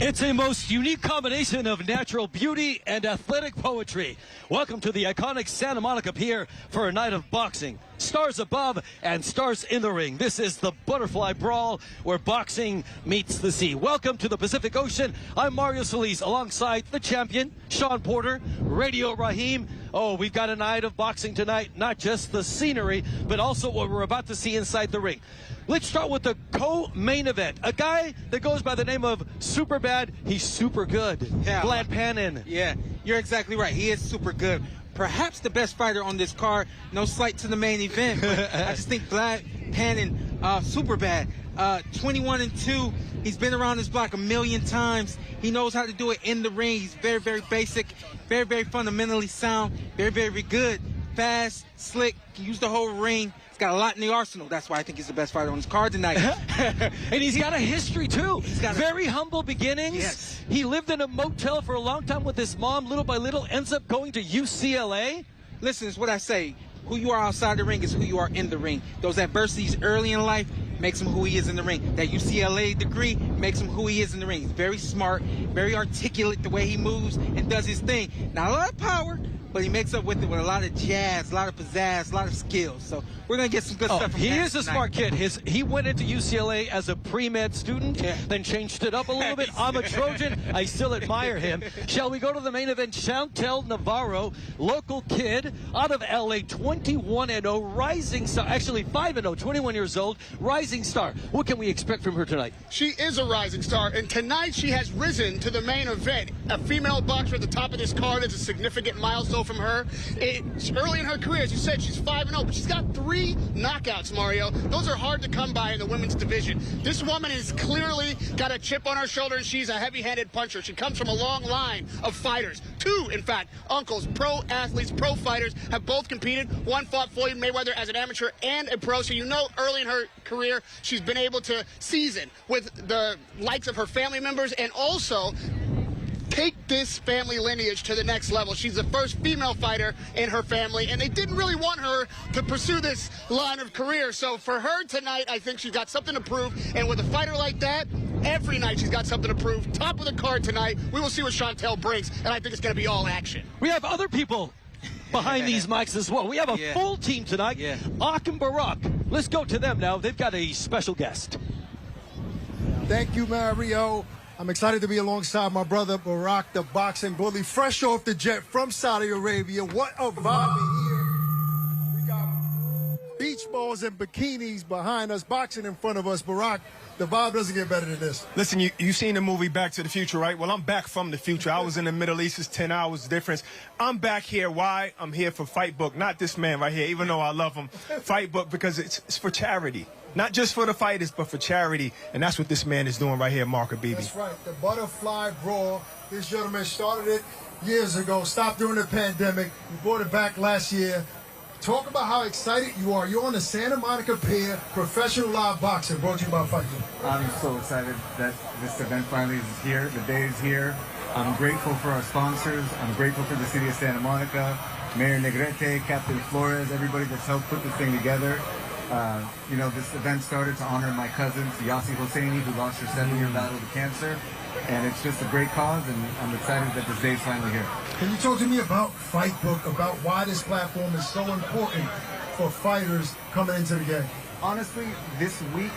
It's a most unique combination of natural beauty and athletic poetry. Welcome to the iconic Santa Monica Pier for a night of boxing. Stars above and stars in the ring. This is the Butterfly Brawl, where boxing meets the sea. Welcome to the Pacific Ocean. I'm Mario Solis alongside the champion, Sean Porter, Radio Raheem. Oh, we've got a night of boxing tonight, not just the scenery, but also what we're about to see inside the ring. Let's start with the co-main event. A guy that goes by the name of Super Bad. He's super good. Yeah. Vlad Panin. Yeah, you're exactly right. He is super good. Perhaps the best fighter on this card. No slight to the main event, but I just think Vlad Panin, super bad. 21-2. He's been around this block a million times. He knows how to do it in the ring. He's very, very basic, very, very fundamentally sound, very, very good, fast, slick, can use the whole ring. He's got a lot in the arsenal. That's why I think he's the best fighter on this card tonight. And he's got a history, too. He's got very humble beginnings. Yes. He lived in a motel for a long time with his mom. Little by little, ends up going to UCLA. Listen, it's what I say. Who you are outside the ring is who you are in the ring. Those adversities early in life makes him who he is in the ring. That UCLA degree makes him who he is in the ring. He's very smart, very articulate the way he moves and does his thing. Not a lot of power, but he makes up with it with a lot of jazz, a lot of pizzazz, a lot of skills. So we're going to get some good stuff from him. He is a tonight. smart kid. He went into UCLA as a pre-med student, then changed it up a little bit. I'm a Trojan. I still admire him. Shall we go to the main event? Chantel Navarro, local kid out of LA, 21-0, rising star. Actually, 5-0, 21 years old, rising star. What can we expect from her tonight? She is a rising star, and tonight she has risen to the main event. A female boxer at the top of this card is a significant milestone from her. Early in her career, as you said, she's 5-0, but she's got 3 knockouts, Mario. Those are hard to come by in the women's division. This woman has clearly got a chip on her shoulder, and she's a heavy-handed puncher. She comes from a long line of fighters. 2, in fact, uncles, pro athletes, pro fighters, have both competed. One fought Floyd Mayweather as an amateur and a pro, so you know early in her career she's been able to season with the likes of her family members and also take this family lineage to the next level. She's the first female fighter in her family, and they didn't really want her to pursue this line of career. So for her tonight, I think she's got something to prove. And with a fighter like that, every night she's got something to prove. Top of the card tonight. We will see what Chantel brings, and I think it's going to be all action. We have other people behind these mics as well. We have a full team tonight. Ak and Barack. Let's go to them now. They've got a special guest. Thank you, Mario. I'm excited to be alongside my brother, Barack, the boxing bully, fresh off the jet from Saudi Arabia. What a vibe here. We got beach balls and bikinis behind us, boxing in front of us. Barack, the vibe doesn't get better than this. Listen, you've seen the movie Back to the Future, right? Well, I'm back from the future. I was in the Middle East. It's 10 hours difference. I'm back here. Why? I'm here for Fight Book. Not this man right here, even though I love him. Fight Book, because it's for charity. Not just for the fighters, but for charity. And that's what this man is doing right here, Mark Habibi. That's right. The Butterfly Brawl. This gentleman started it years ago, stopped during the pandemic. We brought it back last year. Talk about how excited you are. You're on the Santa Monica Pier, professional live boxing, brought to you by Fight Book. I'm so excited that this event finally is here. The day is here. I'm grateful for our sponsors. I'm grateful for the city of Santa Monica, Mayor Negrete, Captain Flores, everybody that's helped put this thing together. You know, this event started to honor my cousins, Yassi Hosseini, who lost her 7-year battle to cancer. And it's just a great cause, and I'm excited that this day is finally here. Can you talk to me about Fight Book, about why this platform is so important for fighters coming into the game? Honestly, this week,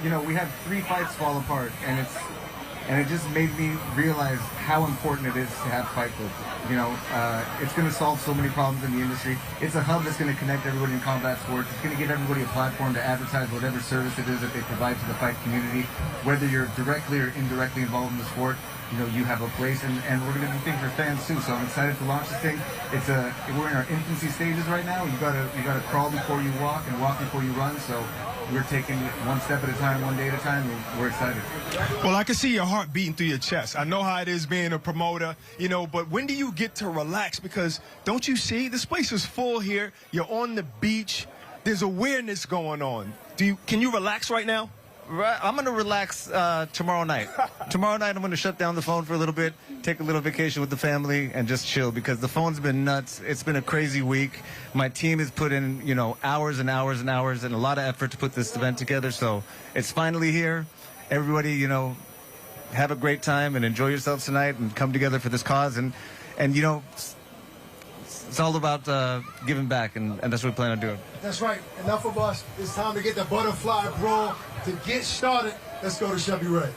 you know, we had 3 fights fall apart, and it just made me realize how important it is to have Fight Book. You know, it's going to solve so many problems in the industry. It's a hub that's going to connect everybody in combat sports. It's going to give everybody a platform to advertise whatever service it is that they provide to the fight community. Whether you're directly or indirectly involved in the sport, you know, you have a place, and we're going to do things for fans too. So I'm excited to launch this thing. We're in our infancy stages right now. You gotta crawl before you walk and walk before you run. So we're taking it one step at a time, one day at a time, and we're excited. Well, I can see your heart beating through your chest. I know how it is being a promoter, you know, but when do you get to relax? Because don't you see, this place is full here. You're on the beach. There's awareness going on. Can you relax right now? I'm going to relax tomorrow night. Tomorrow night, I'm going to shut down the phone for a little bit, take a little vacation with the family, and just chill, because the phone's been nuts. It's been a crazy week. My team has put in, you know, hours and hours and hours and a lot of effort to put this event together. So it's finally here. Everybody, you know, have a great time and enjoy yourselves tonight and come together for this cause. And you know, it's all about giving back, and that's what we plan on doing. That's right. Enough of us. It's time to get the Butterfly Brawl. To get started, let's go to Chevy Ray.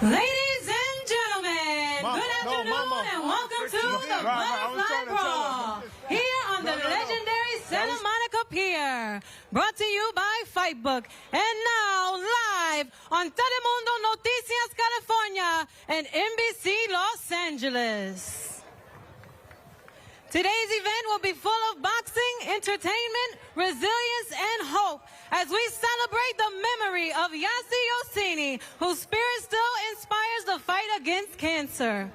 Ladies and gentlemen, good afternoon and welcome to the Butterfly Brawl here on the legendary Santa Monica Pier, brought to you by Fightbook, and now live on Telemundo Noticias California and NBC Los Angeles. Today's event will be full of boxing, entertainment, resilience, and hope as we celebrate the memory of Yassi Yossini, whose spirit still inspires the fight against cancer.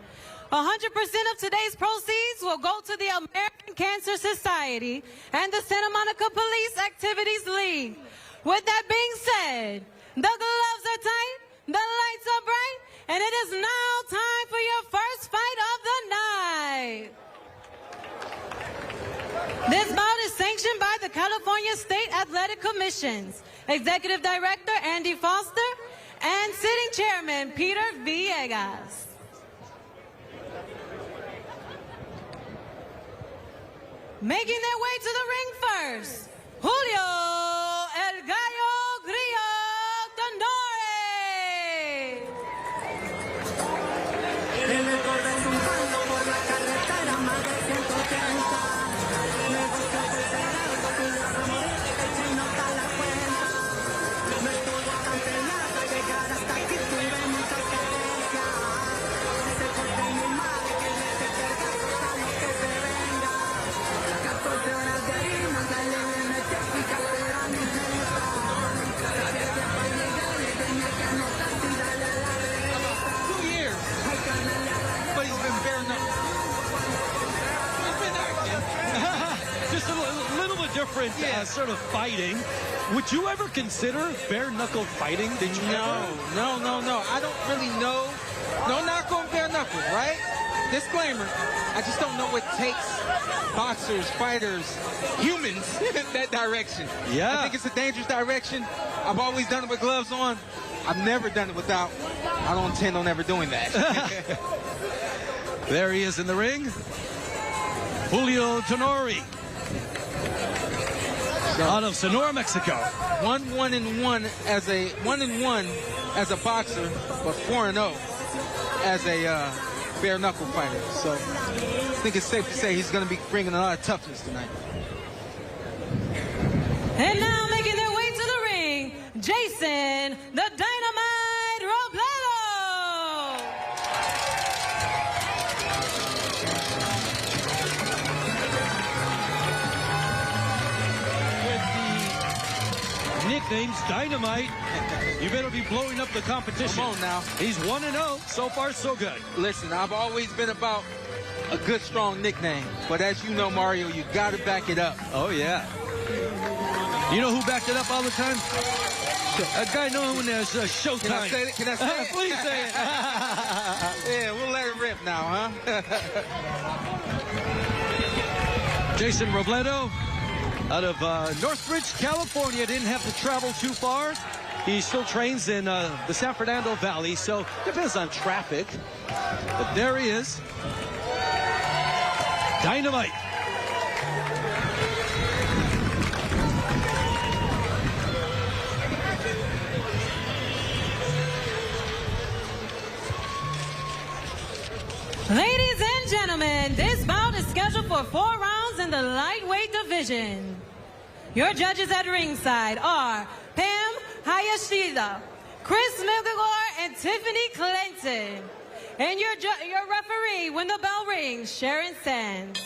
100% of today's proceeds will go to the American Cancer Society and the Santa Monica Police Activities League. With that being said, the gloves are tight, the lights are bright, and it is now time for your first fight of the night. This bout is sanctioned by the California State Athletic Commission's Executive Director Andy Foster and Sitting Chairman Peter Villegas. Making their way to the ring first, Julio El Gallo Grillo Tanori. Different sort of fighting. Would you ever consider bare knuckle fighting? Did you No. I don't really know. No knock on bare knuckle, right? Disclaimer. I just don't know what takes boxers, fighters, humans in that direction. Yeah. I think it's a dangerous direction. I've always done it with gloves on. I've never done it without. I don't intend on ever doing that. There he is in the ring. Julio Tanori. Out of Sonora, Mexico. 1-1-1 as a 1-1 as a boxer, but 4-0 as a bare knuckle fighter. So I think it's safe to say he's going to be bringing a lot of toughness tonight. And now making their way to the ring, Jason the Dynamite Robledo. Nickname's Dynamite. You better be blowing up the competition. Come on now. He's 1-0. So far, so good. Listen, I've always been about a good, strong nickname. But as you know, Mario, you got to back it up. Oh, yeah. You know who backed it up all the time? A guy known as Showtime. Can I say it? Can I say it? Please say it. Yeah, we'll let it rip now, huh? Jason Robledo out of Northridge, California. Didn't have to travel too far. He still trains in the San Fernando Valley, so depends on traffic. But there he is. Dynamite. Ladies and gentlemen, this bout is scheduled for 4 rounds in the lightweight division. Your judges at ringside are Pam Hayashida, Chris Milgagor, and Tiffany Clinton. And your referee, when the bell rings, Sharon Sands.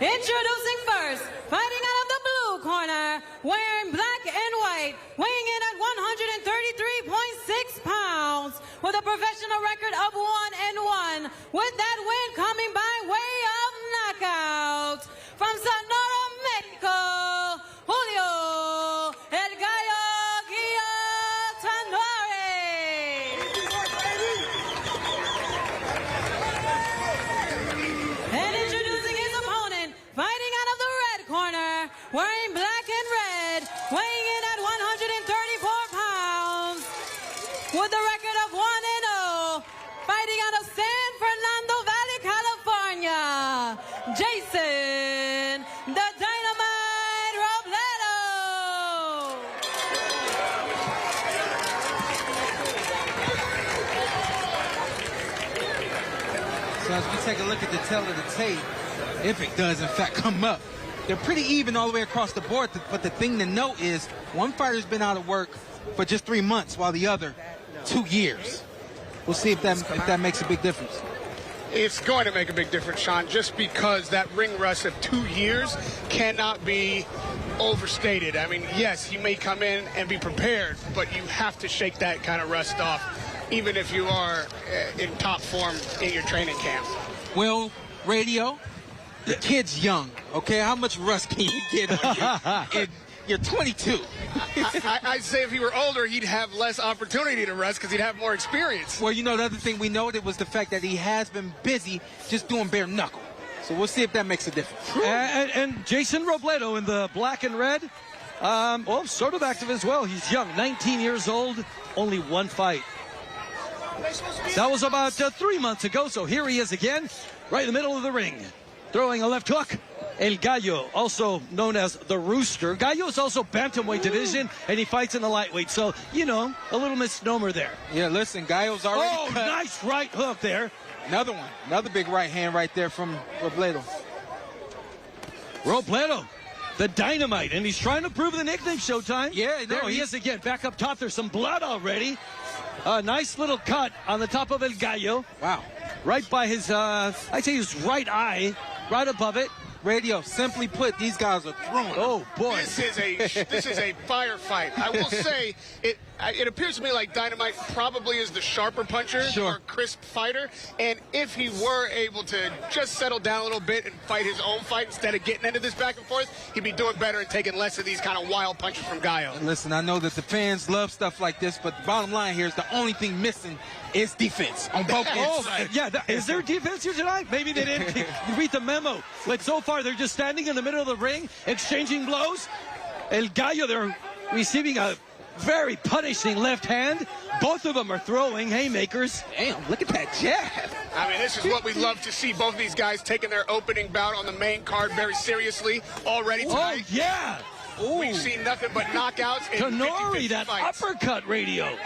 Introducing first, fighting out of the blue corner, wearing black and white, weighing in at 133.6 pounds, with a professional record of 1-1, with that win coming by way of knockout. From Sonora, Mexico, Julio El Gallo Tanori. And introducing his opponent, fighting out of the red corner, wearing black and red, weighing in at 134 pounds, Jason the Dynamite Robledo. So as we take a look at the tail of the tape, if it does in fact come up, they're pretty even all the way across the board. But the thing to note is one fighter's been out of work for just 3 months, while the other 2 years. We'll see if that makes a big difference. It's going to make a big difference, Sean, just because that ring rust of 2 years cannot be overstated. I mean, yes, you may come in and be prepared, but you have to shake that kind of rust off, even if you are in top form in your training camp. Well, Radio, the kid's young, okay? How much rust can you get on you? And you're 22. I'd say if he were older, he'd have less opportunity to rest because he'd have more experience. Well, you know, the other thing we noted was the fact that he has been busy just doing bare knuckle. So we'll see if that makes a difference. And Jason Robledo in the black and red, well, sort of active as well. He's young, 19 years old, only 1 fight. That was about 3 months ago, so here he is again, right in the middle of the ring, throwing a left hook. El Gallo, also known as the Rooster. Gallo is also bantamweight division, and he fights in the lightweight. So, you know, a little misnomer there. Yeah, listen, Gallo's already cut. Nice right hook there. Another one. Another big right hand right there from Robledo. Robledo, the Dynamite, and he's trying to prove the nickname, Showtime. Yeah, there he is again. Back up top, there's some blood already. A nice little cut on the top of El Gallo. Wow. Right by his, I'd say his right eye, right above it. Radio, simply put, these guys are throwing. Oh, boy. This is a firefight. I will say, it appears to me like Dynamite probably is the sharper puncher, or crisp fighter. And if he were able to just settle down a little bit and fight his own fight instead of getting into this back and forth, he'd be doing better and taking less of these kind of wild punches from Gallo. And listen, I know that the fans love stuff like this, but the bottom line here is the only thing missing is defense on both ends. Yeah, is there defense here tonight? Maybe they didn't read the memo. But so far, they're just standing in the middle of the ring, exchanging blows. El Gallo, they're receiving a very punishing left hand. Both of them are throwing haymakers. Damn, look at that jab. I mean, this is what we love to see. Both of these guys taking their opening bout on the main card very seriously already tonight. Oh, yeah. Ooh. We've seen nothing but knockouts in Tanori, 50-50 that fights. uppercut, Radio.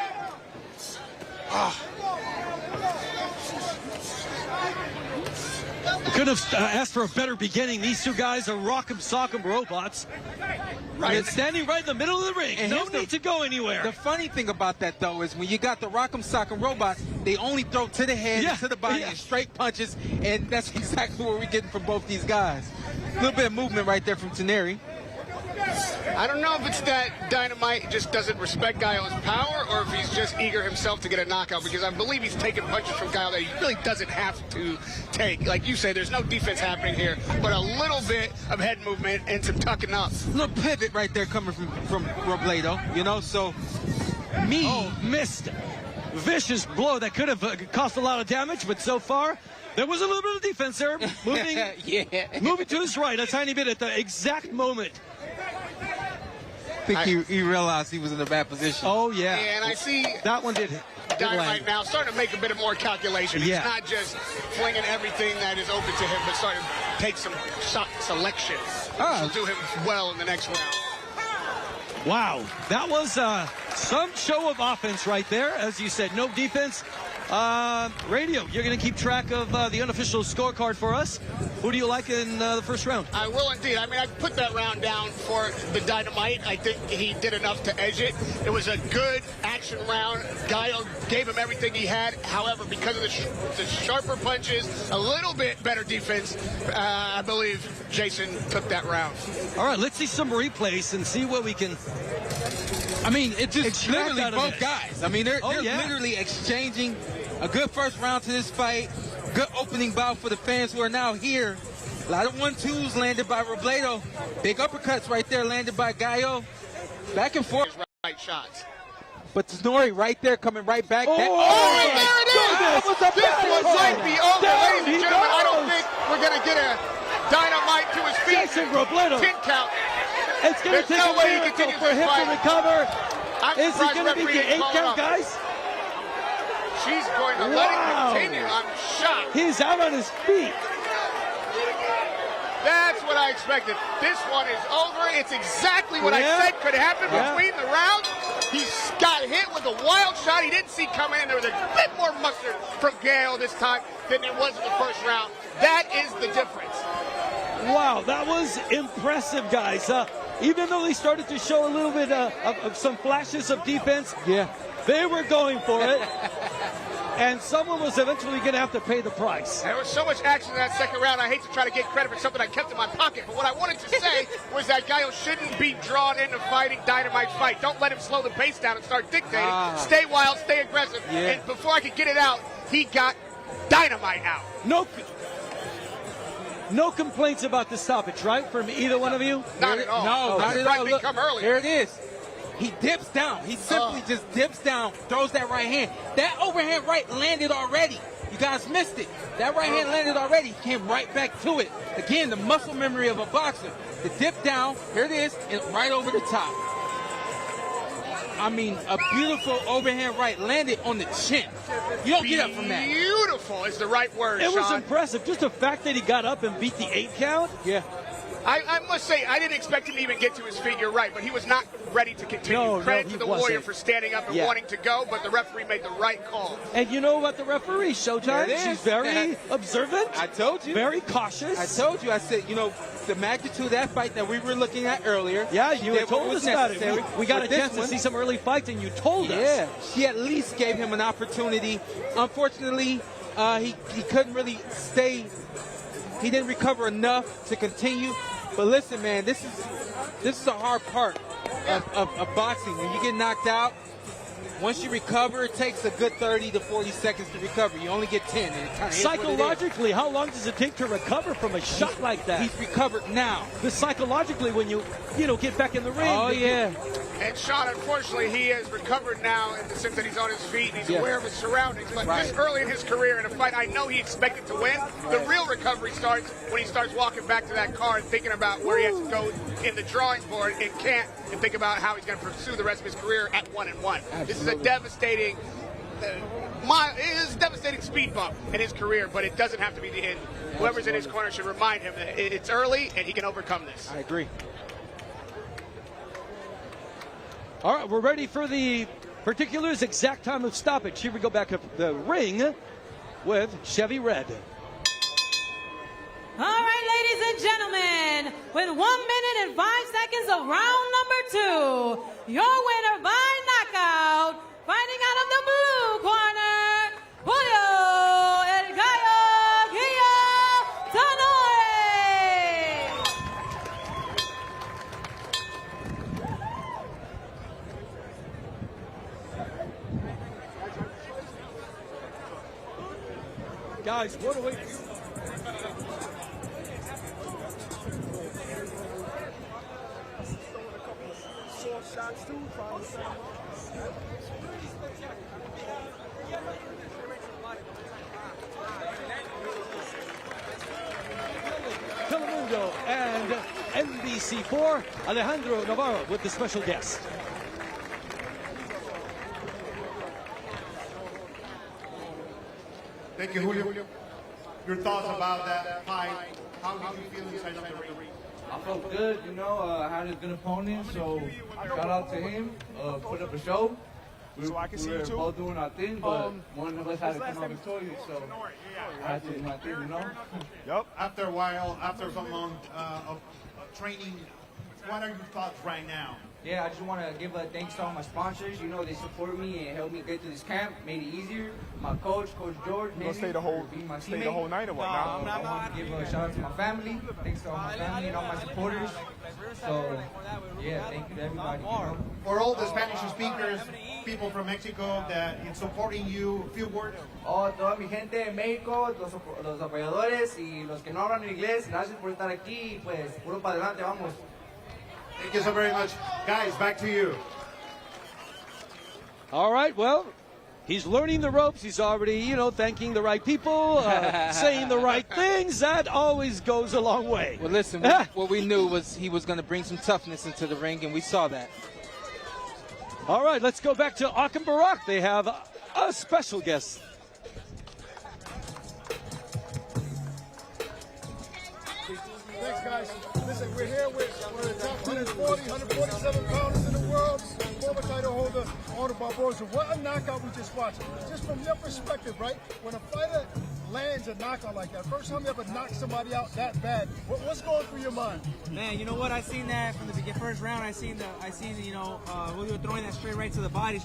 Could have asked for a better beginning. These two guys are rock'em sock'em robots. Right. And standing right in the middle of the ring. And no need to go anywhere. The funny thing about that, though, is when you got the rock'em sock'em robots, they only throw to the head, and to the body, and straight punches. And that's exactly what we're getting from both these guys. A little bit of movement right there from Tanori. I don't know if it's that Dynamite just doesn't respect Gallo's power or if he's just eager himself to get a knockout, because I believe he's taking punches from Gallo that he really doesn't have to take. Like you say, there's no defense happening here, but a little bit of head movement and some tucking up. A little pivot right there coming from Robledo, you know, so missed. Vicious blow that could have cost a lot of damage, but so far, there was a little bit of defense there. Moving, moving to his right a tiny bit at the exact moment. I think he realized he was in a bad position. Oh, yeah. And I see that one did Dynamite now starting to make a bit of more calculation. He's not just flinging everything that is open to him, but starting to take some shot selection. Which will do him well in the next round. Wow, that was some show of offense right there. As you said, no defense. Radio, you're going to keep track of the unofficial scorecard for us. Who do you like in the first round? I will indeed. I mean, I put that round down for the Dynamite. I think he did enough to edge it. It was a good action round. Gallo gave him everything he had. However, because of the sharper punches, a little bit better defense, I believe Jason took that round. All right, let's see some replays and see what we can... I mean, it's just literally both guys. I mean, they're literally exchanging a good first round to this fight. Good opening bout for the fans who are now here. A lot of 1-2s landed by Robledo. Big uppercuts right there landed by Gallo. Back and forth. Right shots. But Tanori right there coming right back. There it is! This might be over, ladies and gentlemen. I don't think we're going to get a Dynamite to his feet. Jason Robledo. 10 count. It's going to take a miracle for him to recover. Is he going to be the 8 count, guys? She's going to let it continue. I'm shocked. He's out on his feet. I expected. This one is over. It's exactly what I said could happen between the rounds. He got hit with a wild shot he didn't see coming in. There was a bit more mustard from Gale this time than there was in the first round. That is the difference. Wow, that was impressive, guys. Even though they started to show a little bit of some flashes of defense, they were going for it. And someone was eventually going to have to pay the price. There was so much action in that second round. I hate to try to get credit for something I kept in my pocket, but what I wanted to say was that Gallo shouldn't be drawn into fighting Dynamite's fight. Don't let him slow the pace down and start dictating. Stay wild, stay aggressive. And before I could get it out, he got Dynamite out. No complaints about the stoppage, right, from either one of you? Not at all. No, not at all. Look, come early. There it is. He dips down. He simply just dips down, throws that right hand. That overhand right landed already. You guys missed it. That right hand landed already. He came right back to it. Again, the muscle memory of a boxer. The dip down, here it is, and right over the top. I mean, a beautiful overhand right landed on the chin. You don't get up from that. Beautiful is the right word, It was Sean. impressive. Just the fact that he got up and beat the 8 count. Yeah. I must say, I didn't expect him to even get to his feet. You're right, but he was not ready to continue. Credit to the Warrior for standing up and wanting to go, but the referee made the right call. And you know what the referee, Showtime? She's very observant. I told you. Very cautious. I told you. I said, you know, the magnitude of that fight that we were looking at earlier. Yeah, you had told us about it. We got a chance to one, see some early fights, and you told us. Yeah, she at least gave him an opportunity. Unfortunately, he couldn't really stay. He didn't recover enough to continue. But listen, man, this is a hard part of boxing. When you get knocked out, once you recover, it takes a good 30 to 40 seconds to recover. You only get 10. And it kind of Psychologically, how long does it take to recover from a shot like that? He's recovered now. But psychologically, when you get back in the ring. Oh, yeah. And Sean, unfortunately, he has recovered now in the sense that he's on his feet and he's aware of his surroundings. But this early in his career in a fight, I know he expected to win. The real recovery starts when he starts walking back to that car and thinking about where he has to go in the drawing board and can't, and think about how he's going to pursue the rest of his career at 1-1. This is a devastating, devastating speed bump in his career, but it doesn't have to be the end. Whoever's in his corner should remind him that it's early and he can overcome this. I agree. All right, we're ready for the particulars, exact time of stoppage. Here we go back up the ring with Chevy Red. All right, ladies and gentlemen, with 1 minute and 5 seconds of round number 2, your winner by knockout, fighting out of the blue corner, Julio El Gallo Tanori. Guys, what a way. Telemundo and NBC4, Alejandro Navarro with the special guest. Thank you, Julio. Your thoughts about that fight? How did you feel inside of the ring? I felt good, you know. I had a good opponent, so shout out to him. Put up a show. We were both doing our thing, but one of us had to come out victorious, so I had to do my thing, you know. Yep. After a while, after some months of training, what are your thoughts right now? Yeah, I just want to give a thanks to all my sponsors. You know, they support me and helped me get to this camp, made it easier. My coach, Coach George, You gonna stay the whole night or what? I want to give a shout out to my family. Thanks to all my family and all my supporters. So, yeah, thank you to everybody. You know? For all the Spanish speakers, people from Mexico that is supporting you, a few words. Oh, toda mi gente de México, los apoyadores y los que no hablan inglés, gracias por estar aquí y pues puro para adelante, vamos. Thank you so very much. Guys, back to you. All right, well, he's learning the ropes. He's already, thanking the right people, saying the right things. That always goes a long way. Well, listen, what we knew was he was going to bring some toughness into the ring, and we saw that. All right, let's go back to Akim Barak. They have a special guest. Thanks, guys. Listen, we're here with one of the top 140, 147 pounders in the world, former title holder, Arnold Barboza. What a knockout we just watched. Just from your perspective, right? When a fighter lands a knockout like that, first time you ever knock somebody out that bad, what's going through your mind? Man, you know what? I seen that from the first round. I seen you know, Julio throwing that straight right to the body,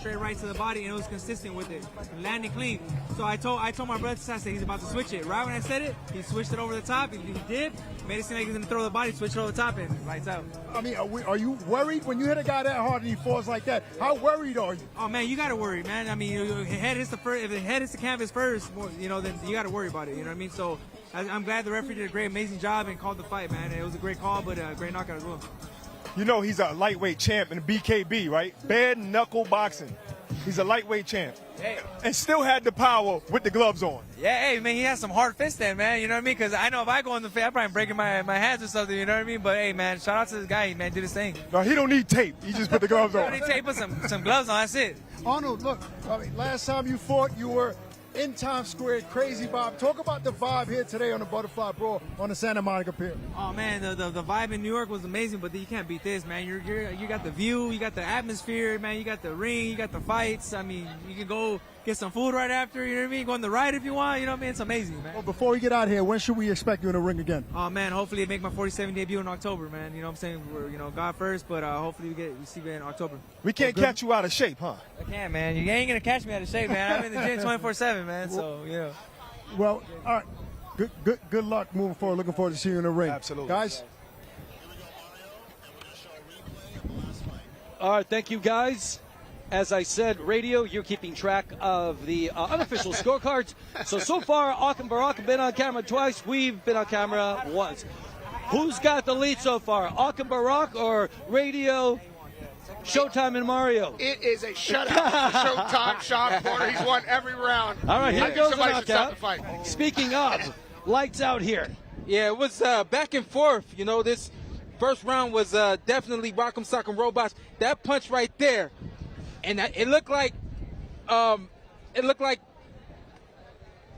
and it was consistent with it, landing clean. So I told my brother, I said he's about to switch it. Right when I said it, he switched it over the top. He did, made it seem like he was gonna throw the body, switch it over the top, and lights out. I mean, are you worried when you hit a guy that hard and he falls like that? How worried are you? Oh man, you gotta worry, man. I mean, your head hits the first. If the head hits the canvas first, you know, then you gotta worry about it. You know what I mean? So I'm glad the referee did a great, amazing job and called the fight, man. It was a great call, but a great knockout as well. You know he's a lightweight champ in the BKB, right? Bare knuckle boxing. He's a lightweight champ. Hey. And still had the power with the gloves on. Yeah, hey, man, he has some hard fists then, man. You know what I mean? Because I know if I go in the fight, I'm probably breaking my hands or something, you know what I mean? But, hey, man, shout out to this guy. Man, did his thing. No, he don't need tape. He just put the gloves on. He don't need tape, put some gloves on. That's it. Arnold, look, I mean, last time you fought, you were in Times Square, crazy vibe. Talk about the vibe here today on the Butterfly Brawl on the Santa Monica Pier. Oh man, the vibe in New York was amazing, but you can't beat this, man. You got the view, you got the atmosphere, man. You got the ring, you got the fights. I mean, you can go get some food right after. You know what I mean? Go on the ride if you want. You know what I mean? It's amazing, man. Well, before we get out here, when should we expect you in the ring again? Oh man, hopefully I make my 47 debut in October, man. You know what I'm saying? We're, you know, God first, but hopefully we see you in October. We can't catch you out of shape, huh? I can't, man. You ain't gonna catch me out of shape, man. I'm in the gym 24/7, man. So yeah. Well, all right. Good luck moving forward. Looking forward to seeing you in the ring. Absolutely. Guys? All right, thank you, guys. As I said, radio, you're keeping track of the unofficial scorecards. So far, Ak and Barak have been on camera twice. We've been on camera once. Who's got the lead so far, Ak and Barak or radio, Showtime, and Mario? It is a shutout for Showtime. Sean Porter, he's won every round. All right, here goes the somebody should stop the knockout. fight. Speaking of, lights out here. Yeah, it was back and forth. You know, this first round was definitely Rock'em Sock'em Robots. That punch right there, and it looked like,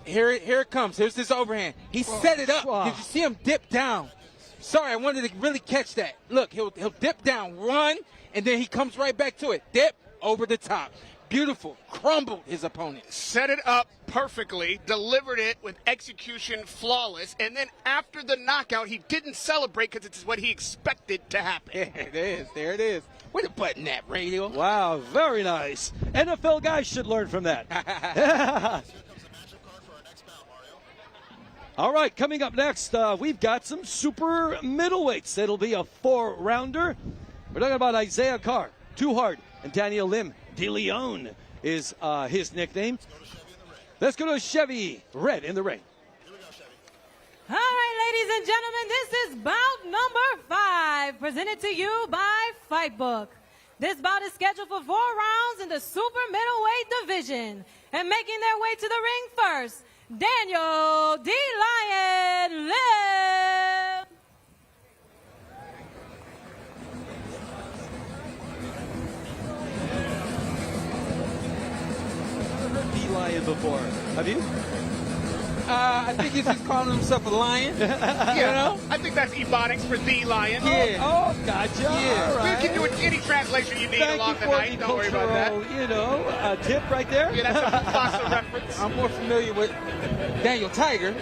here it comes. Here's this overhand. He set it up. Did you see him dip down? Sorry, I wanted to really catch that. Look, he'll dip down, run, and then he comes right back to it. Dip over the top. Beautiful. Crumbled his opponent. Set it up perfectly, delivered it with execution flawless, and then after the knockout, he didn't celebrate because it's what he expected to happen. There it is. There it is. Where the button at, radio? Wow, very nice. NFL guys should learn from that. All right, coming up next, we've got some super middleweights. It'll be a 4-rounder. We're talking about Isaiah Carr, Too Hard, and Daniel Lim De Leon is his nickname. Let's go to Chevy Red in the ring. All right, ladies and gentlemen, this is bout number 5, presented to you by Fightbook. This bout is scheduled for 4 rounds in the super middleweight division. And making their way to the ring first, Daniel D. Lion Lim. D-Lion before. Have you? I think he's just calling himself a lion. Yeah, You know? I think that's Ebonics for the Lion. Yeah. Oh, gotcha. Yeah. All right. We can do any translation you need Thank along you the for night. the Don't worry about that. cultural, tip right there. Yeah, that's a Mufasa reference. I'm more familiar with Daniel Tiger.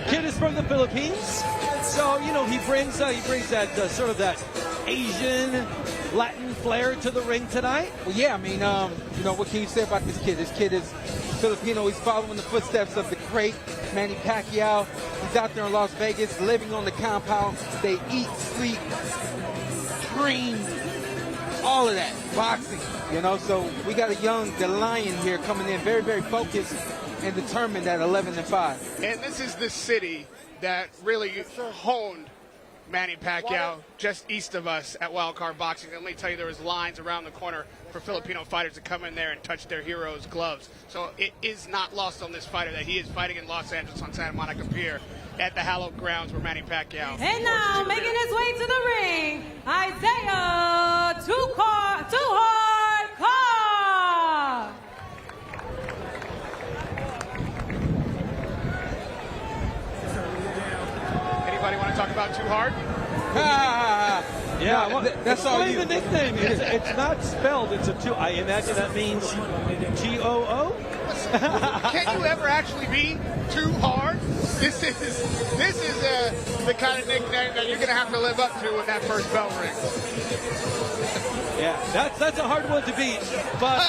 Kid is from the Philippines, so he brings that sort of that Asian Latin flair to the ring tonight. Well, yeah, I mean, what can you say about this kid? This kid is Filipino. He's following the footsteps of the great Manny Pacquiao. He's out there in Las Vegas, living on the compound. They eat, sleep, dream, all of that, boxing. So we got a young the Lion here coming in, very, very focused and determined at 11-5. And this is the city that really honed Manny Pacquiao just east of us at Wildcard Boxing. And let me tell you, there was lines around the corner for Filipino fighters to come in there and touch their heroes' gloves. So it is not lost on this fighter that he is fighting in Los Angeles on Santa Monica Pier at the hallowed grounds where Manny Pacquiao. And now, making his way to the ring, Isaiah Too Hard Carr. Anybody about Too Hard? Yeah, well, that's all explain you. the nickname. It's not spelled. It's a two. I imagine that means T-O-O. Can you ever actually be too hard? This is the kind of nickname that you're going to have to live up to when that first bell rings. Yeah, that's a hard one to beat. But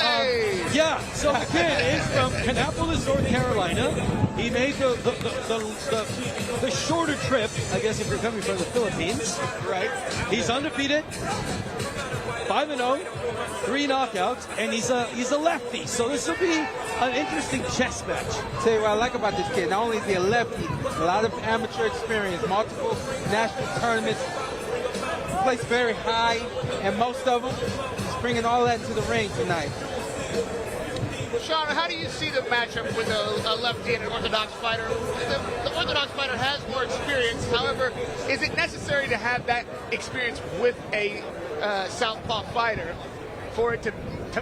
yeah, so the kid is from Kannapolis, North Carolina. He made the shorter trip, I guess, if you're coming from the Philippines. Right. He's undefeated, 5-0, 3 knockouts, and he's a lefty. So this will be an interesting chess match. Tell you what I like about this kid. Not only is he a lefty, a lot of amateur experience, multiple national tournaments, plays very high, and most of them, he's bringing all that into the ring tonight. Sean, how do you see the matchup with a lefty and an orthodox fighter? The orthodox fighter has more experience. However, is it necessary to have that experience with a southpaw fighter for it to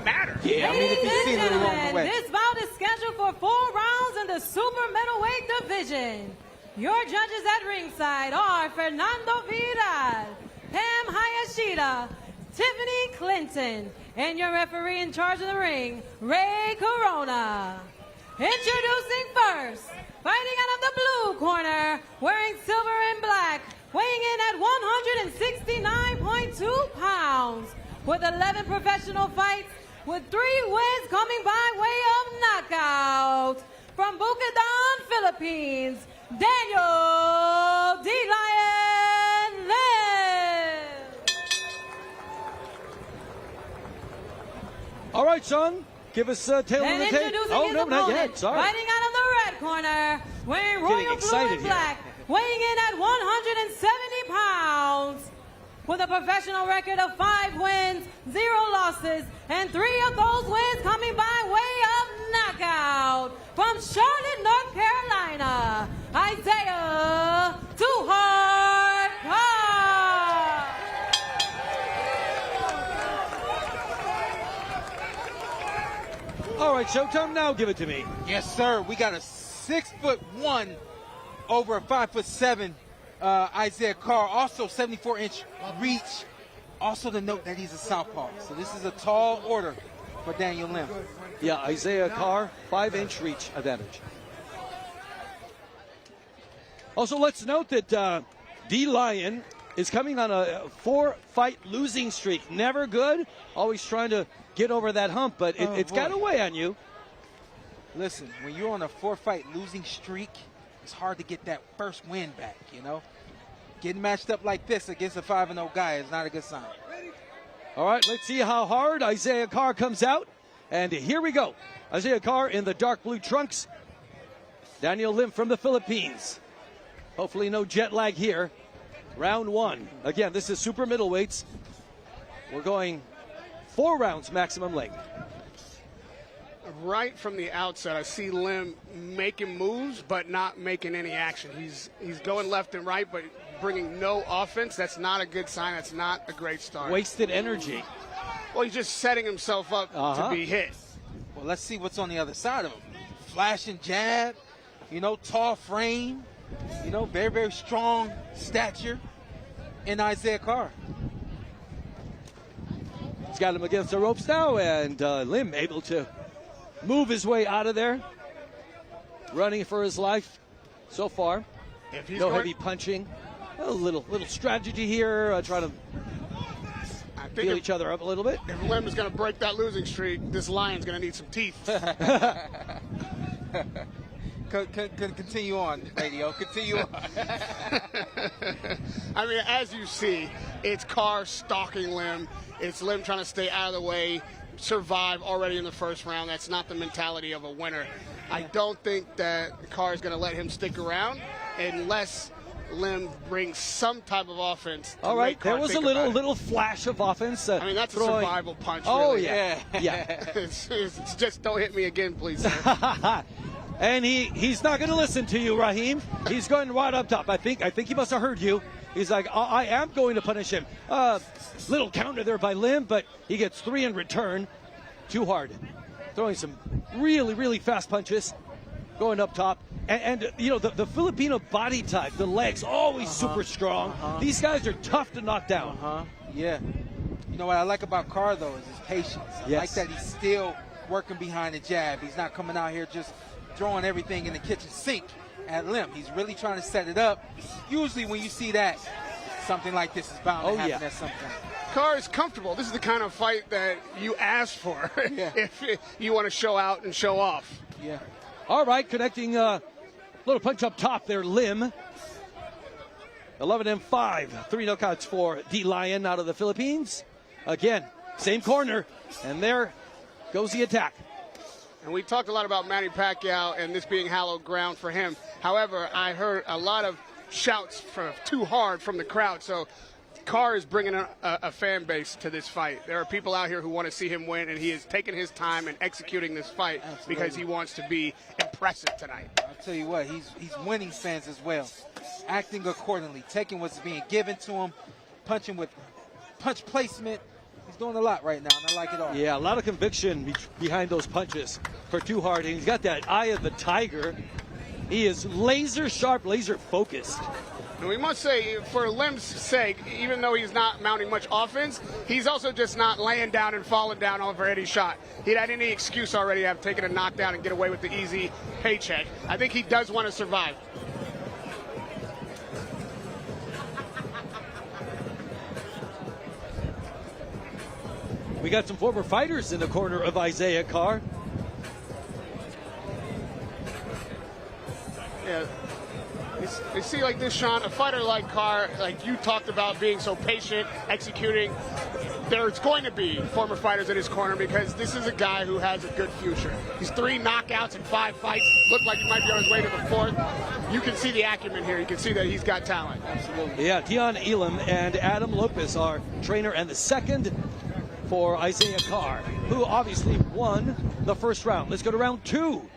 matter? Yeah, I mean, if you've seen it along the way. This bout is scheduled for 4 rounds in the super middleweight division. Your judges at ringside are Fernando Vidal, Pam Hayashida, Tiffany Clinton, and your referee in charge of the ring, Ray Corona. Introducing first, fighting out of the blue corner, wearing silver and black, weighing in at 169.2 pounds, with 11 professional fights, with 3 wins coming by way of knockout. From Bukidnon, Philippines, Daniel D. Lion Lim. All right, Sean, give us a tail of the tape. Introducing Oh, his no, not opponent, yet. Sorry. fighting out of the red corner, wearing royal blue excited and here. black, weighing in at 170 pounds, with a professional record of 5 wins, 0 losses, and 3 of those wins coming by way of knockout. From Charlotte, North Carolina, Isaiah Too Hard Carr. All right, Showtime, now give it to me. Yes, sir. We got a 6'1" over a 5'7" Isaiah Carr. Also 74-inch reach. Also to note that he's a southpaw. So this is a tall order for Daniel Lim. Yeah, Isaiah Carr, 5-inch reach advantage. Also, let's note that D. Lion is coming on a 4-fight losing streak. Never good. Always trying to get over that hump, but it's got a way on you. Listen, when you're on a 4-fight losing streak, it's hard to get that first win back, you know? Getting matched up like this against a 5-0 guy is not a good sign. All right, let's see how hard Isaiah Carr comes out. And here we go. Isaiah Carr in the dark blue trunks. Daniel Lim from the Philippines. Hopefully no jet lag here. Round 1. Again, this is super middleweights. We're going 4 rounds maximum length. Right from the outset, I see Lim making moves, but not making any action. He's going left and right, but bringing no offense. That's not a good sign. That's not a great start. Wasted energy. Well, he's just setting himself up to be hit. Well, let's see what's on the other side of him. Flashing jab, you know, tall frame, you know, very, very strong stature in Isaiah Carr. He's got him against the ropes now, and Lim able to move his way out of there. Running for his life so far. No heavy punching. A little strategy here, trying to feel each other up a little bit. If Lim is going to break that losing streak, this Lion's going to need some teeth. Continue on, radio. Continue on. I mean, as you see, it's Carr stalking Lim. It's Lim trying to stay out of the way, survive already in the first round. That's not the mentality of a winner. I don't think that Carr is going to let him stick around unless Lim brings some type of offense. All right, there was a little flash of offense. I mean, that's a survival punch. Oh, really. yeah. it's just don't hit me again, please, sir. And he's not going to listen to you, Raheem. He's going right up top. I think he must have heard you. He's like, I am going to punish him. Little counter there by Lim, but he gets 3 in return. Too hard. Throwing some really, really fast punches. going up top. And you know, the Filipino body type, the legs, always super strong. These guys are tough to knock down. Yeah. You know what I like about Carr, though, is his patience. I like that he's still working behind the jab. He's not coming out here just throwing everything in the kitchen sink at Lim. He's really trying to set it up. Usually when you see that, something like this is bound to happen at some point. Carr is comfortable. This is the kind of fight that you ask for if you want to show out and show off. Yeah. All right, connecting little punch up top there, Lim. 11-5, 3 knockouts for D. Lion out of the Philippines. Again, same corner, and there goes the attack. And we talked a lot about Manny Pacquiao and this being hallowed ground for him. However, I heard a lot of shouts for too hard from the crowd. So Carr is bringing a fan base to this fight. There are people out here who want to see him win, and he is taking his time and executing this fight because he wants to be impressive tonight. I'll tell you what, he's winning fans as well. Acting accordingly, taking what's being given to him, punching with punch placement. He's doing a lot right now, and I like it all. Yeah, a lot of conviction behind those punches for Too Hard. And he's got that eye of the tiger. He is laser sharp, laser focused. And we must say, for Lim's sake, even though he's not mounting much offense, he's also just not laying down and falling down over any shot. He'd had any excuse already to have taken a knockdown and get away with the easy paycheck. I think he does want to survive. We got some former fighters in the corner of Isaiah Carr. Yeah. You see, like this, Sean, a fighter like Carr, like you talked about being so patient, executing, there's going to be former fighters in his corner because this is a guy who has a good future. He's 3 knockouts in 5 fights. Looked like he might be on his way to the 4th. You can see the acumen here. You can see that he's got talent. Absolutely. Yeah, Dion Elam and Adam Lopez are trainer and the second for Isaiah Carr, who obviously won the first round. Let's go to round 2.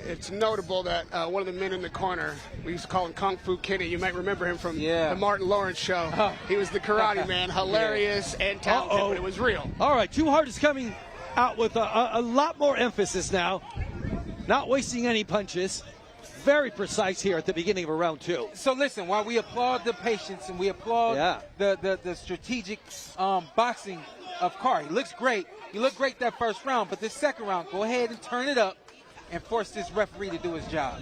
It's notable that one of the men in the corner, we used to call him Kung Fu Kenny. You might remember him from the Martin Lawrence show. He was the karate man, hilarious and talented, but it was real. All right, Too Hard is coming out with a lot more emphasis now. Not wasting any punches. Very precise here at the beginning of round 2. So listen, while we applaud the patience and we applaud the strategic boxing of Carr, he looks great. You look great that first round, but this second round, go ahead and turn it up and force this referee to do his job.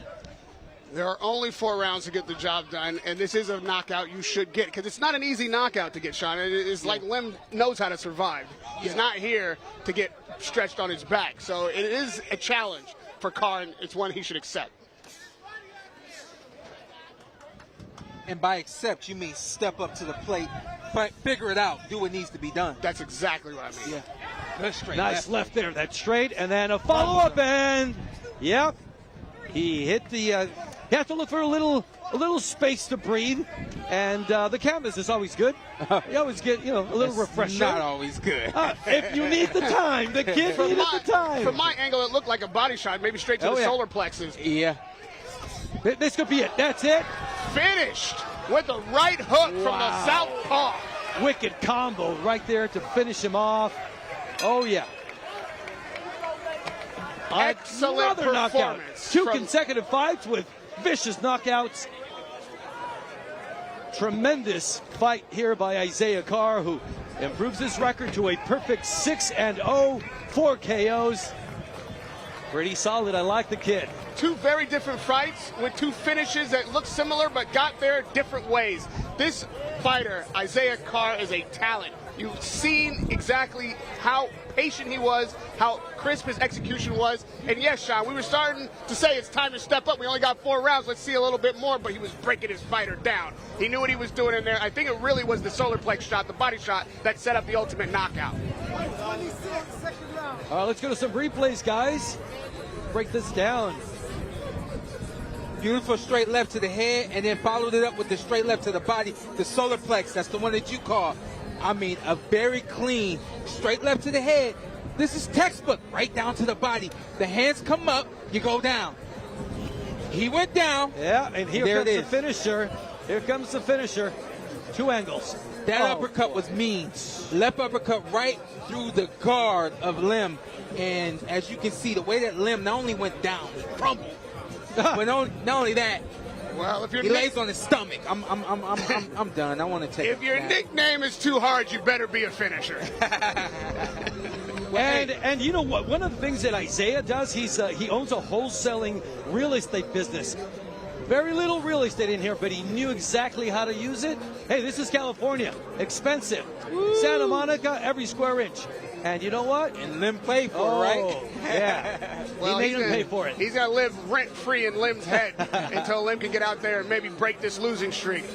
There are only 4 rounds to get the job done, and this is a knockout you should get, because it's not an easy knockout to get, Sean. It's like Lim knows how to survive. He's not here to get stretched on his back. So it is a challenge for Carr, and it's one he should accept. And by accept, you mean step up to the plate, but figure it out, do what needs to be done. That's exactly what I mean. Good straight Nice left there, that's straight, and then a follow-up, and yep, he hit the. You have to look for a little space to breathe, and the canvas is always good. You always get a little refreshing. Not always good. If you need the time, the kid needed the time. From my angle, it looked like a body shot, maybe straight to the solar plexus. Yeah. This could be it. That's it. Finished with a right hook from the southpaw. Wicked combo right there to finish him off. Oh, yeah. Excellent Another knockout. performance. 2 consecutive fights with vicious knockouts. Tremendous fight here by Isaiah Carr, who improves his record to a perfect 6-0, 4 KOs. Pretty solid. I like the kid. 2 very different fights with 2 finishes that look similar but got there different ways. This fighter, Isaiah Carr, is a talent. You've seen exactly how patient he was, how crisp his execution was. And yes, Sean, we were starting to say it's time to step up. We only got 4 rounds. Let's see a little bit more. But he was breaking his fighter down. He knew what he was doing in there. I think it really was the solar plex shot, the body shot, that set up the ultimate knockout. Let's go to some replays, guys. Break this down. Beautiful straight left to the head, and then followed it up with the straight left to the body. The solar plex, that's the one that you call. I mean, a very clean straight left to the head. This is textbook, right down to the body. The hands come up, you go down. He went down. Yeah, and here comes the finisher. Here comes the finisher. 2 angles. That uppercut was mean. Left uppercut right through the guard of Lim. And as you can see, the way that limb not only went down, it crumbled. But not only that, well, if he lays on his stomach. I'm done. I want to take. If your nickname is too hard, you better be a finisher. And you know what? One of the things that Isaiah does, he owns a wholesaling real estate business. Very little real estate in here, but he knew exactly how to use it. Hey, this is California. Expensive. Woo. Santa Monica, every square inch. And you know what? And Lim paid for it, right? Yeah. Well, he made him pay for it. He's going to live rent-free in Lim's head until Lim can get out there and maybe break this losing streak.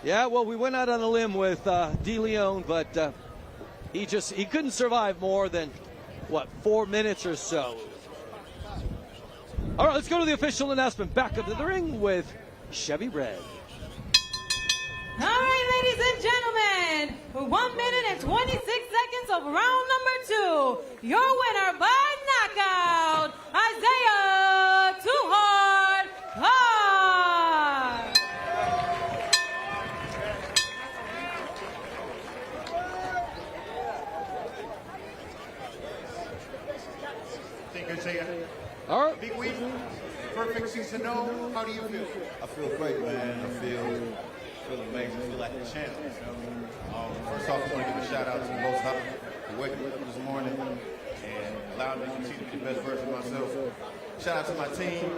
Yeah, well, we went out on a limb with De Leon, but he couldn't survive more than, what, 4 minutes or so. All right, let's go to the official announcement. Back up to the ring with Chevy Red. All right, ladies and gentlemen, for 1 minute and 26 seconds of round number 2, your winner by knockout, Isaiah Too Hard Carr. Thank you, Isaiah. All right. Big week, perfect season. How do you feel? I feel great, man. I feel amazing. I feel like a champ. First off, I want to give a shout out to Most High for waking me up this morning and allowing me to continue to be the best version of myself. Shout out to my team,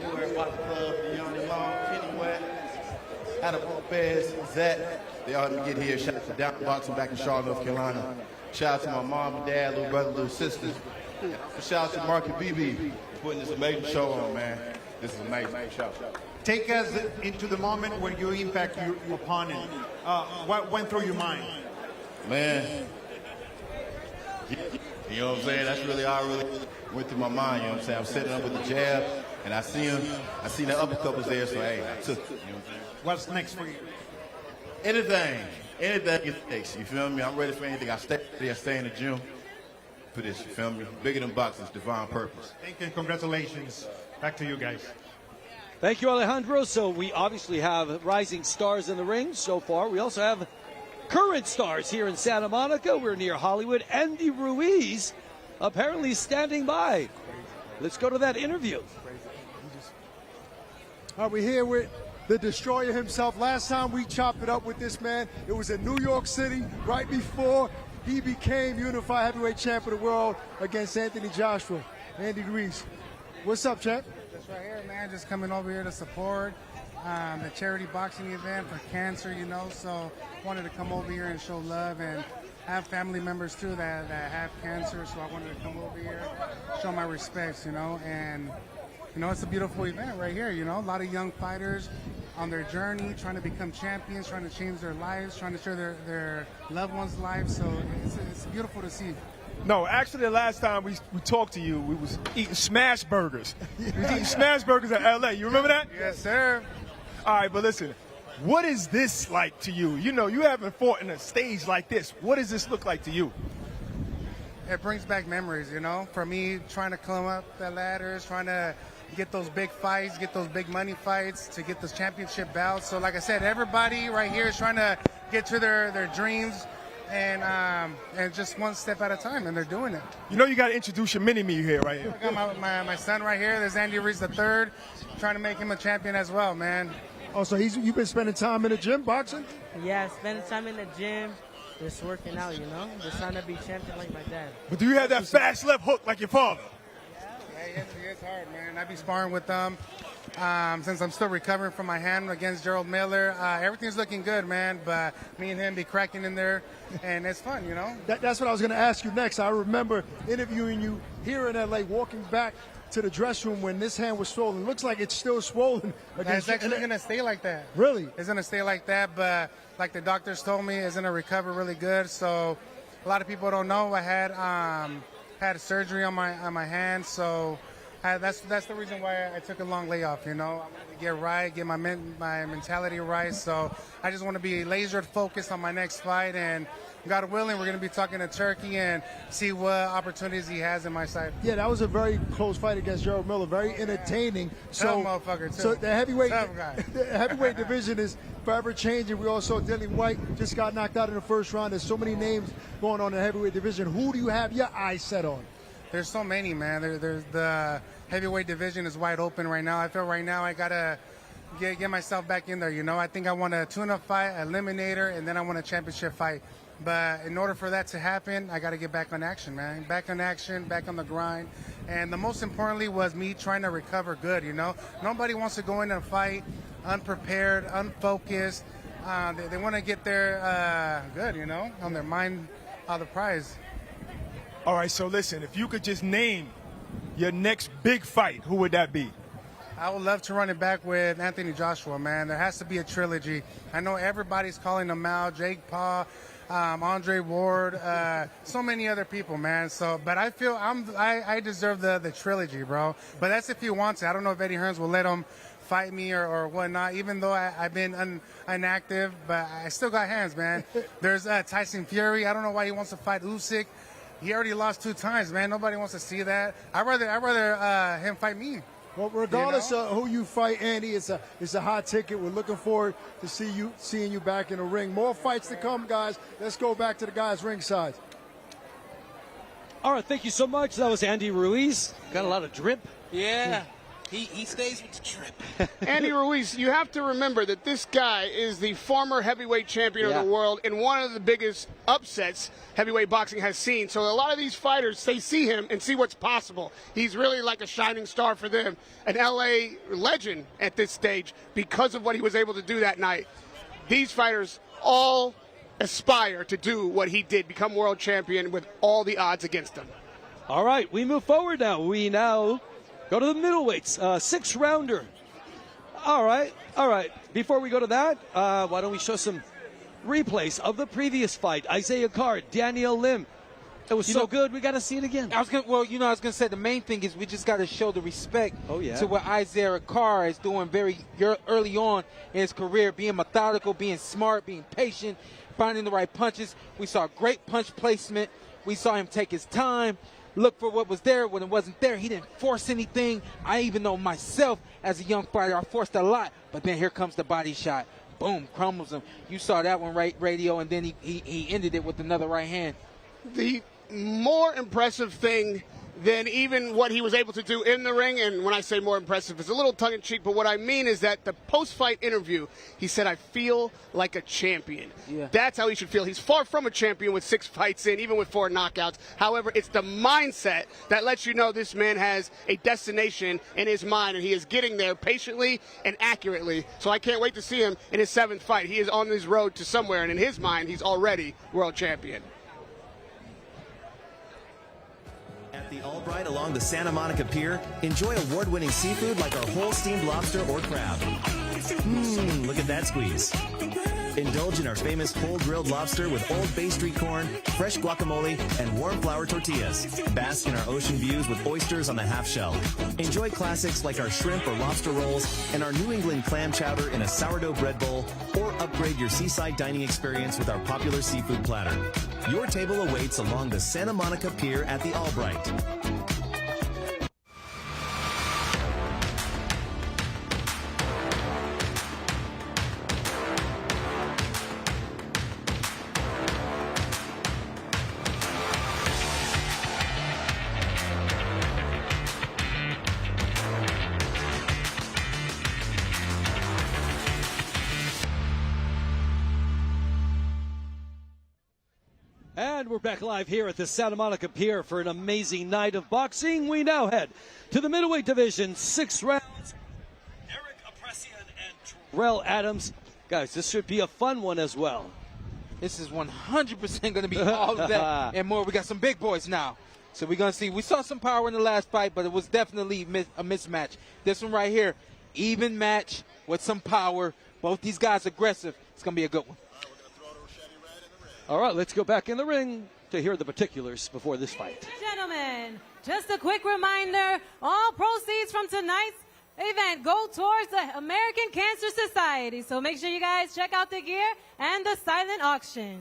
New Era Watch Club, De'Ani Long, Kenny Wet, Adam Lopez, Zach. They all didn't get here. Shout out to Down Boxing back in Charlotte, North Carolina. Shout out to my mom and dad, little brother, little sister. Shout out to Mark and BB for putting this amazing show on, man. This is an amazing show. Take us into the moment when you impact your opponent. What went through your mind? Man, you know what I'm saying? That's really all really went through my mind, you know what I'm saying? I'm setting up with the jab, and I seen the uppercut was there, so hey, I took it, you know what I'm saying? What's next for you? Anything it takes, you feel me? I'm ready for anything. I stay in the gym for this, you feel me? Bigger than boxing, it's divine purpose. Thank you, congratulations. Back to you guys. Thank you, Alejandro. So we obviously have rising stars in the ring so far. We also have current stars here in Santa Monica. We're near Hollywood. Andy Ruiz apparently standing by. Let's go to that interview. Are we here with the Destroyer himself? Last time we chopped it up with this man, it was in New York City right before he became unified heavyweight champ of the world against Anthony Joshua. Andy Ruiz. What's up, champ? Just right here, man. Just coming over here to support the charity boxing event for cancer, you know. So wanted to come over here and show love, and have family members too that have cancer. So I wanted to come over here, show my respects, you know. And you know, it's a beautiful event right here. You know, a lot of young fighters on their journey, trying to become champions, trying to change their lives, trying to share their loved ones' lives. So it's beautiful to see. No, actually, the last time we talked to you, we was eating smash burgers. We was eating smash burgers in L.A. You remember that? Yes, sir. All right, but listen, what is this like to you? You know, you haven't fought in a stage like this. What does this look like to you? It brings back memories, you know. For me, trying to climb up the ladders, trying to get those big fights, get those big money fights, to get those championship bouts. So like I said, everybody right here is trying to get to their dreams, and just one step at a time, and they're doing it. You know, you got to introduce your mini-me here, right here. I got my son right here. There's Andy Ruiz III, trying to make him a champion as well, man. Oh, so you've been spending time in the gym boxing? Yeah, spending time in the gym, just working out, you know, just trying to be champion like my dad. But do you have that fast left hook like your father? Yeah, it's hard, man. I be sparring with them. Since I'm still recovering from my hand against Gerald Miller, everything's looking good, man. But me and him be cracking in there, and it's fun, you know. That's what I was going to ask you next. I remember interviewing you here in L.A., walking back to the dressing room when this hand was swollen. Looks like it's still swollen. It's actually going to stay like that. Really? It's going to stay like that, but like the doctors told me, it's going to recover really good. So a lot of people don't know I had surgery on my hand, so that's the reason why I took a long layoff. You know, I wanted to get right, get my mentality right. So I just want to be laser focused on my next fight and God willing, we're going to be talking to Turkey and see what opportunities he has in my side. Yeah, that was a very close fight against Gerald Miller. Very entertaining. Tough motherfucker, too. So the heavyweight, Tough guy. the heavyweight division is forever changing. We also Dillian White just got knocked out in the first round. There's so many names going on in the heavyweight division. Who do you have your eyes set on? There's so many, man. There's the heavyweight division is wide open right now. I feel right now I gotta get myself back in there. You know, I think I want a tune-up fight, eliminator, and then I want a championship fight. But in order for that to happen, I got to get back on action, man. Back on action, back on the grind. And the most importantly was me trying to recover good, you know. Nobody wants to go in and fight unprepared, unfocused. They want to get there good, you know, on their mind on the prize. All right, so listen, if you could just name your next big fight, who would that be? I would love to run it back with Anthony Joshua, man. There has to be a trilogy. I know everybody's calling him out, Jake Paul, Andre Ward, so many other people, man. So, but I feel I deserve the trilogy, bro. But that's if he wants it. I don't know if Eddie Hearns will let him fight me or whatnot, even though I've been inactive, but I still got hands, man. There's Tyson Fury. I don't know why he wants to fight Usyk. He already lost 2 times, man. Nobody wants to see that. I'd rather him fight me. Well, regardless of who you fight, Andy, it's a hot ticket. We're looking forward to seeing you back in the ring. More fights to come, guys. Let's go back to the guys ringside. All right, thank you so much. That was Andy Ruiz. Got a lot of drip. Yeah. He stays with the trip. Andy Ruiz, you have to remember that this guy is the former heavyweight champion of the world and one of the biggest upsets heavyweight boxing has seen. So a lot of these fighters, they see him and see what's possible. He's really like a shining star for them, an LA legend at this stage because of what he was able to do that night. These fighters all aspire to do what he did, become world champion with all the odds against them. All right, we move forward now. We now go to the middleweights, 6-rounder. All right. Before we go to that, why don't we show some replays of the previous fight? Isaiah Carr, Daniel Lim. It was so good, we got to see it again. I was gonna say the main thing is we just got to show the respect to what Isaiah Carr is doing very early on in his career, being methodical, being smart, being patient, finding the right punches. We saw great punch placement. We saw him take his time, look for what was there when it wasn't there. He didn't force anything. I even know myself as a young fighter, I forced a lot. But then here comes the body shot. Boom, crumbles him. You saw that one, right, Radio, and then he ended it with another right hand. The more impressive thing than even what he was able to do in the ring, and when I say more impressive, it's a little tongue-in-cheek, but what I mean is that the post-fight interview, he said, I feel like a champion. Yeah. That's how he should feel. He's far from a champion with 6 fights in, even with 4 knockouts. However, it's the mindset that lets you know this man has a destination in his mind, and he is getting there patiently and accurately. So I can't wait to see him in his 7th fight. He is on his road to somewhere, and in his mind, he's already world champion. At the Albright along the Santa Monica Pier, enjoy award-winning seafood like our whole steamed lobster or crab. Look at that squeeze. Indulge in our famous whole grilled lobster with Old Bay Street corn, fresh guacamole, and warm flour tortillas. Bask in our ocean views with oysters on the half shell. Enjoy classics like our shrimp or lobster rolls and our New England clam chowder in a sourdough bread bowl, or upgrade your seaside dining experience with our popular seafood platter. Your table awaits along the Santa Monica Pier at the Albright. And we're back live here at the Santa Monica Pier for an amazing night of boxing. We now head to the middleweight division, 6 rounds. Eric Apresyan and Terrell Adams. Guys, this should be a fun one as well. This is 100% going to be all of that and more. We got some big boys now. So we're going to see. We saw some power in the last fight, but it was definitely a mismatch. This one right here, even match with some power. Both these guys aggressive. It's going to be a good one. All right, let's go back in the ring to hear the particulars before this fight. Gentlemen, just a quick reminder, all proceeds from tonight's event go towards the American Cancer Society. So make sure you guys check out the gear and the silent auction.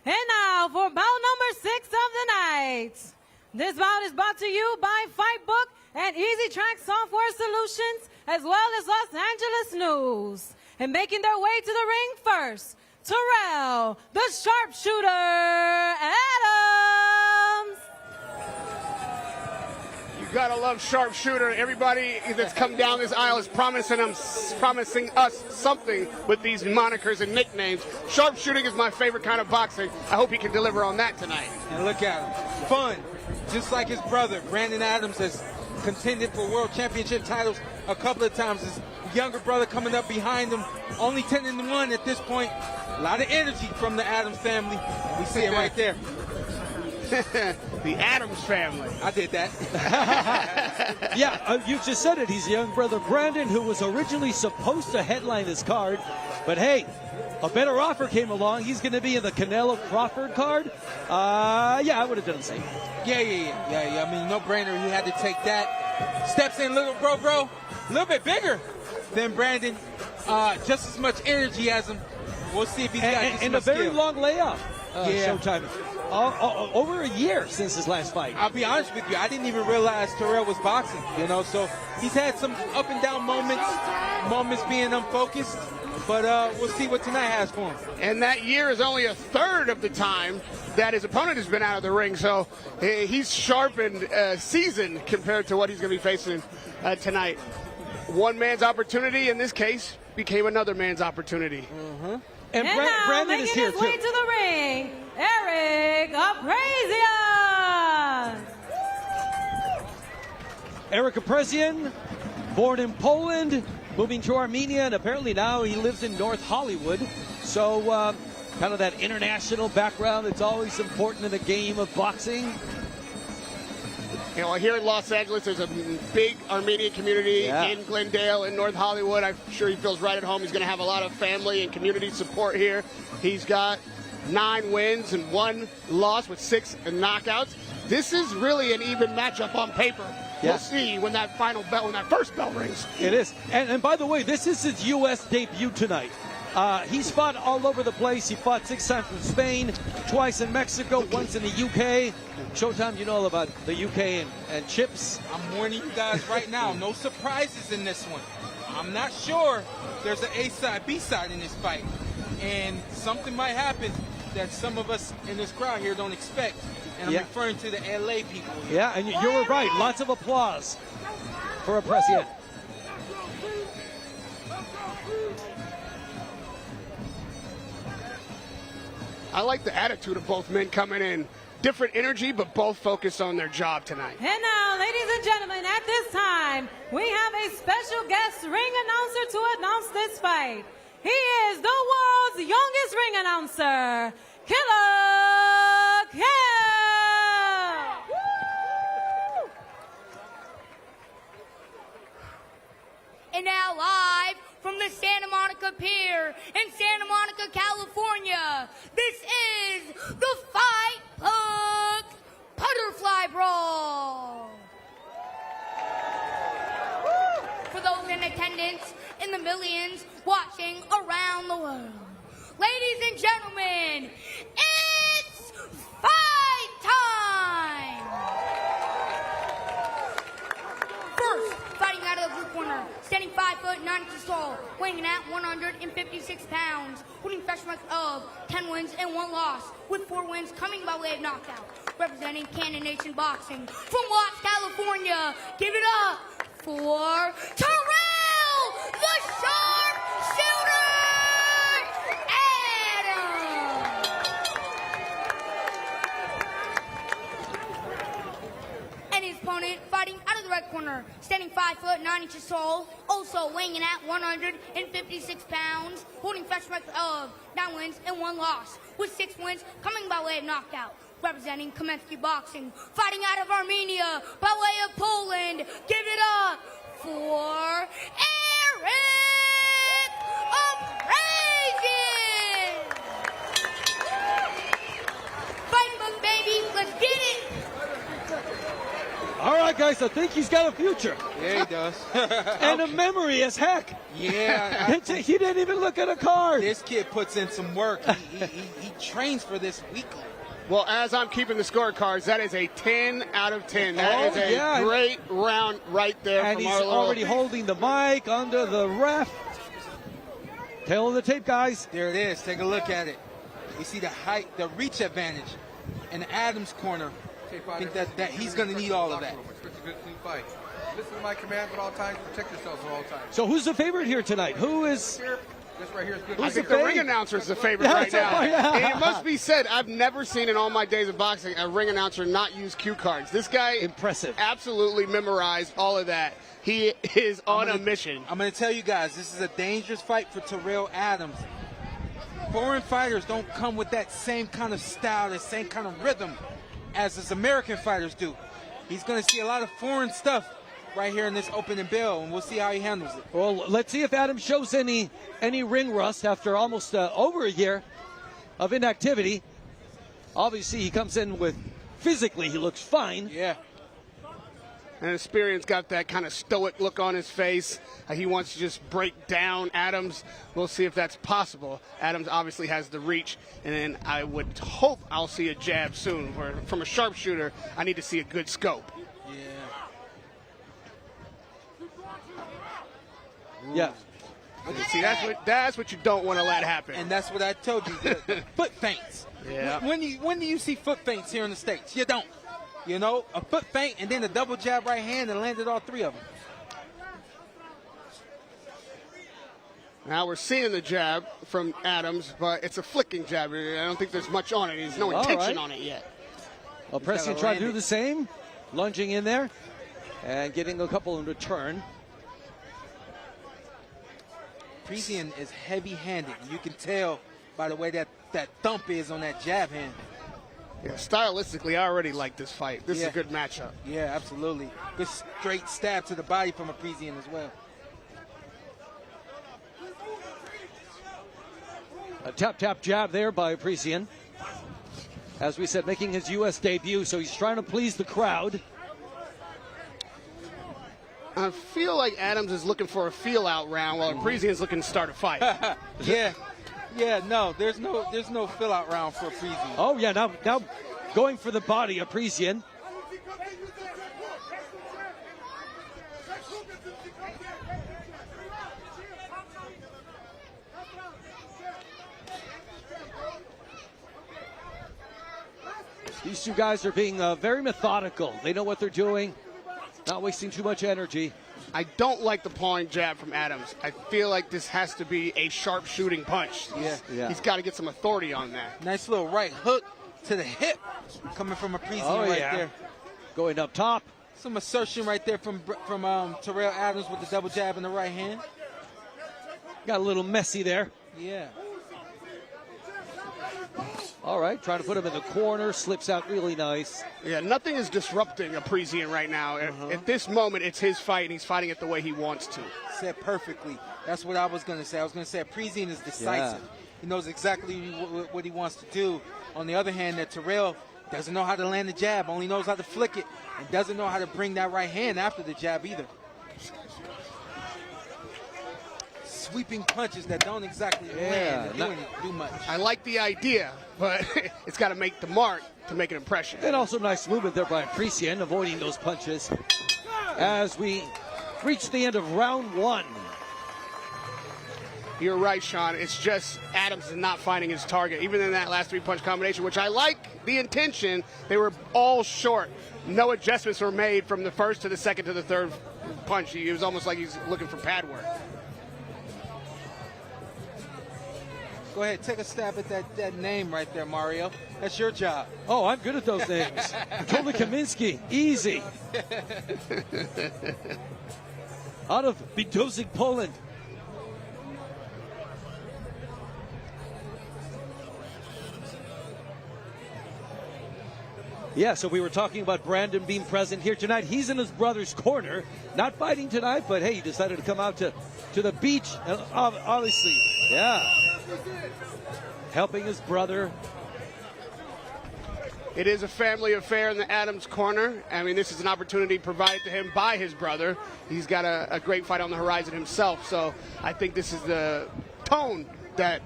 And now for bout number 6 of the night. This bout is brought to you by Fightbook and Easy Track Software Solutions, as well as Los Angeles News. And making their way to the ring first, Terrell, the sharpshooter, Adams. You gotta love sharpshooter. Everybody that's come down this aisle is promising us something with these monikers and nicknames. Sharpshooting is my favorite kind of boxing. I hope he can deliver on that tonight. And look at him, fun, just like his brother, Brandon Adams, has contended for world championship titles a couple of times. His younger brother coming up behind him, only 10-1 at this point. A lot of energy from the Adams family. We see it right there. The Adams family. I did that. Yeah, you just said it. He's young brother Brandon, who was originally supposed to headline this card. But hey, a better offer came along. He's going to be in the Canelo Crawford card. Yeah, I would have done the same. Yeah. I mean, no brainer. He had to take that. Steps in, little bro. A little bit bigger than Brandon. Just as much energy as him. We'll see if he got this and much a very skill. long layoff. Showtime. Over a year since his last fight. I'll be honest with you, I didn't even realize Terrell was boxing, so he's had some up and down moments being unfocused, but we'll see what tonight has for him. And that year is only a third of the time that his opponent has been out of the ring, so he's sharpened, seasoned compared to what he's going to be facing tonight. One man's opportunity, in this case, became another man's opportunity. And now, Brandon making is here his way too. to the ring, Eric Apresyan. Eric Apresyan, born in Poland, moving to Armenia, and apparently now he lives in North Hollywood. So kind of that international background that's always important in the game of boxing. Here in Los Angeles, there's a big Armenian community in Glendale, in North Hollywood. I'm sure he feels right at home. He's going to have a lot of family and community support here. He's got 9 wins and 1 loss with 6 knockouts. This is really an even matchup on paper. Yeah. We'll see when that final bell, when that first bell rings. It is. And by the way, this is his U.S. debut tonight. He's fought all over the place. He fought 6 times in Spain, twice in Mexico, once in the UK. Showtime, you know all about the UK and chips. I'm warning you guys right now, no surprises in this one. I'm not sure there's an A-side, B-side in this fight. And something might happen that some of us in this crowd here don't expect. And I'm referring to the LA people here. Yeah, and you were right. Lots of applause for Apresyan. I like the attitude of both men coming in. Different energy, but both focused on their job tonight. And now, ladies and gentlemen, at this time, we have a special guest ring announcer to announce this fight. He is the world's youngest ring announcer, Killer Cam. And now live from the Santa Monica Pier in Santa Monica, California, this is the Fightbook Butterfly Brawl. For those in attendance and the millions watching around the world, ladies and gentlemen, it's fight time! First, fighting out of the blue corner, standing 5 foot 9 inches tall, weighing in at 156 pounds, holding fresh record of 10 wins and 1 loss, with 4 wins coming by way of knockout. Representing Cannon Nation Boxing from Watts, California, give it up for Terrell, the Sharpshooter Adams. And his opponent fighting out of the red corner, standing 5 foot 9 inches tall, also weighing in at 156 pounds, holding fresh record of 9 wins and 1 loss, with 6 wins coming by way of knockout. Representing Kamensky Boxing, fighting out of Armenia by way of Poland, give it up for Eric Apresyan. Fighting book, baby, let's get it. All right, guys, I think he's got a future. Yeah, he does. And a memory as heck. Yeah. He didn't even look at a card. This kid puts in some work. He trains for this weekly. Well, as I'm keeping the scorecards, that is a 10 out of 10. That is a great round right there and from he's our little... already holding the mic under the ref. Tail of the tape, guys. There it is. Take a look at it. You see the height, the reach advantage in Adams' corner. I think that he's going to need all of that. It's a good clean fight. Listen to my command at all times. Protect yourselves at all times. So who's the favorite here tonight? Who is... This right here is good. I think the ring announcer is the favorite right now. And it must be said, I've never seen in all my days of boxing a ring announcer not use cue cards. This guy impressive. Absolutely memorized all of that. He is on a mission. I'm going to tell you guys, this is a dangerous fight for Terrell Adams. Foreign fighters don't come with that same kind of style, the same kind of rhythm as his American fighters do. He's going to see a lot of foreign stuff right here in this opening bell, and we'll see how he handles it. Well, let's see if Adams shows any ring rust after almost over a year of inactivity. Obviously, he comes in with, physically, he looks fine. Yeah. And Apresyan's got that kind of stoic look on his face. He wants to just break down Adams. We'll see if that's possible. Adams obviously has the reach, and then I would hope I'll see a jab soon. Where from a sharpshooter, I need to see a good scope. Yeah. See, that's what you don't want to let happen. And that's what I told you. The foot feints. Yeah. When do you see foot feints here in the States? You don't. You know, a foot feint and then a double jab right hand and landed all three of them. Now we're seeing the jab from Adams, but it's a flicking jab. I don't think there's much on it. There's no intention on it yet. Apresyan trying to do the same, lunging in there and getting a couple in return. Apresyan is heavy-handed. You can tell by the way that thump is on that jab hand. Yeah, stylistically, I already like this fight. This is a good matchup. Yeah, absolutely. Good straight stab to the body from Apresyan as well. A tap jab there by Apresyan. As we said, making his U.S. debut, so he's trying to please the crowd. I feel like Adams is looking for a feel-out round while Apresyan's looking to start a fight. Yeah, no, there's no fill-out round for Apresyan. Oh yeah, now going for the body, Apresyan. These two guys are being very methodical. They know what they're doing, not wasting too much energy. I don't like the pawing jab from Adams. I feel like this has to be a sharp shooting punch. Yeah. He's got to get some authority on that. Nice little right hook to the hip coming from Apresyan there. Going up top. Some assertion right there from Terrell Adams with the double jab in the right hand. Got a little messy there. Yeah. All right, trying to put him in the corner, slips out really nice. Yeah, nothing is disrupting Apresyan right now. At this moment, it's his fight, and he's fighting it the way he wants to. Said perfectly. That's what I was going to say. I was going to say Apresyan is decisive. Yeah. He knows exactly what he wants to do. On the other hand, that Terrell doesn't know how to land the jab, only knows how to flick it, and doesn't know how to bring that right hand after the jab either. Sweeping punches that don't exactly land and do much. I like the idea, but it's got to make the mark to make an impression. And also nice movement there by Apresyan, avoiding those punches as we reach the end of round one. You're right, Sean. It's just Adams is not finding his target, even in that last three-punch combination, which I like the intention. They were all short. No adjustments were made from the first to the second to the third punch. It was almost like he's looking for pad work. Go ahead, take a stab at that name right there, Mario. That's your job. Oh, I'm good at those names. Totally Kaminsky, easy. Out of Mendoza, Poland. Yeah, so we were talking about Brandon being present here tonight. He's in his brother's corner, not fighting tonight, but hey, he decided to come out to the beach, obviously. Yeah. Helping his brother. It is a family affair in the Adams corner. I mean, this is an opportunity provided to him by his brother. He's got a great fight on the horizon himself, so I think this is the tone that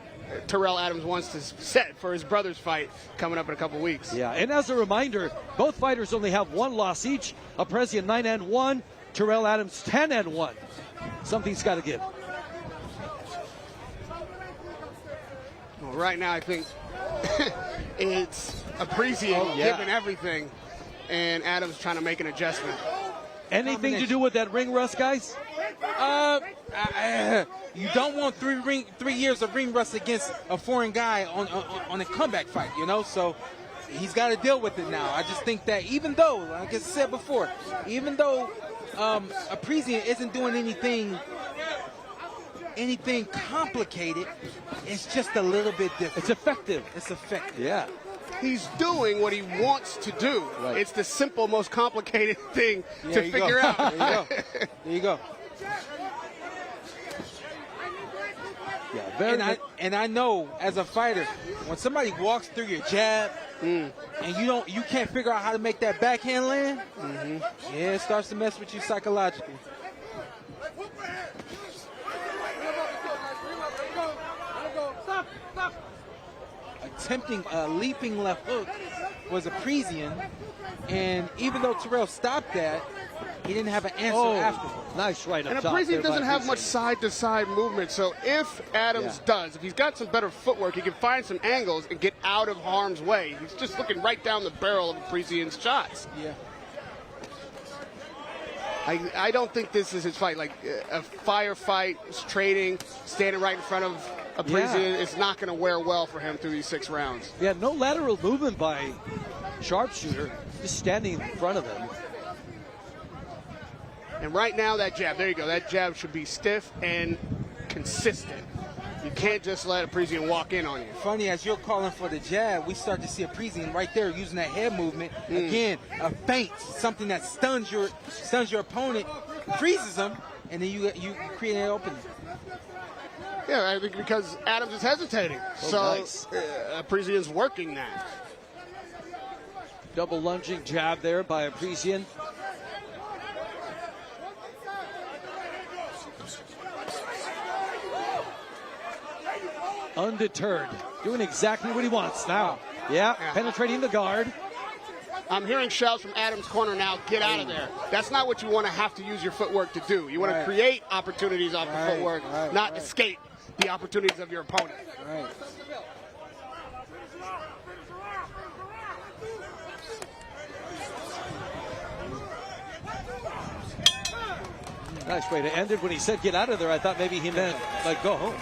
Terrell Adams wants to set for his brother's fight coming up in a couple weeks. Yeah, and as a reminder, both fighters only have one loss each. Apresyan 9-1, Terrell Adams 10-1. Something's got to give. Well, right now, I think it's Apresyan giving everything, and Adams trying to make an adjustment. Anything to do with that ring rust, guys? You don't want 3 years of ring rust against a foreign guy on a comeback fight, you know? So he's got to deal with it now. I just think that even though, like I said before, even though Apresyan isn't doing anything complicated, it's just a little bit different. It's effective. It's effective. Yeah. He's doing what he wants to do. Right. It's the simple, most complicated thing to figure out. There you go. There you go. Yeah, and I know as a fighter, when somebody walks through your jab and you can't figure out how to make that backhand land, yeah, it starts to mess with you psychologically. Attempting a leaping left hook was Apresyan, and even though Terrell stopped that, he didn't have an answer afterwards. Nice right up and top. Apresyan doesn't have much side-to-side movement, so if Adams does, if he's got some better footwork, he can find some angles and get out of harm's way. He's just looking right down the barrel of Apresyan's shots. Yeah. I don't think this is his fight. Like a firefight, trading, standing right in front of Apresyan, it's not going to wear well for him through these 6 rounds. Yeah, no lateral movement by sharpshooter, just standing in front of him. And right now, that jab, there you go, that jab should be stiff and consistent. You can't just let Apresyan walk in on you. Funny, as you're calling for the jab, we start to see Apresyan right there using that head movement. Again, a feint, something that stuns your opponent, freezes him, and then you create an opening. Yeah, I think because Adams is hesitating. Nice. Apresyan's working that. Double lunging jab there by Apresyan. Undeterred, doing exactly what he wants now. Yeah, penetrating the guard. I'm hearing shouts from Adams' corner now, get out of there. That's not what you want to have to use your footwork to do. You want to create opportunities off the footwork, not escape the opportunities of your opponent. Right. Nice way to end it. When he said get out of there, I thought maybe he meant, like, go home.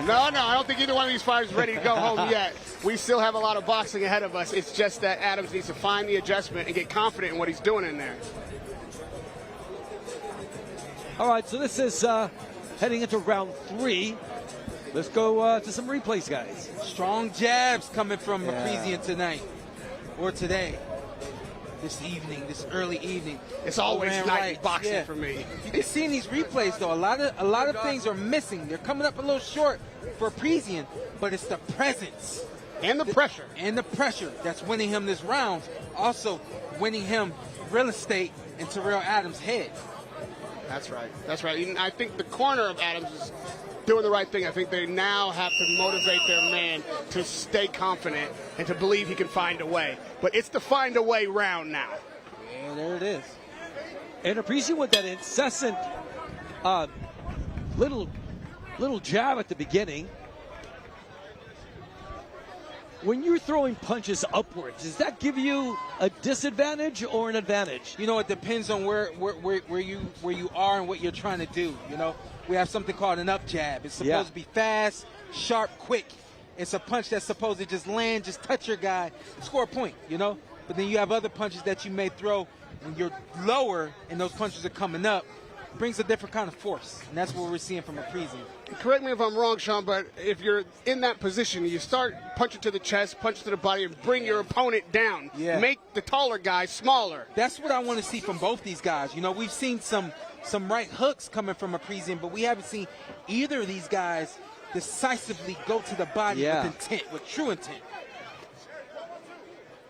No, I don't think either one of these fighters is ready to go home yet. We still have a lot of boxing ahead of us. It's just that Adams needs to find the adjustment and get confident in what he's doing in there. All right, so this is heading into round 3. Let's go to some replays, guys. Strong jabs coming from Apresyan tonight, or today. This evening, this early evening. It's always night boxing for me. You can see in these replays, though, a lot of things are missing. They're coming up a little short for Apresyan, but it's the presence. And the pressure. And the pressure that's winning him this round. Also winning him real estate in Terrell Adams' head. That's right. That's right. And I think the corner of Adams is doing the right thing. I think they now have to motivate their man to stay confident and to believe he can find a way. But it's the find a way round now. Yeah, there it is. And Apresyan with that incessant little jab at the beginning. When you're throwing punches upwards, does that give you a disadvantage or an advantage? You know, it depends on where you are and what you're trying to do. You know, we have something called an up jab. It's supposed to be fast, sharp, quick. It's a punch that's supposed to just land, just touch your guy, score a point, you know? But then you have other punches that you may throw when you're lower and those punches are coming up. It brings a different kind of force, and that's what we're seeing from Apresyan. Correct me if I'm wrong, Sean, but if you're in that position, you start punching to the chest, punching to the body, and bring your opponent down. Yeah. Make the taller guy smaller. That's what I want to see from both these guys. You know, we've seen some right hooks coming from Apresyan, but we haven't seen either of these guys decisively go to the body with intent, with true intent.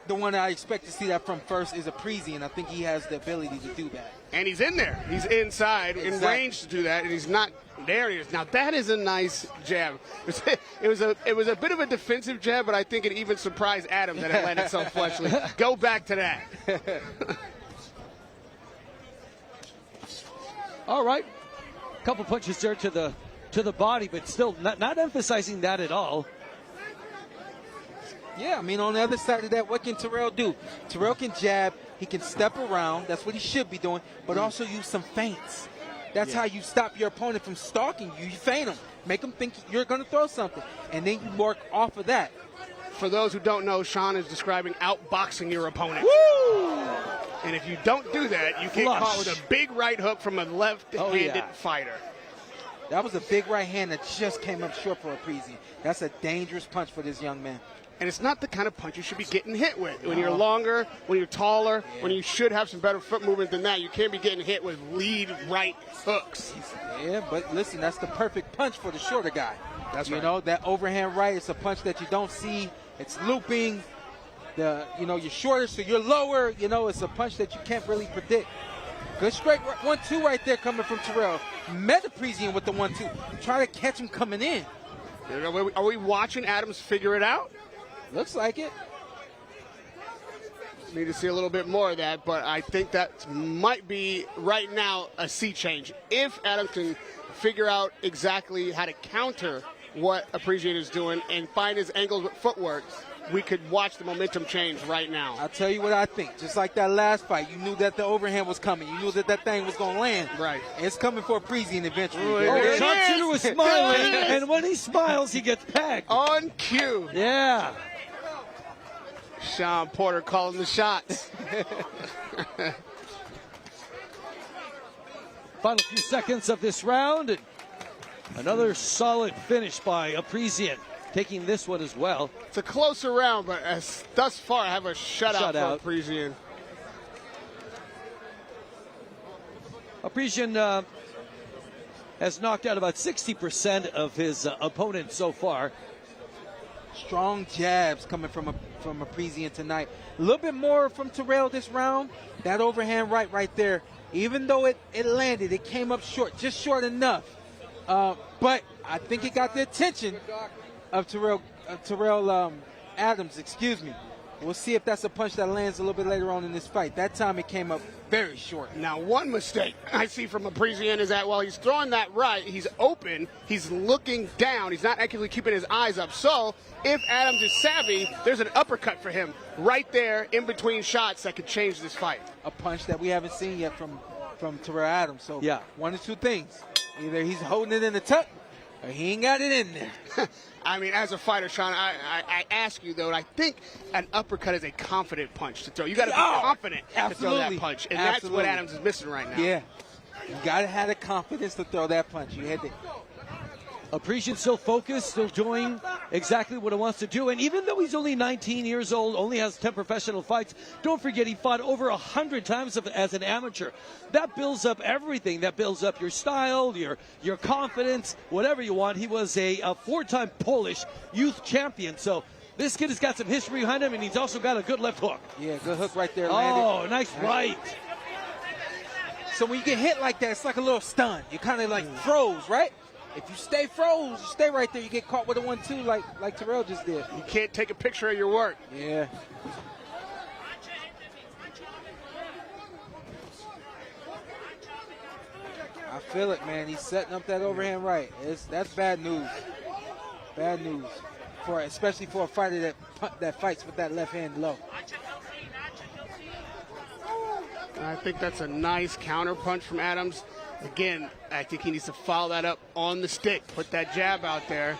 the one I expect to see that from first is Apresyan. I think he has the ability to do that. And he's in there. He's inside, in range to do that, and he's not. There he is. Now that is a nice jab. It was a bit of a defensive jab, but I think it even surprised Adam that it landed so fleshly. Go back to that. All right, a couple punches there to the body, but still not emphasizing that at all. Yeah, I mean, on the other side of that, what can Terrell do? Terrell can jab. He can step around. That's what he should be doing, but also use some feints. That's how you stop your opponent from stalking you. You feint him. Make him think you're going to throw something, and then you work off of that. For those who don't know, Sean is describing outboxing your opponent. Woo! And if you don't do that, you get caught with a big right hook from a left-handed fighter. That was a big right hand that just came up short for Apresyan. That's a dangerous punch for this young man. And it's not the kind of punch you should be getting hit with. When you're longer, when you're taller, when you should have some better foot movement than that, you can't be getting hit with lead right hooks. Yeah, but listen, that's the perfect punch for the shorter guy. That's right. You know, that overhand right, it's a punch that you don't see. It's looping. You're shorter, so you're lower. You know, it's a punch that you can't really predict. Good straight 1-2 right there coming from Terrell. Met Apresyan with the 1-2. Try to catch him coming in. Are we watching Adams figure it out? Looks like it. Need to see a little bit more of that, but I think that might be right now a sea change. If Adams can figure out exactly how to counter what Apresyan is doing and find his angles with footwork, we could watch the momentum change right now. I'll tell you what I think. Just like that last fight, you knew that the overhand was coming. You knew that that thing was going to land. Right. It's coming for Apresyan eventually. Sharpshooter was smiling, and when he smiles, he gets pegged. On cue. Yeah. Sean Porter calling the shots. Final few seconds of this round. And another solid finish by Apresyan, taking this one as well. It's a closer round, but thus far I have a shutout for Apresyan. Apresyan has knocked out about 60% of his opponents so far. Strong jabs coming from Apresyan tonight. A little bit more from Terrell this round. That overhand right there. Even though it landed, it came up short, just short enough. But I think it got the attention of Terrell Adams, excuse me. We'll see if that's a punch that lands a little bit later on in this fight. That time it came up very short. Now, one mistake I see from Apresyan is that while he's throwing that right, he's open, he's looking down, he's not actively keeping his eyes up. So, if Adams is savvy, there's an uppercut for him right there in between shots that could change this fight. A punch that we haven't seen yet from Terrell Adams. So, yeah, one of two things. Either he's holding it in the tuck, or he ain't got it in there. I mean, as a fighter, Sean, I ask you, though, I think an uppercut is a confident punch to throw. You got to be confident to throw that punch, and that's what Adams is missing right now. Yeah, you got to have the confidence to throw that punch. You had to. Apresyan still focused, still doing exactly what he wants to do. And even though he's only 19 years old, only has 10 professional fights, don't forget he fought over 100 times as an amateur. That builds up everything. That builds up your style, your confidence, whatever you want. He was a 4-time Polish youth champion. So this kid has got some history behind him, and he's also got a good left hook. Yeah, good hook right there. Oh, nice right. So when you get hit like that, it's like a little stun. You kind of like froze, right? If you stay froze, you stay right there, you get caught with a 1-2 like Terrell just did. You can't take a picture of your work. Yeah. I feel it, man. He's setting up that overhand right. That's bad news. Bad news, especially for a fighter that fights with that left hand low. I think that's a nice counter punch from Adams. Again, I think he needs to follow that up on the stick, put that jab out there,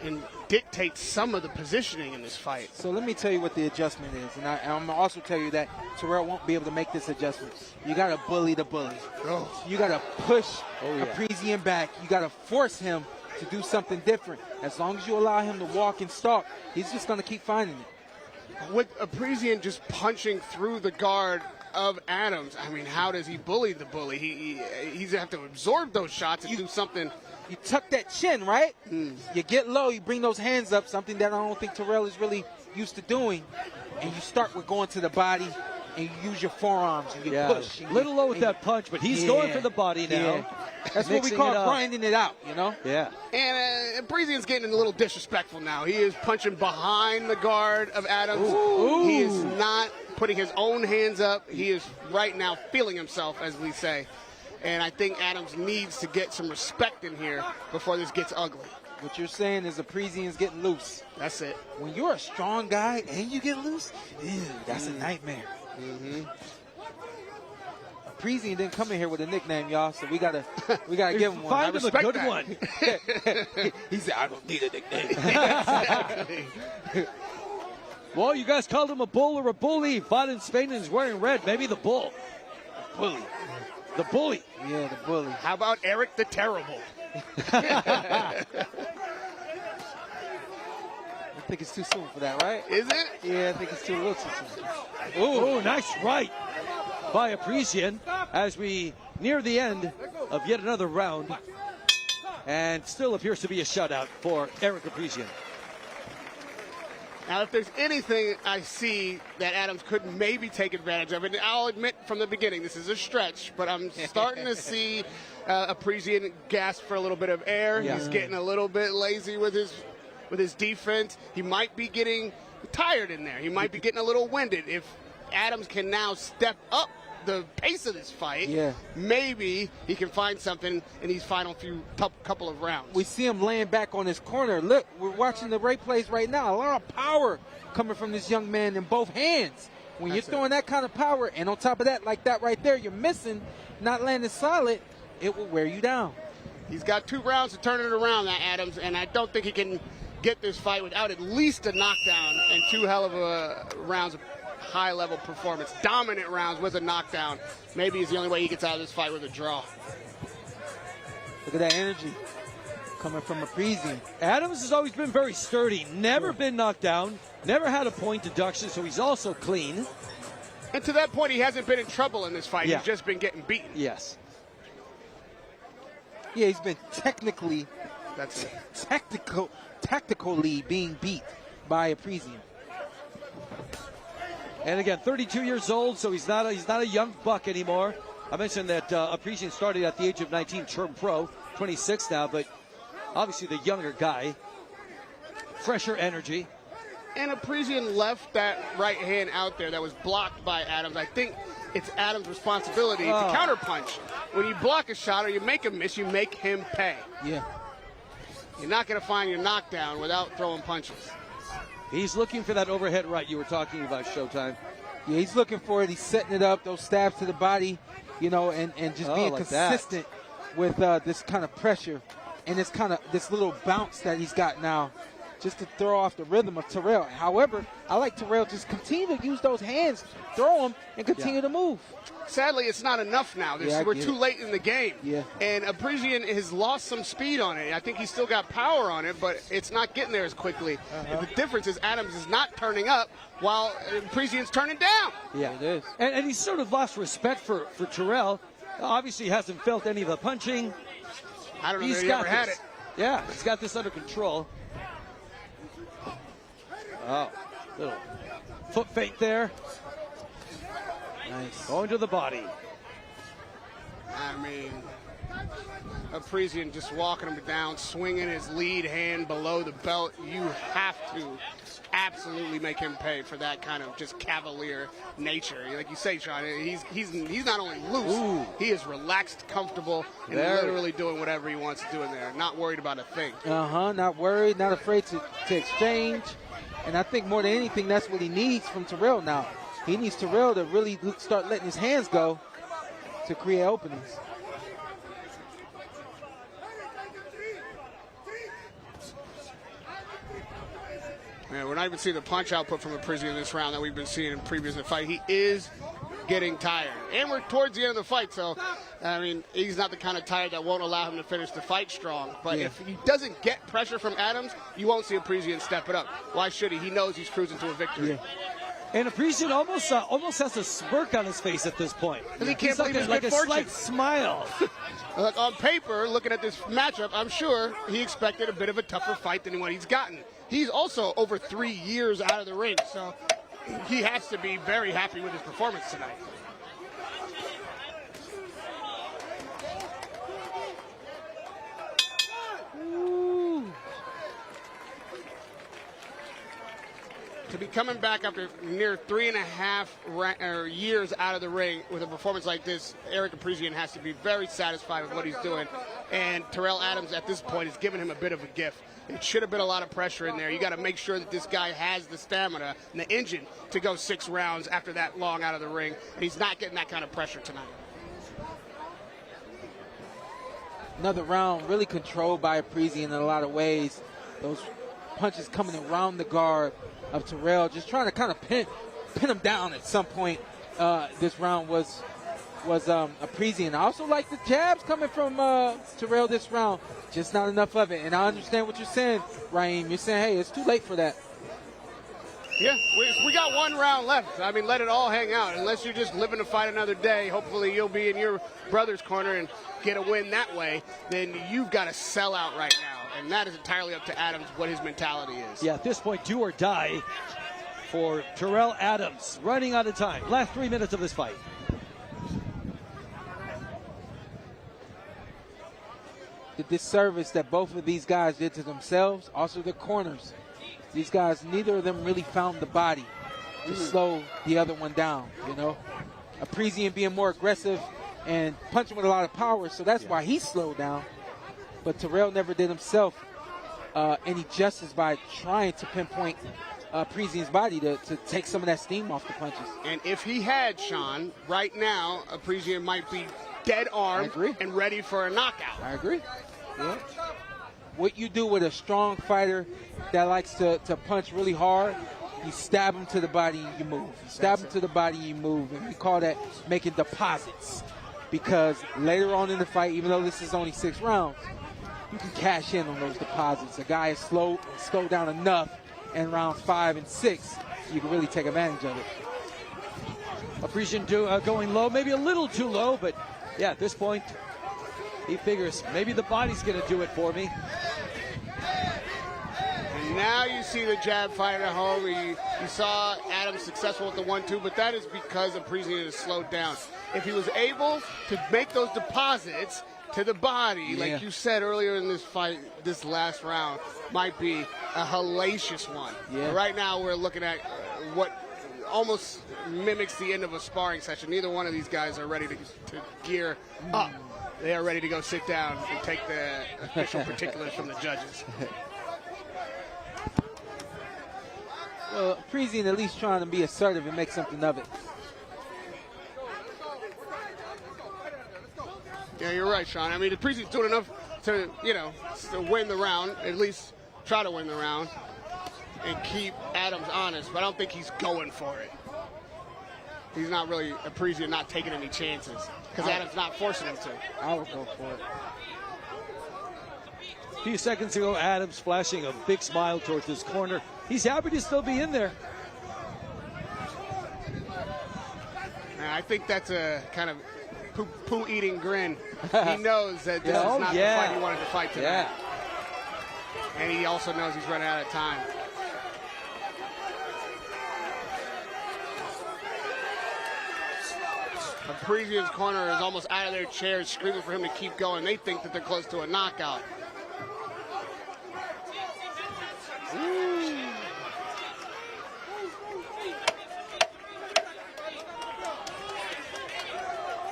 and dictate some of the positioning in this fight. So let me tell you what the adjustment is, and I'm going to also tell you that Terrell won't be able to make this adjustment. You got to bully the bully. Oh. You got to push Apresyan back. You got to force him to do something different. As long as you allow him to walk and stalk, he's just going to keep finding it. With Apresyan just punching through the guard of Adams, I mean, how does he bully the bully? He's have to absorb those shots and do something. You tuck that chin, right? You get low, you bring those hands up, something that I don't think Terrell is really used to doing. and you start with going to the body, and you use your forearms and you push. And little low with that punch, but he's going for the body now. Yeah. That's what we call grinding it out, you know? Yeah. And Apresyan's getting a little disrespectful now. He is punching behind the guard of Adams. Ooh. He is not putting his own hands up. He is right now feeling himself, as we say. And I think Adams needs to get some respect in here before this gets ugly. What you're saying is Apresyan's getting loose. That's it. When you're a strong guy and you get loose, that's a nightmare. Apresyan didn't come in here with a nickname, y'all, so we gotta give him one. Find him a good one. He said, I don't need a nickname. Well, you guys called him a bull or a bully. Fought in Spain and is wearing red. Maybe the bull. Bully. The bully. Yeah, the bully. How about Eric the Terrible? I think it's too soon for that, right? Is it? Yeah, I think it's a little too soon. Ooh, nice right by Apresyan as we near the end of yet another round. And still appears to be a shutout for Eric Apresyan. Now, if there's anything I see that Adams could maybe take advantage of, and I'll admit from the beginning this is a stretch, but I'm starting to see Apresyan gasp for a little bit of air. Yeah. He's getting a little bit lazy with his defense. He might be getting tired in there. He might be getting a little winded. If Adams can now step up the pace of this fight, maybe he can find something in these final couple of rounds. We see him laying back on his corner. Look, we're watching the replays right now. A lot of power coming from this young man in both hands. When you're throwing that kind of power, and on top of that, like that right there, you're missing, not landing solid, it will wear you down. He's got 2 rounds to turn it around, that Adams, and I don't think he can get this fight without at least a knockdown and 2 hell of a rounds of high-level performance. Dominant rounds with a knockdown. Maybe it's the only way he gets out of this fight with a draw. Look at that energy coming from Apresyan. Adams has always been very sturdy, never been knocked down, never had a point deduction, so he's also clean. And to that point, he hasn't been in trouble in this fight. Yeah. He's just been getting beaten. Yes. Yeah, he's been technically, tactically being beat by Apresyan. And again, 32 years old, so he's not a young buck anymore. I mentioned that Apresyan started at the age of 19, turned pro, 26 now, but obviously the younger guy, fresher energy. And Apresyan left that right hand out there that was blocked by Adams. I think it's Adams' responsibility to counterpunch. When you block a shot or you make him miss, you make him pay. Yeah. You're not going to find your knockdown without throwing punches. He's looking for that overhead right you were talking about, Showtime. Yeah, he's looking for it. He's setting it up, those stabs to the body, you know, and just being like consistent with this kind of pressure and this little bounce that he's got now, just to throw off the rhythm of Terrell. However, I like Terrell just continue to use those hands, throw them, and continue to move. Sadly, it's not enough now. We're too late in the game. Yeah. And Apresyan has lost some speed on it. I think he's still got power on it, but it's not getting there as quickly. And the difference is Adams is not turning up while Apresyan's turning down. Yeah, it is. And he's sort of lost respect for Terrell. Obviously, he hasn't felt any of the punching. I don't know if he ever had it. Yeah, he's got this under control. Oh, little foot feint there. Nice. Going to the body. I mean, Apresyan just walking him down, swinging his lead hand below the belt. You have to absolutely make him pay for that kind of just cavalier nature. Like you say, Sean, he's not only loose, he is relaxed, comfortable, and literally doing whatever he wants to do in there. Not worried about a thing. Not worried, not afraid to exchange. And I think more than anything, that's what he needs from Terrell now. He needs Terrell to really start letting his hands go to create openings. Man, we're not even seeing the punch output from Apresyan in this round that we've been seeing in previous in the fight. He is getting tired. And we're towards the end of the fight, so, I mean, he's not the kind of tired that won't allow him to finish the fight strong. But if he doesn't get pressure from Adams, you won't see Apresyan step it up. Why should he? He knows he's cruising to a victory. Yeah. And Apresyan almost has a smirk on his face at this point. He can't believe his like good a fortune. slight smile. Look, on paper, looking at this matchup, I'm sure he expected a bit of a tougher fight than what he's gotten. He's also over 3 years out of the ring, so he has to be very happy with his performance tonight. To be coming back after near 3.5 years out of the ring with a performance like this, Eric Apresyan has to be very satisfied with what he's doing. And Terrell Adams at this point is giving him a bit of a gift. It should have been a lot of pressure in there. You got to make sure that this guy has the stamina and the engine to go 6 rounds after that long out of the ring. And he's not getting that kind of pressure tonight. Another round really controlled by Apresyan in a lot of ways. Those punches coming around the guard of Terrell, just trying to kind of pin him down at some point. This round was Apresyan. I also like the jabs coming from Terrell this round. Just not enough of it. And I understand what you're saying, Raheem. You're saying, hey, it's too late for that. Yeah, we got 1 round left. I mean, let it all hang out. Unless you're just living to fight another day, hopefully you'll be in your brother's corner and get a win that way. Then you've got to sell out right now. And that is entirely up to Adams what his mentality is. Yeah, at this point, do or die for Terrell Adams. Running out of time. Last 3 minutes of this fight. The disservice that both of these guys did to themselves, also their corners. These guys, neither of them really found the body to slow the other one down, you know. Apresyan being more aggressive and punching with a lot of power, so that's why he slowed down. But Terrell never did himself any justice by trying to pinpoint Apresyan's body to take some of that steam off the punches. And if he had, Sean, right now, Apresyan might be dead armed and ready for a knockout. I agree. Yeah. What you do with a strong fighter that likes to punch really hard, you stab him to the body and you move. You stab him to the body and you move. And we call that making deposits. Because later on in the fight, even though this is only 6 rounds, you can cash in on those deposits. A guy is slowed down enough in rounds 5 and 6, you can really take advantage of it. Apresyan going low, maybe a little too low, but yeah, at this point, he figures maybe the body's going to do it for me. And now you see the jab fight at home. You saw Adams successful with the 1-2, but that is because Apresyan is slowed down. If he was able to make those deposits to the body, like you said earlier in this fight, this last round might be a hellacious one. Yeah. But right now we're looking at what almost mimics the end of a sparring session. Neither one of these guys are ready to gear up. They are ready to go sit down and take the official particulars from the judges. Well, Apresyan at least trying to be assertive and make something of it. Yeah, you're right, Sean. I mean, Apresyan's doing enough to, to win the round, at least try to win the round, and keep Adams honest, but I don't think he's going for it. He's not really, Apresyan not taking any chances, because Adams not forcing him to. I would go for it. A few seconds ago, Adams flashing a big smile towards his corner. He's happy to still be in there. I think that's a kind of poo-eating grin. He knows that this is not the fight he wanted to fight tonight. And he also knows he's running out of time. Apresyan's corner is almost out of their chairs, screaming for him to keep going. They think that they're close to a knockout.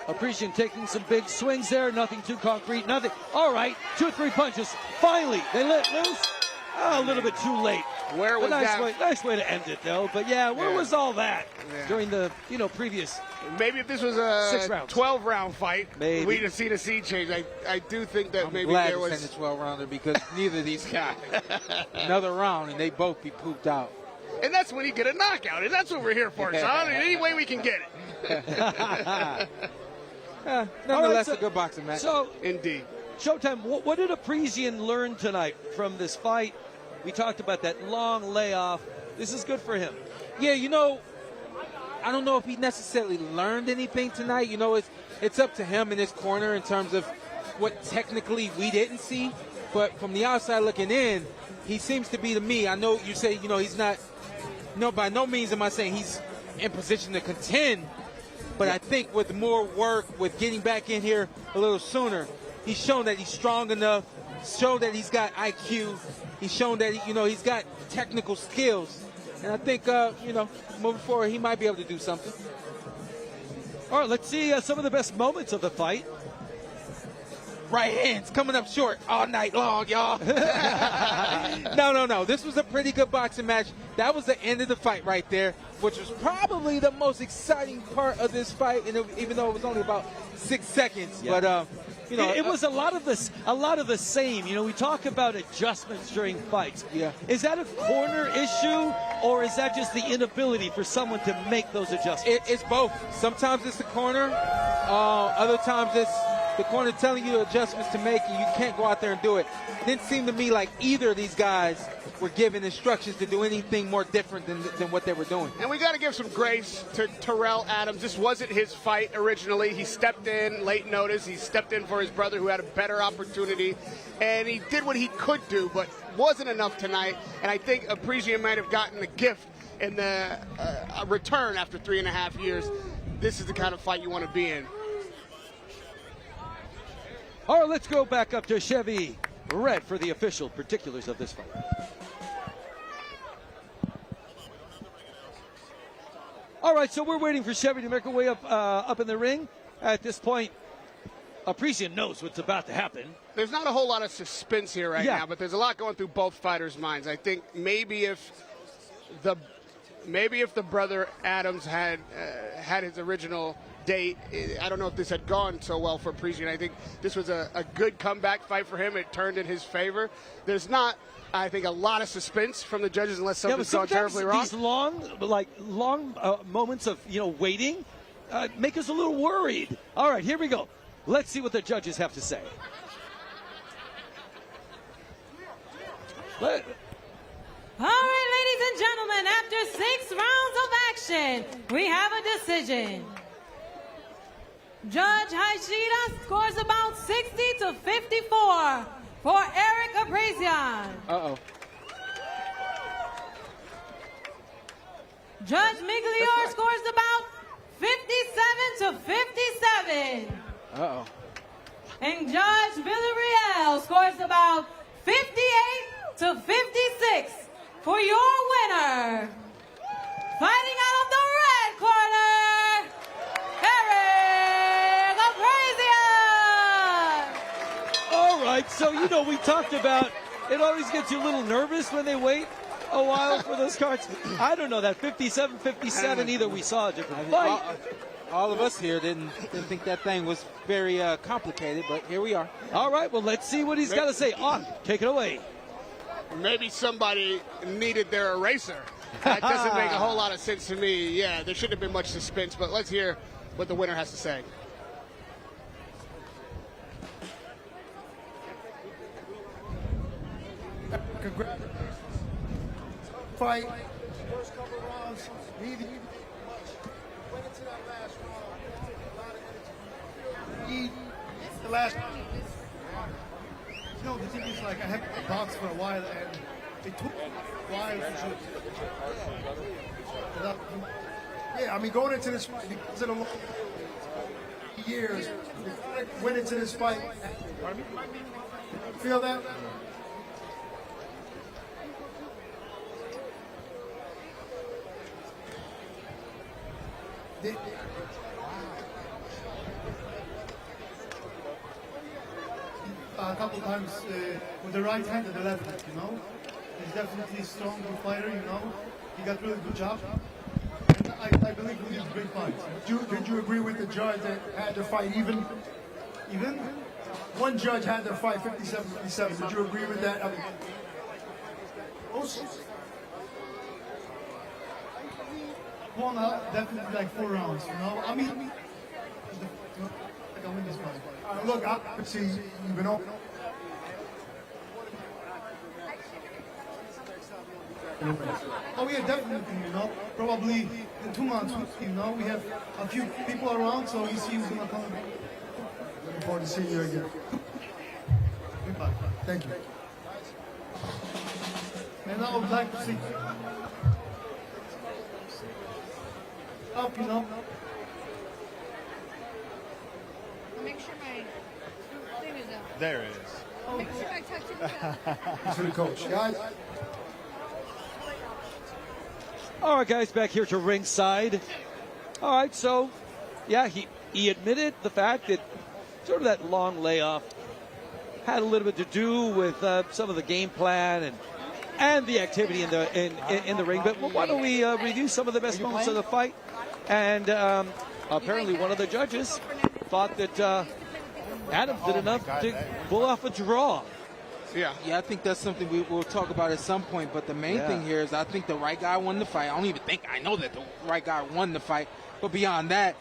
Apresyan taking some big swings there, nothing too concrete, nothing. All right, 2 or 3 punches. Finally, they let loose. Oh, a little bit too late. Where was that? Nice way to end it, though. But yeah, where was all that during the previous? Maybe if this was a 12-round fight, we'd have seen a sea change. I do think that maybe there was. I'm glad it's a 12-rounder because neither of these guys another round and they both be pooped out. And that's when you get a knockout, and that's what we're here for, Sean. Any way we can get it. Nonetheless, a good boxing match. So, indeed. Showtime, what did Apresyan learn tonight from this fight? We talked about that long layoff. This is good for him. Yeah, I don't know if he necessarily learned anything tonight. It's up to him in his corner in terms of what technically we didn't see. But from the outside looking in, he seems to be to me. I know you say, he's not no, by no means am I saying he's in position to contend, but I think with more work, with getting back in here a little sooner, he's shown that he's strong enough, shown that he's got IQ, he's shown that he's got technical skills, and I think moving forward he might be able to do something. All right, let's see some of the best moments of the fight. Right hands coming up short all night long, y'all. No. This was a pretty good boxing match. That was the end of the fight right there, which was probably the most exciting part of this fight, and even though it was only about 6 seconds. Yeah. But it was a lot of the same. We talk about adjustments during fights. Yeah. Is that a corner issue, or is that just the inability for someone to make those adjustments? It's both. Sometimes it's the corner. Other times it's the corner telling you adjustments to make, and you can't go out there and do it. It didn't seem to me like either of these guys were given instructions to do anything more different than what they were doing. And we got to give some grace to Terrell Adams. This wasn't his fight originally. He stepped in late notice. He stepped in for his brother who had a better opportunity, and he did what he could do, but wasn't enough tonight. And I think Apresyan might have gotten the gift in the return after 3.5 years. This is the kind of fight you want to be in. All right, let's go back up to Chevy Red for the official particulars of this fight. All right, so we're waiting for Chevy to make her way up in the ring. At this point, Apresyan knows what's about to happen. There's not a whole lot of suspense here right now, but there's a lot going through both fighters' minds. I think maybe if the brother Adams had his original date, I don't know if this had gone so well for Apresyan. I think this was a good comeback fight for him. It turned in his favor. There's not, I think, a lot of suspense from the judges unless something's gone terribly wrong. These long moments of waiting make us a little worried. All right, here we go. Let's see what the judges have to say. All right, ladies and gentlemen, after 6 rounds of action, we have a decision. Judge Hayashida scores about 60-54 for Eric Apresyan. Uh-oh. Judge Miglior scores about 57-57. Uh-oh. And Judge Villarreal scores about 58-56 for your winner. Fighting out of the red corner, Eric Apresyan. All right, so we talked about it always gets you a little nervous when they wait a while for those cards. I don't know, that 57-57 either. We saw a different fight. All of us here didn't think that thing was very complicated, but here we are. All right, well, let's see what he's got to say. On, take it away. Maybe somebody needed their eraser. That doesn't make a whole lot of sense to me. Yeah, there shouldn't have been much suspense, but let's hear what the winner has to say. Congratulations. Fight. First couple rounds. Neither you much. Went into that last round. The last round. The thing is, I haven't boxed for a while, and it took a while to going into this fight, because in a long years, went into this fight. Feel that? A couple times with the right hand and the left hand, He's definitely a strong fighter, He got really good job. And I believe he did a great fight. Did you agree with the judge that had the fight even? Even? One judge had the fight 57-57. Did you agree with that? Won definitely 4 rounds, I win this fight. Look, I see you've been open. Oh yeah, definitely, Probably in 2 months, we have a few people around, so we see who's going to come. Looking forward to seeing you again. Goodbye. Thank you. And I would like to see up, you know. Make sure my thing is out. There it is. Make sure I touch it. That's for the coach, guys. All right, guys, back here to ringside. All right, so, yeah, he admitted the fact that sort of that long layoff had a little bit to do with some of the game plan and the activity in the ring. But why don't we review some of the best moments of the fight? And apparently one of the judges thought that Adam did enough to pull off a draw. Yeah, I think that's something we'll talk about at some point. But the main thing here is I think the right guy won the fight. I don't even think I know that the right guy won the fight. But beyond that,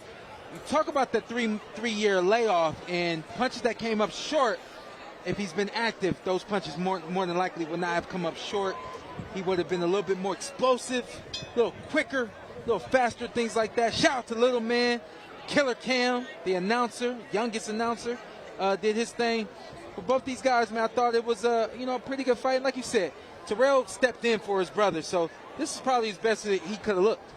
you talk about the three-year layoff and punches that came up short. If he's been active, those punches more than likely would not have come up short. He would have been a little bit more explosive, a little quicker, a little faster, things like that. Shout out to Little Man, Killer Cam, the announcer, youngest announcer, did his thing. For both these guys, man, I thought it was a pretty good fight. And like you said, Terrell stepped in for his brother, so this is probably his best that he could have looked.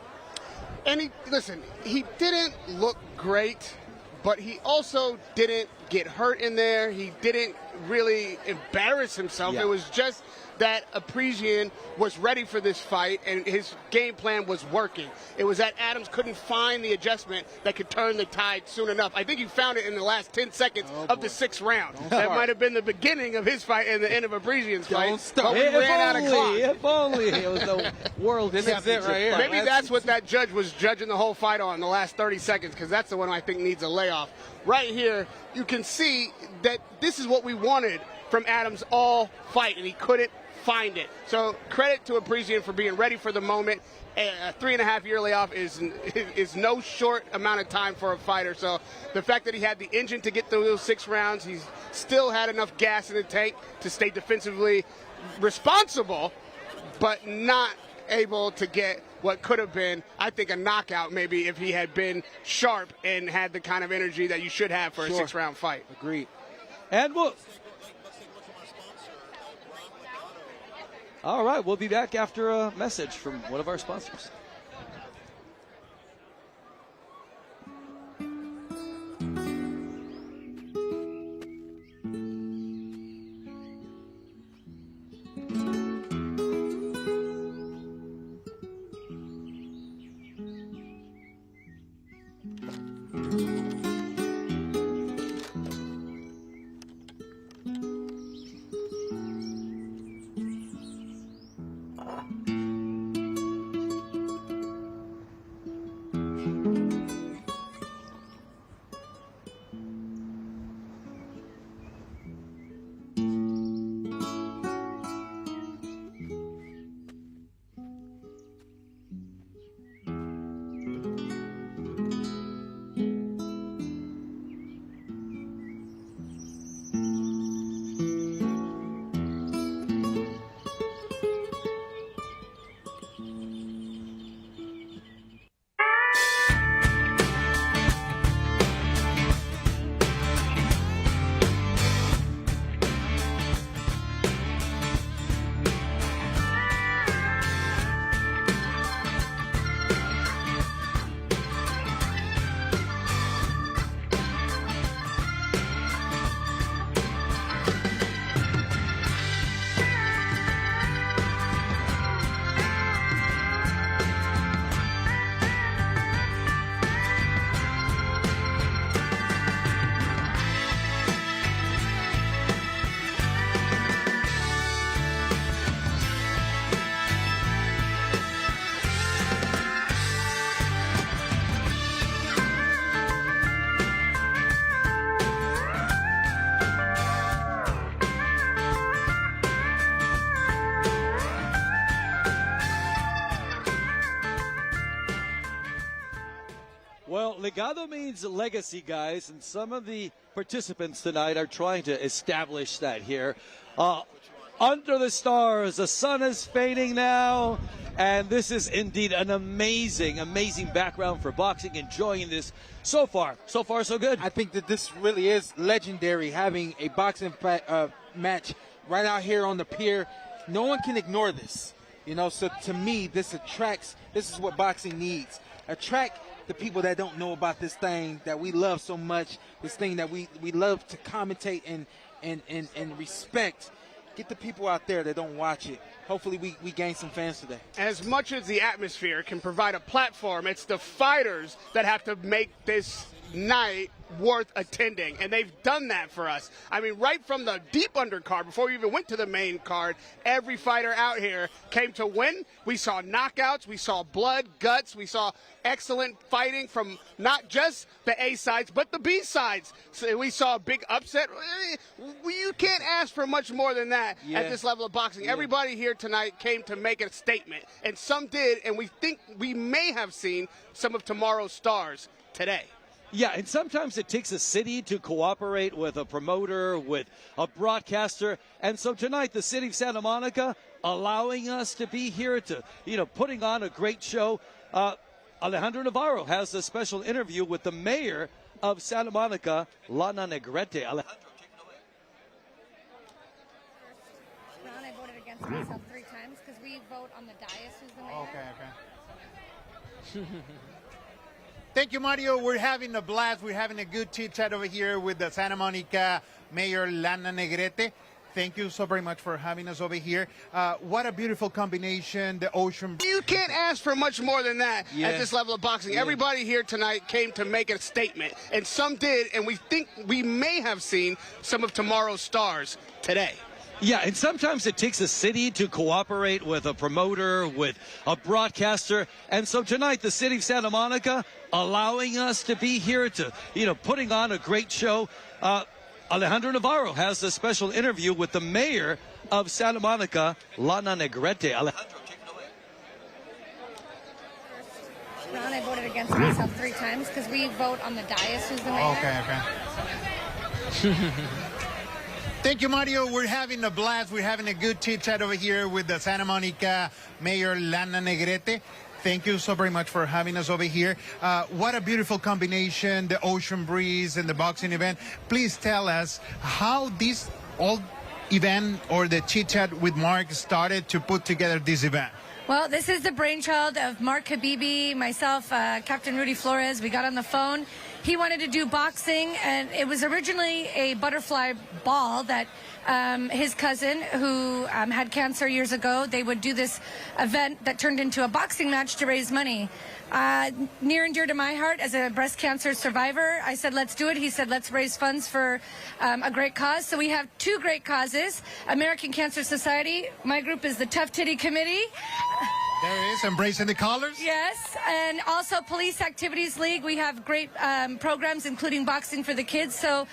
And he didn't look great, but he also didn't get hurt in there. He didn't really embarrass himself. Yeah. It was just that Apresyan was ready for this fight, and his game plan was working. It was that Adams couldn't find the adjustment that could turn the tide soon enough. I think he found it in the last 10 seconds of the 6th round. That might have been the beginning of his fight and the end of Apresyan's fight. But we ran out of clock. If only it was the world championship right here. Maybe that's what that judge was judging the whole fight on, the last 30 seconds, because that's the one I think needs a layoff. Right here, you can see that this is what we wanted from Adams all fight, and he couldn't find it. So credit to Apresyan for being ready for the moment. A 3.5-year layoff is no short amount of time for a fighter. So the fact that he had the engine to get through those 6 rounds, he's still had enough gas in the tank to stay defensively responsible, but not able to get what could have been, I think, a knockout maybe if he had been sharp and had the kind of energy that you should have for a 6-round fight. Agreed. And all right, we'll be back after a message from one of our sponsors. Well, legado means legacy, guys, and some of the participants tonight are trying to establish that here. Under the stars, the sun is fading now, and this is indeed an amazing, amazing background for boxing. Enjoying this so far. So far, so good. I think that this really is legendary, having a boxing match right out here on the pier. No one can ignore this. You know, so to me, this is what boxing needs. A track the people that don't know about this thing that we love so much, this thing that we love to commentate and respect. Get the people out there that don't watch it. Hopefully we gain some fans today. As much as the atmosphere can provide a platform, it's the fighters that have to make this night worth attending, and they've done that for us. I mean, right from the deep undercard, before we even went to the main card, every fighter out here came to win. We saw knockouts, we saw blood, guts, we saw excellent fighting from not just the A sides, but the B sides. So we saw a big upset. You can't ask for much more than that at this level of boxing. Everybody here tonight came to make a statement, and some did, and we think we may have seen some of tomorrow's stars today. Yeah, and sometimes it takes a city to cooperate with a promoter, with a broadcaster. And so tonight, the city of Santa Monica allowing us to be here to, putting on a great show. Alejandro Navarro has a special interview with the mayor of Santa Monica, Lana Negrete. Alejandro, take it away. Ron, I voted against myself 3 times because we vote on the dais who's the mayor. Okay. Thank you, Mario. We're having a blast. We're having a good chit-chat over here with the Santa Monica Mayor, Lana Negrete. Thank you so very much for having us over here. What a beautiful combination, the ocean. You can't ask for much more than that at this level of boxing. Everybody here tonight came to make a statement, and some did, and we think we may have seen some of tomorrow's stars today. Yeah, and sometimes it takes a city to cooperate with a promoter, with a broadcaster. And so tonight, the city of Santa Monica allowing us to be here to, putting on a great show. Alejandro Navarro has a special interview with the mayor of Santa Monica, Lana Negrete. Alejandro, take it away. Ron, I voted against myself 3 times because we vote on the dais who's the mayor. Okay. Thank you, Mario. We're having a blast. We're having a good chit-chat over here with the Santa Monica Mayor, Lana Negrete. Thank you so very much for having us over here. What a beautiful combination, the ocean breeze and the boxing event. Please tell us how this all event or the chit-chat with Mark started to put together this event. Well, this is the brainchild of Mark Habibi, myself, Captain Rudy Flores. We got on the phone. He wanted to do boxing, and it was originally a butterfly ball that his cousin, who had cancer years ago, they would do this event that turned into a boxing match to raise money. Near and dear to my heart as a breast cancer survivor, I said, let's do it. He said, let's raise funds for a great cause. So we have 2 great causes. American Cancer Society. My group is the Tough Titty Committee. There it is, embracing the colors. Yes, and also Police Activities League. We have great programs, including boxing for the kids. So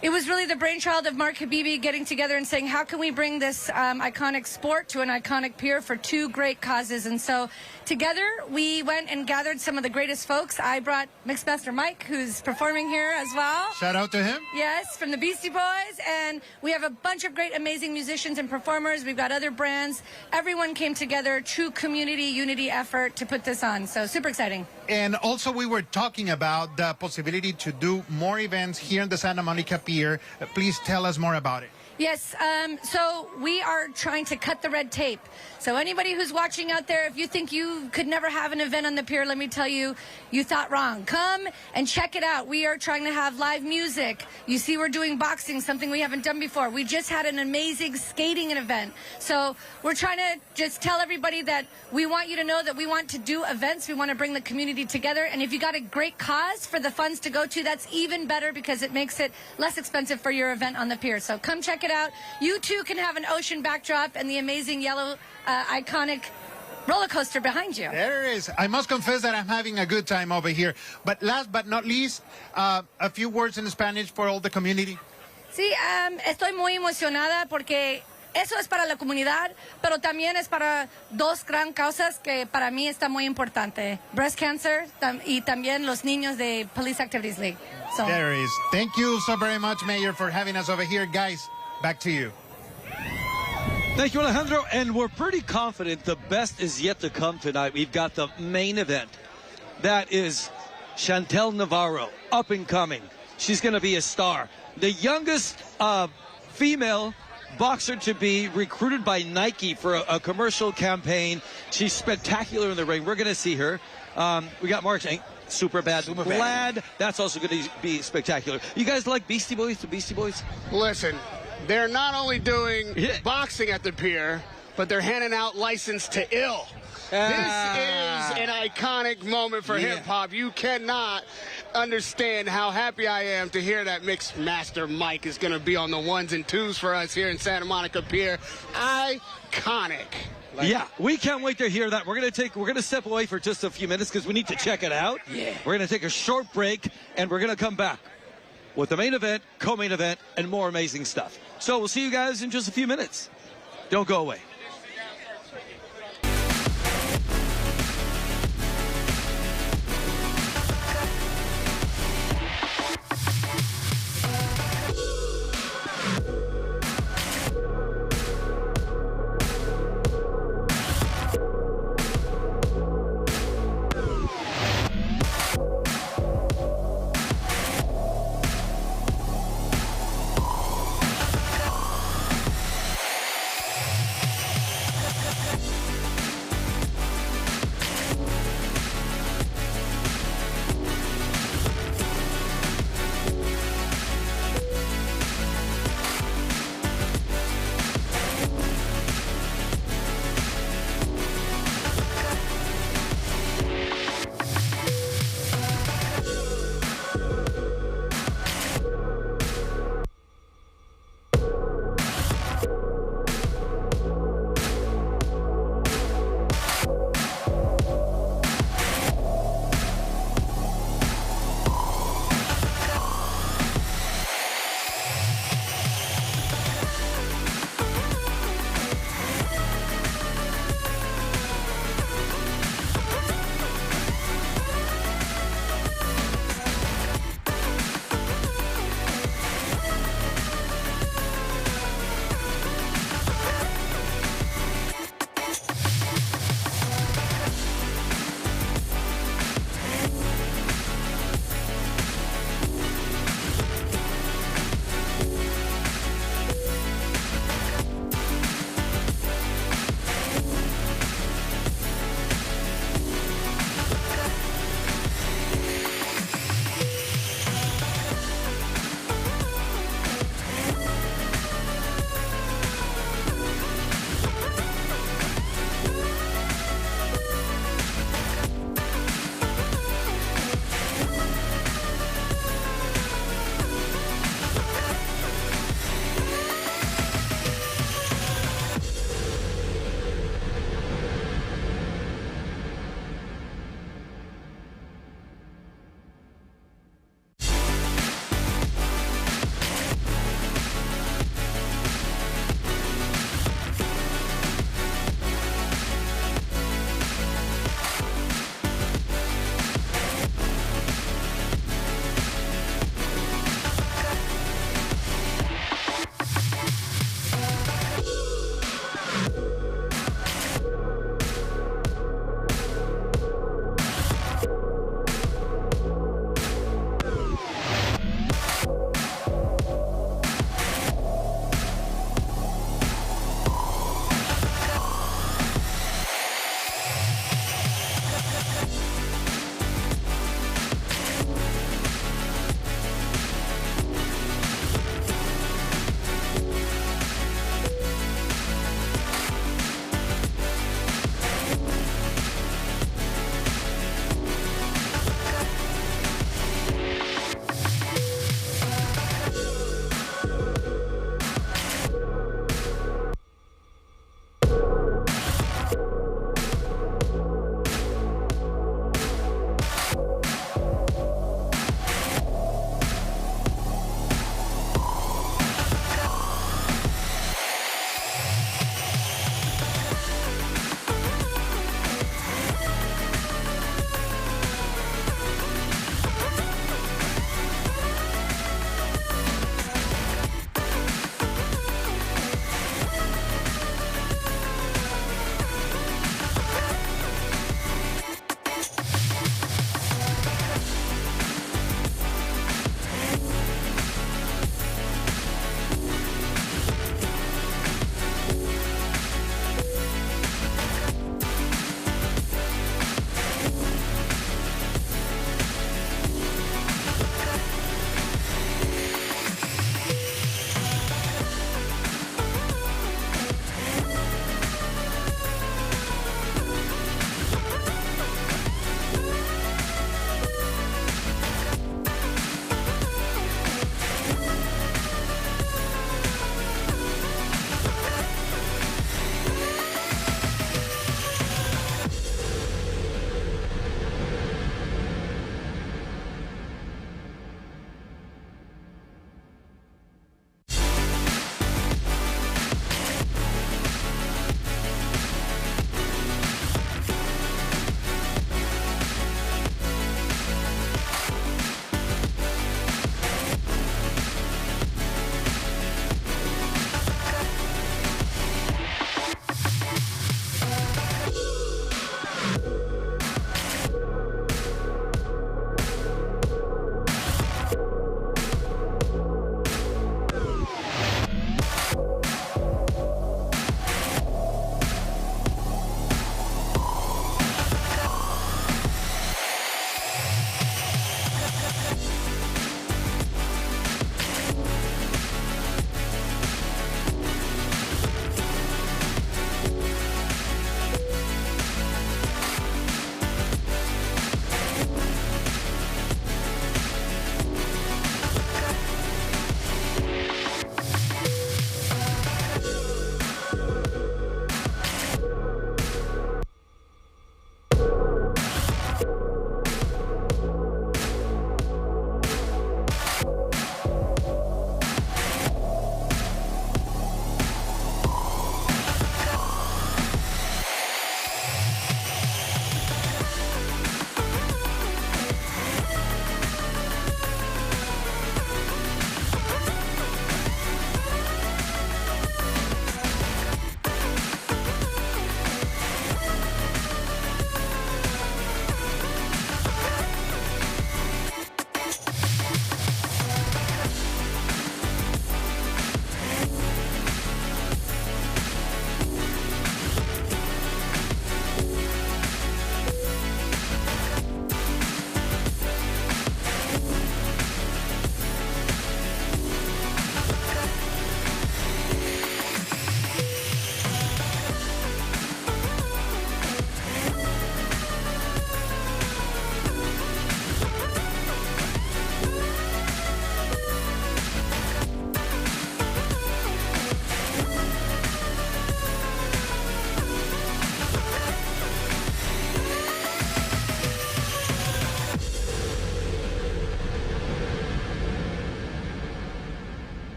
it was really the brainchild of Mark Habibi getting together and saying, how can we bring this iconic sport to an iconic pier for 2 great causes? And so together we went and gathered some of the greatest folks. I brought Mixmaster Mike, who's performing here as well. Shout out to him. Yes, from the Beastie Boys. And we have a bunch of great, amazing musicians and performers. We've got other brands. Everyone came together, true community unity effort to put this on. So super exciting. And also we were talking about the possibility to do more events here in the Santa Monica Pier. Please tell us more about it. Yes, so we are trying to cut the red tape. So anybody who's watching out there, if you think you could never have an event on the pier, let me tell you, you thought wrong. Come and check it out. We are trying to have live music. You see, we're doing boxing, something we haven't done before. We just had an amazing skating event. So we're trying to just tell everybody that we want you to know that we want to do events. We want to bring the community together. And if you got a great cause for the funds to go to, that's even better because it makes it less expensive for your event on the pier. So come check it out. You too can have an ocean backdrop and the amazing yellow iconic roller coaster behind you. There it is. I must confess that I'm having a good time over here. But last but not least, a few words in Spanish for all the community. Sí, estoy muy emocionada porque eso es para la comunidad, pero también es para 2 gran causas que para mí está muy importante. Breast cancer y también los niños de Police Activities League. So. There it is. Thank you so very much, Mayor, for having us over here. Guys, back to you. Thank you, Alejandro. And we're pretty confident the best is yet to come tonight. We've got the main event. That is Chantel Navarro, up and coming. She's going to be a star. The youngest female boxer to be recruited by Nike for a commercial campaign. She's spectacular in the ring. We're going to see her. We got Mark saying, super bad. Vlad, that's also going to be spectacular. You guys like Beastie Boys? The Beastie Boys? Listen, they're not only doing boxing at the pier, but they're handing out license to ill. This is an iconic moment for hip-hop. You cannot understand how happy I am to hear that Mix Master Mike is going to be on the 1s and 2s for us here in Santa Monica Pier. Iconic. Yeah, we can't wait to hear that. We're gonna step away for just a few minutes because we need to check it out. Yeah. We're gonna take a short break and we're gonna come back with the main event, co-main event, and more amazing stuff. So we'll see you guys in just a few minutes. Don't go away.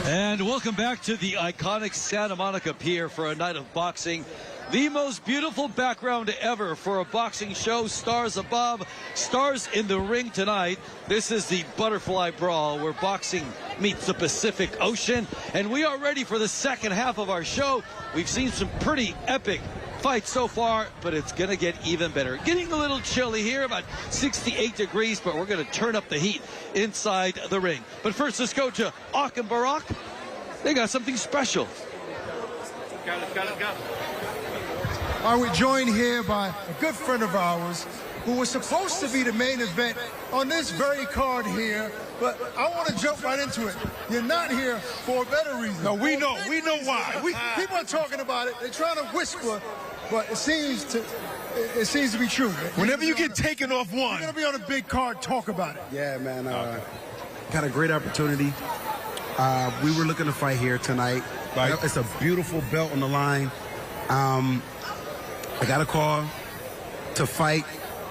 And welcome back to the iconic Santa Monica Pier for a night of boxing. The most beautiful background ever for a boxing show. Stars above, stars in the ring tonight. This is the Butterfly Brawl, where boxing meets the Pacific Ocean. And we are ready for the second half of our show. We've seen some pretty epic fight so far, but it's going to get even better. Getting a little chilly here, about 68 degrees, but we're going to turn up the heat inside the ring. But first, let's go to Ak and Barak. They got something special. All right, we're joined here by a good friend of ours who was supposed to be the main event on this very card here, but I want to jump right into it. You're not here for a better reason. No, we know why. People are talking about it. They're trying to whisper, but it seems to be true. Whenever you get taken off one, you're gonna be on a big card. Talk about it. Yeah, man. Got a great opportunity. We were looking to fight here tonight. Right. It's a beautiful belt on the line. I got a call to fight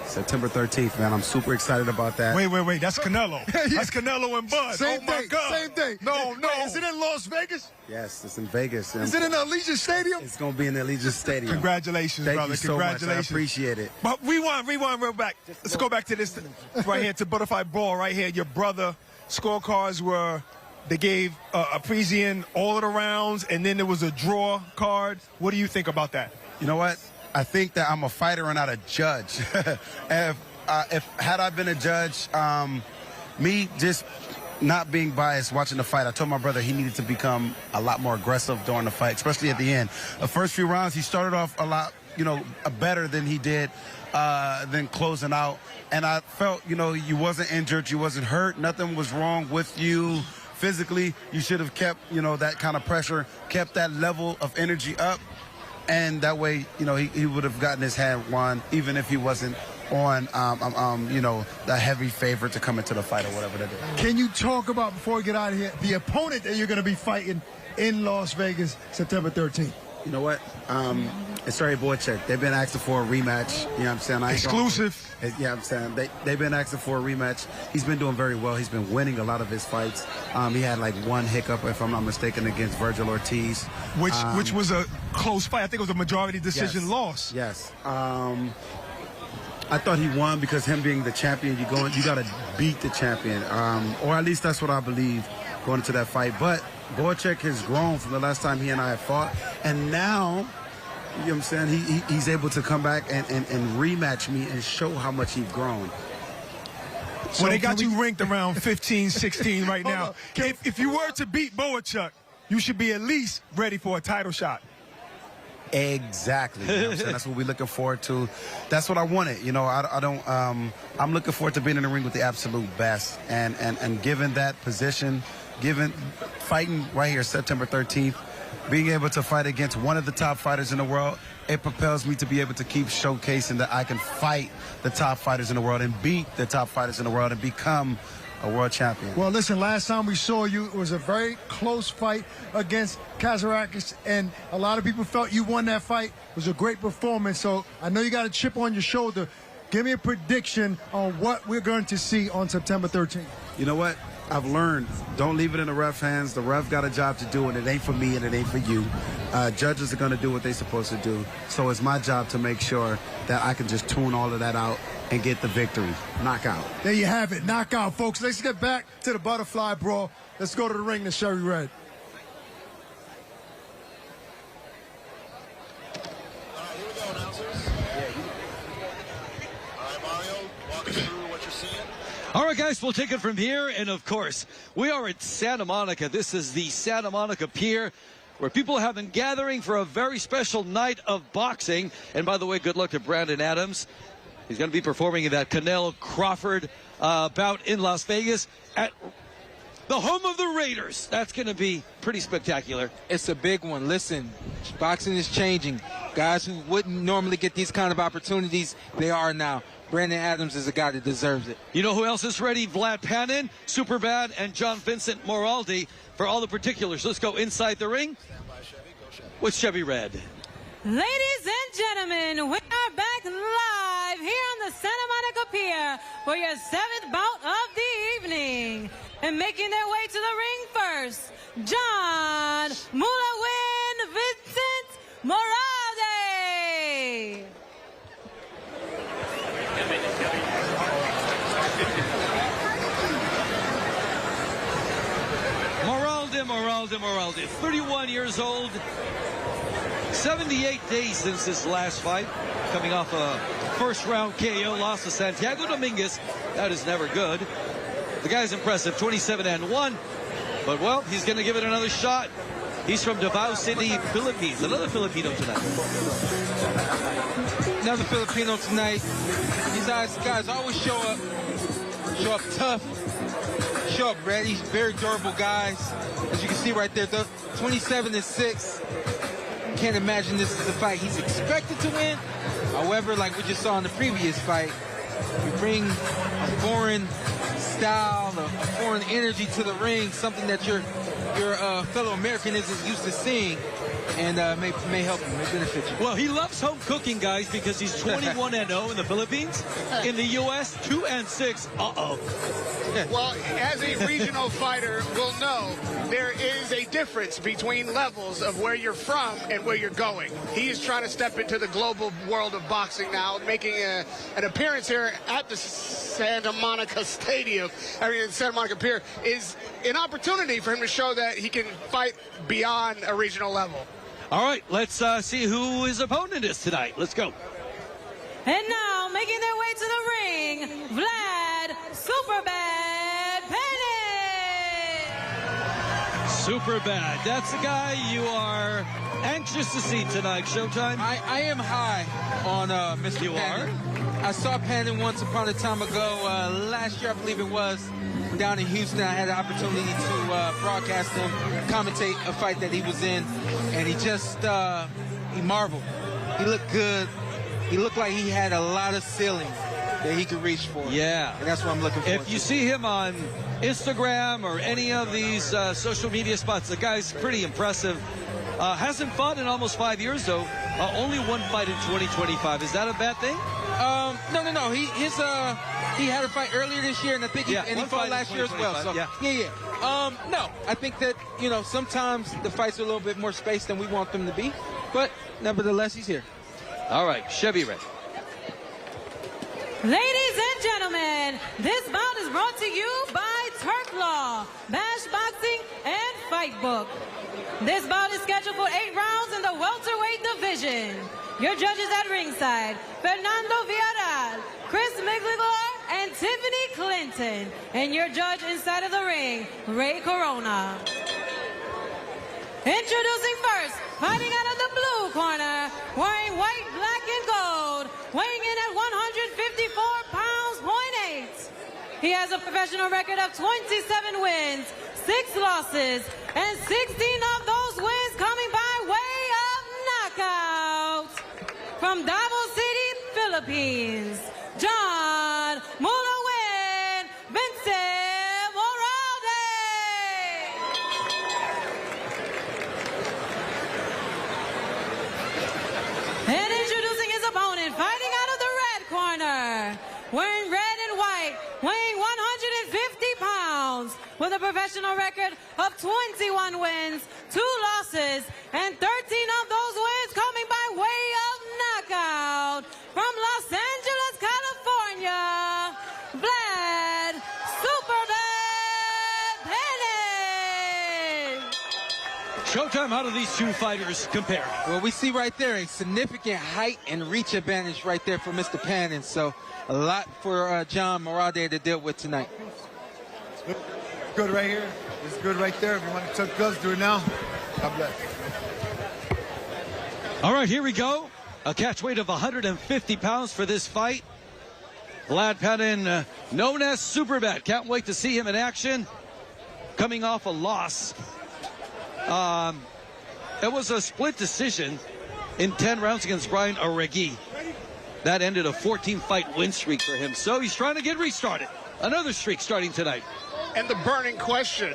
September 13th, man. I'm super excited about that. Wait. That's Canelo. That's Canelo and Bud. Same my day, God. Same day. No. Wait, is it in Las Vegas? Yes, it's in Vegas. Is it in the Allegiant Stadium? It's going to be in the Allegiant Stadium. Congratulations, Thank brother. You so Congratulations. much. I appreciate it. But rewind real back. Let's go back to this right here, to Butterfly Brawl right here. Your brother scorecards were, they gave Apresyan all of the rounds, and then there was a draw card. What do you think about that? You know what? I think that I'm a fighter and not a judge. Had I been a judge, me just not being biased watching the fight, I told my brother he needed to become a lot more aggressive during the fight, especially at the end. The first few rounds, he started off a lot, better than he did than closing out. And I felt, you wasn't injured, you wasn't hurt, nothing was wrong with you physically. You should have kept, that kind of pressure, kept that level of energy up. And that way, he would have gotten his hand won, even if he wasn't on, the heavy favorite to come into the fight or whatever they do. Can you talk about, before we get out of here, the opponent that you're going to be fighting in Las Vegas September 13th? You know what? It's Terry Boychuk. They've been asking for a rematch. You know what I'm saying? Exclusive. Yeah, I'm saying they've been asking for a rematch. He's been doing very well. He's been winning a lot of his fights. He had like one hiccup, if I'm not mistaken, against Virgil Ortiz, which was a close fight. I think it was a majority decision loss. Yes. I thought he won because him being the champion, you got to beat the champion, or at least that's what I believe going into that fight. But Boychuk has grown from the last time he and I have fought, and now, you know what I'm saying, he's able to come back and rematch me and show how much he's grown. So they got you ranked around 15, 16 right now. If you were to beat Boychuk, you should be at least ready for a title shot. Exactly. You know what I'm saying? That's what we're looking forward to. That's what I wanted. I'm looking forward to being in the ring with the absolute best. And given that position, fighting right here September 13th, being able to fight against one of the top fighters in the world, it propels me to be able to keep showcasing that I can fight the top fighters in the world and beat the top fighters in the world and become a world champion. Well, listen, last time we saw you, it was a very close fight against Kazarakis, and a lot of people felt you won that fight. It was a great performance, so I know you got a chip on your shoulder. Give me a prediction on what we're going to see on September 13th. You know what? I've learned, don't leave it in the ref hands. The ref got a job to do, and it ain't for me and it ain't for you. Judges are going to do what they're supposed to do. So it's my job to make sure that I can just tune all of that out and get the victory. Knockout. There you have it. Knockout, folks. Let's get back to the Butterfly Brawl. Let's go to the ring to Sherry Red. All right, guys, we'll take it from here. And, of course, we are at Santa Monica. This is the Santa Monica Pier, where people have been gathering for a very special night of boxing. And, by the way, good luck to Brandon Adams. He's going to be performing in that Canelo Crawford bout in Las Vegas at the home of the Raiders. That's going to be pretty spectacular. It's a big one. Listen, boxing is changing. Guys who wouldn't normally get these kind of opportunities, they are now. Brandon Adams is a guy that deserves it. You know who else is ready? Vlad Panin, Superbad, and John Vincent Moraldi for all the particulars. Let's go inside the ring with Chevy Red. Ladies and gentlemen, we are back live here on the Pier for your 7th bout of the evening. And making their way to the ring first, John Mulawin Vincent Moraldi. Moraldi, 31 years old, 78 days since his last fight, coming off a first-round KO loss to Santiago Dominguez. That is never good. The guy's impressive, 27-1, but well, he's going to give it another shot. He's from Davao City, Philippines. Another Filipino tonight. Another Filipino tonight. These guys always show up tough, show up ready. Very durable guys. As you can see right there, 27-6. Can't imagine this is the fight he's expected to win. However, like we just saw in the previous fight, you bring a foreign style, a foreign energy to the ring, something that your fellow American isn't used to seeing, and may help him, may benefit you. Well, he loves home cooking, guys, because he's 21-0 in the Philippines. In the U.S., 2-6. Uh-oh. Well, as a regional fighter will know, there is a difference between levels of where you're from and where you're going. He is trying to step into the global world of boxing now, making an appearance here at the Santa Monica Stadium, Santa Monica Pier, is an opportunity for him to show that he can fight beyond a regional level. All right, let's see who his opponent is tonight. Let's go. And now, making their way to the ring, Vlad Superbad Panin. Superbad. That's the guy you are anxious to see tonight, Showtime. I am high on Mr. You Panin. I saw Panin once upon a time ago, last year I believe it was, down in Houston. I had the opportunity to broadcast him, commentate a fight that he was in, and he just, he marveled. He looked good. He looked like he had a lot of ceiling that he could reach for. Yeah. And that's what I'm looking for. If you see him on Instagram or any of these social media spots, the guy's pretty impressive. Hasn't fought in almost 5 years, though. Only one fight in 2025. Is that a bad thing? No. He had a fight earlier this year, and I think he fought last year as well. So, yeah. No, I think that, sometimes the fights are a little bit more spaced than we want them to be, but nevertheless, he's here. All right, Chevy ready. Ladies and gentlemen, this bout is brought to you by Turk Law, Bash Boxing, and Fight Book. This bout is scheduled for 8 rounds in the welterweight division. Your judges at ringside, Fernando Villarreal, Chris Miglior, and Tiffany Clinton. And your judge inside of the ring, Ray Corona. Introducing first, fighting out of the blue corner, wearing white, black, and gold, weighing in at 154 pounds, .8. He has a professional record of 27 wins, 6 losses, and 16 of those wins coming by way of knockout. From Davao City, Philippines, John Mulawin Vincent Moraldi. And introducing his opponent, fighting out of the red corner, wearing red and white, weighing 150 pounds, with a professional record of 21 wins, 2 losses, and 13 of those wins coming by way of knockout. From Los Angeles, California, Vlad Superbad Panin. Showtime, how do these two fighters compare? Well, we see right there a significant height and reach advantage right there for Mr. Panin. So a lot for John Moraldi to deal with tonight. Good right here. It's good right there. If you want to touch gloves, do it now. God bless. All right, here we go. A catch weight of 150 pounds for this fight. Vlad Panin, known as Superbad. Can't wait to see him in action. Coming off a loss. It was a split decision in 10 rounds against Brian Oregui. That ended a 14-fight win streak for him. So he's trying to get restarted. Another streak starting tonight. And the burning question,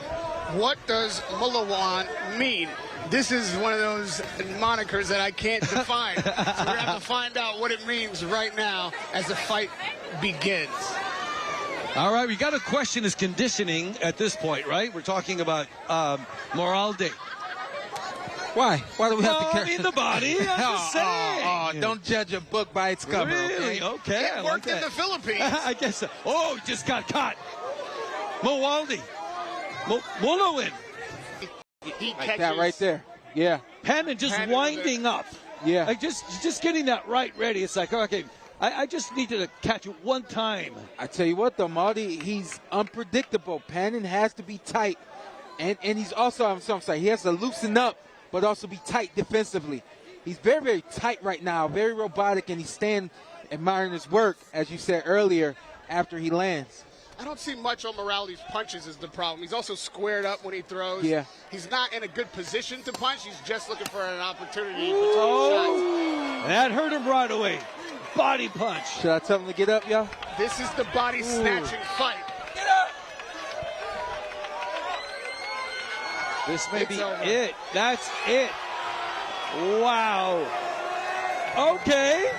what does Mulawin mean? This is one of those monikers that I can't define. So we're going to have to find out out what it means right now as the fight begins. All right, we got to question his conditioning at this point, right? We're talking about Moraldi. Why? Why do we have to care? I mean, the body. I'm just saying. Don't judge a book by its cover. Really? Okay. It worked in the Philippines. I guess so. Oh, he just got caught. Moraldi. Mulowin. He Like that right there. Yeah. Panin just winding up. Yeah. Like just getting that right ready. It's like, okay, I just need to catch it one time. I tell you what, though, Marty, he's unpredictable. Panin has to be tight. And he's also, I'm sorry, he has to loosen up, but also be tight defensively. He's very, very tight right now, very robotic, and he's staying admiring his work, as you said earlier, after he lands. I don't see much on Moraldi's punches is the problem. He's also squared up when he throws. Yeah. He's not in a good position to punch. He's just looking for an opportunity Oh, between shots. that hurt him right away. Body punch. Should I tell him to get up, y'all? This is the body snatching fight. Get up. This may be it. That's it. Wow. Okay.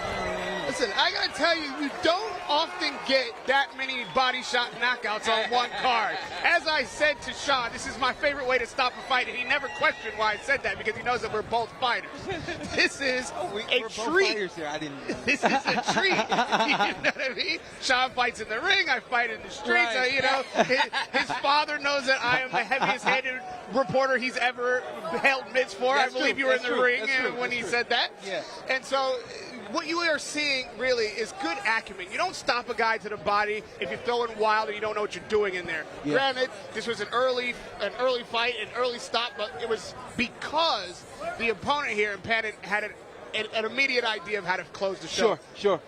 Listen, I gotta tell you, you don't often get that many body shot knockouts on one card. As I said to Sean, this is my favorite way to stop a fight, and he never questioned why I said that because he knows that we're both fighters. This is a treat. Here. I didn't. This is a treat. You know what I mean? Sean fights in the ring. I fight in the streets. Right. You know, his father knows that I am the heaviest-handed reporter he's ever held mitts for. That's I believe true. you were That's in the true. ring That's true. when That's he true. said that. Yeah. And so what you are seeing really is good acumen. You don't stop a guy to the body if you're throwing wild and you don't know what you're doing in there. Yeah. Granted, this was an early fight, an early stop, but it was because the opponent here in Panin had an immediate idea of how to close the show. Sure.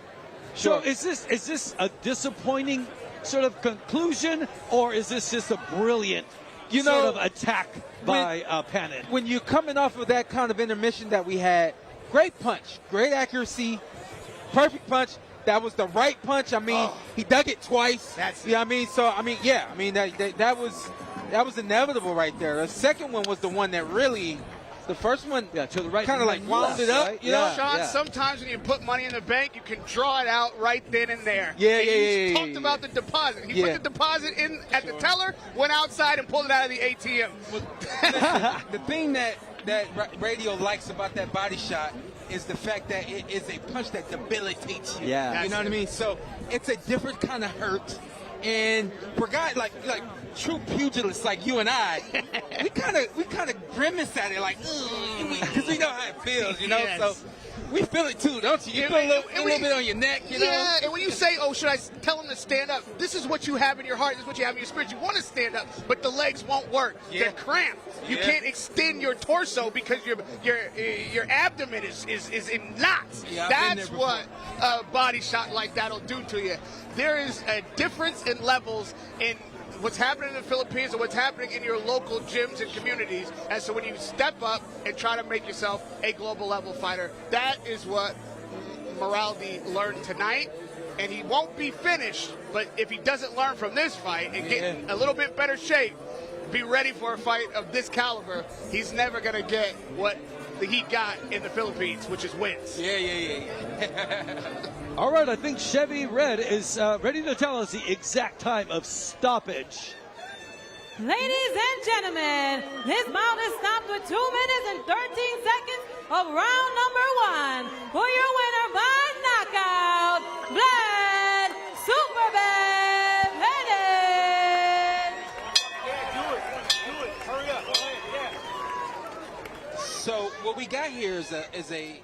So is this a disappointing sort of conclusion, or is this just a brilliant sort of attack by Panin? When you're coming off of that kind of intermission that we had, great punch, great accuracy, perfect punch. That was the right punch. I mean, he dug it twice. That's I mean, so I mean, yeah. I mean, that was inevitable right there. The second one was the one that really. The first one, to the right, kind of like wound it up, right? you know. Sean, sometimes when you put money in the bank, you can draw it out right then and there. Yeah. Talked about the deposit. He put the deposit in at the teller, went outside and pulled it out of the ATM. The thing that radio likes about that body shot is the fact that it is a punch that debilitates you. Yeah. You know what I mean? So it's a different kind of hurt. And for guys like true pugilists like you and I, we kind of grimace at it like, because we know how it feels, you know. Yes. So we feel it too, don't you? You feel a little bit on your neck, you know. Yeah, and when you say, "Oh, should I tell him to stand up?" This is what you have in your heart. This is what you have in your spirit. You want to stand up, but the legs won't work. Yeah. They're cramped. You can't extend your torso because your abdomen is in knots. Yeah, I've been That's there what a body shot like that'll do to you. There is a difference in levels in what's happening in the Philippines and what's happening in your local gyms and communities. And so when you step up and try to make yourself a global level fighter, that is what Moraldi learned tonight. And he won't be finished, but if he doesn't learn from this fight and get in a little bit better shape, be ready for a fight of this caliber, he's never going to get what he got in the Philippines, which is wins. Yeah. All right, I think Chevy Red is ready to tell us the exact time of stoppage. Ladies and gentlemen, this bout is stopped with 2 minutes and 13 seconds of round number 1. For your winner by knockout, Vlad Superbad Panin. Do it. Hurry up. So what we got here is a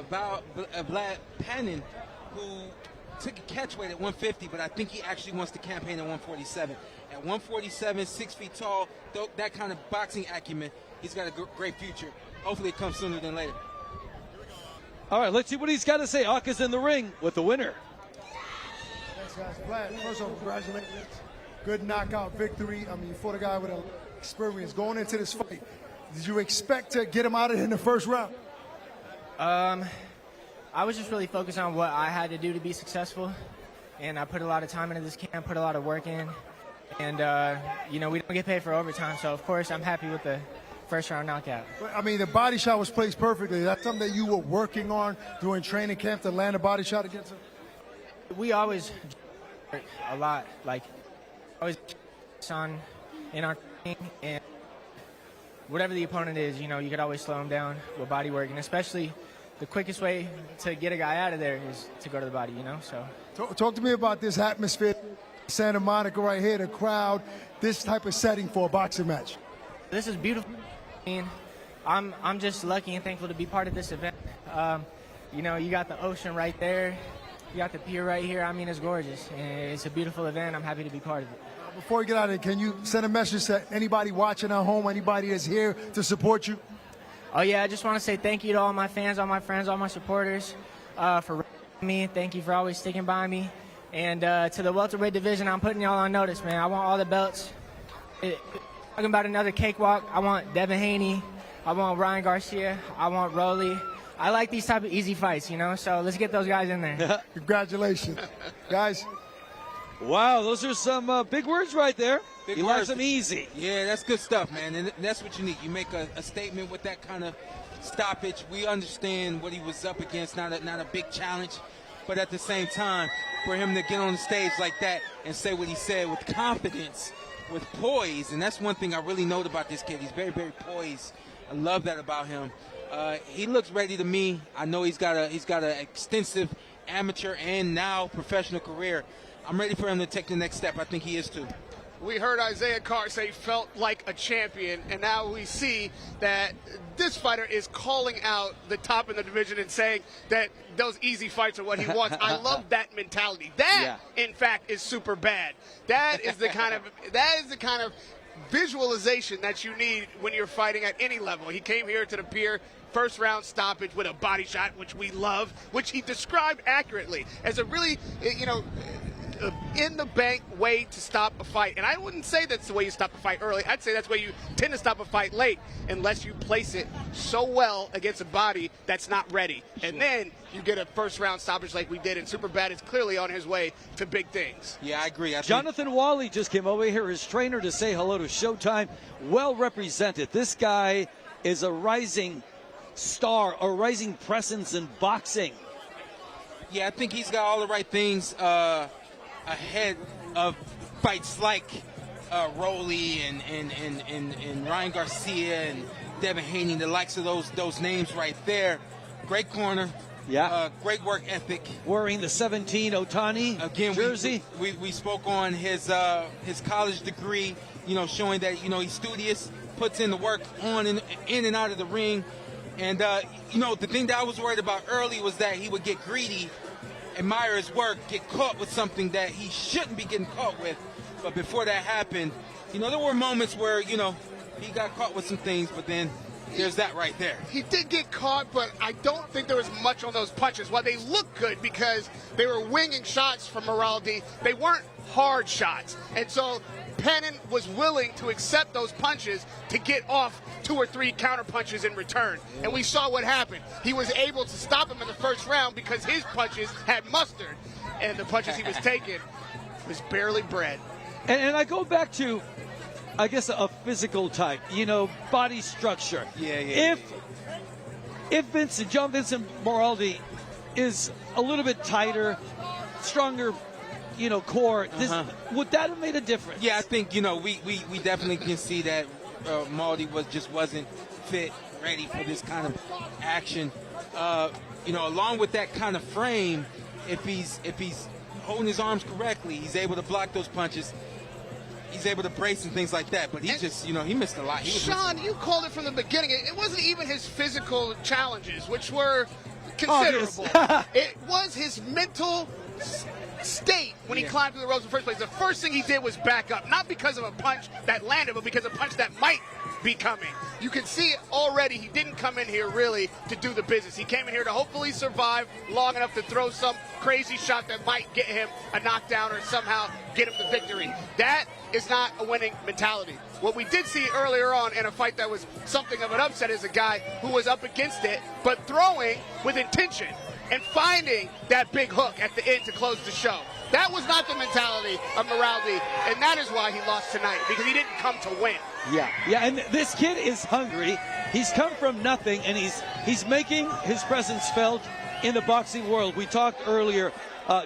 Vlad Panin who took a catch weight at 150, but I think he actually wants to campaign at 147. At 147, 6 feet tall, that kind of boxing acumen, he's got a great future. Hopefully it comes sooner than later. All right, let's see what he's got to say. Aka's in the ring with the winner. Thanks, guys. Vlad, first of all, congratulations. Good knockout victory. I mean, you fought a guy with experience going into this fight. Did you expect to get him out of here in the first round? I was just really focused on what I had to do to be successful, and I put a lot of time into this camp, put a lot of work in, and we don't get paid for overtime, so of course I'm happy with the first round knockout. But, I mean, the body shot was placed perfectly. That's something that you were working on during training camp to land a body shot against him? We always work a lot, like always on in our training, and whatever the opponent is, you know, you could always slow him down with body work, and especially the quickest way to get a guy out of there is to go to the body, you know. So Talk to me about this atmosphere, Santa Monica right here, the crowd, this type of setting for a boxing match. This is beautiful. I mean, I'm just lucky and thankful to be part of this event. You know, you got the ocean right there. You got the pier right here. I mean, it's gorgeous. And it's a beautiful event. I'm happy to be part of it. Before we get out of it, can you send a message to anybody watching at home, anybody that's here to support you? Oh, yeah, I just want to say thank you to all my fans, all my friends, all my supporters for me. Thank you for always sticking by me. And to the welterweight division, I'm putting y'all on notice, man. I want all the belts. Talking about another cakewalk, I want Devin Haney. I want Ryan Garcia. I want Rolly. I like these type of easy fights, you know, so let's get those guys in there. Congratulations. Guys. Wow, those are some big words right there. He likes them easy. Yeah, that's good stuff, man, and that's what you need. You make a statement with that kind of stoppage. We understand what he was up against, not a big challenge, but at the same time, for him to get on the stage like that and say what he said with confidence, with poise, and that's one thing I really note about this kid. He's very, very poised. I love that about him. He looks ready to me. I know he's got an extensive amateur and now professional career. I'm ready for him to take the next step. I think he is too. We heard Isaiah Carr say he felt like a champion, and now we see that this fighter is calling out the top in the division and saying that those easy fights are what he wants. I love that mentality. That, in fact, is super bad. That is the kind of visualization that you need when you're fighting at any level. He came here to the pier, first round stoppage with a body shot, which we love, which he described accurately as a really, you know, in the bank way to stop a fight. And I wouldn't say that's the way you stop a fight early. I'd say that's the way you tend to stop a fight late, unless you place it so well against a body that's not ready. And then you get a first round stoppage like we did, and Superbad is clearly on his way to big things. Yeah, I agree. Jonathan Wally just came over here, his trainer, to say hello to Showtime. Well represented. This guy is a rising star, a rising presence in boxing. Yeah, I think he's got all the right things ahead of fights like Rolly and Ryan Garcia and Devin Haney, the likes of those names right there. Great corner. Yeah. Great work ethic. Wearing the 17 Otani jersey. We spoke on his college degree, you know, showing that, you know, he's studious, puts in the work in and out of the ring. And, you know, the thing that I was worried about early was that he would get greedy, admire his work, get caught with something that he shouldn't be getting caught with. But before that happened, you know, there were moments where, you know, he got caught with some things, but then there's that right there. He did get caught, but I don't think there was much on those punches. While they looked good because they were winging shots from Moraldi, they weren't hard shots. And so Panin was willing to accept those punches to get off 2 or 3 counter punches in return. And we saw what happened. He was able to stop him in the first round because his punches had mustard, and the punches he was taking was barely bread. And I go back to, I guess, a physical type, you know, body structure. If John Vincent Moraldi is a little bit tighter, stronger, you know, core, would that have made a difference? Yeah, I think, you know, we definitely can see that Moraldi wasn't fit, ready for this kind of action. You know, along with that kind of frame, if he's holding his arms correctly, he's able to block those punches. He's able to brace and things like that, but he just, you know, he missed a lot. Sean, you called it from the beginning. It wasn't even his physical challenges, which were considerable. It was his mental state when he climbed through the ropes in the first place. The first thing he did was back up, not because of a punch that landed, but because of a punch that might be coming. You can see it already. He didn't come in here really to do the business. He came in here to hopefully survive long enough to throw some crazy shot that might get him a knockdown or somehow get him the victory. That is not a winning mentality. What we did see earlier on in a fight that was something of an upset is a guy who was up against it, but throwing with intention and finding that big hook at the end to close the show. That was not the mentality of Moraldi, and that is why he lost tonight, because he didn't come to win. Yeah, and this kid is hungry. He's come from nothing, and he's making his presence felt in the boxing world. We talked earlier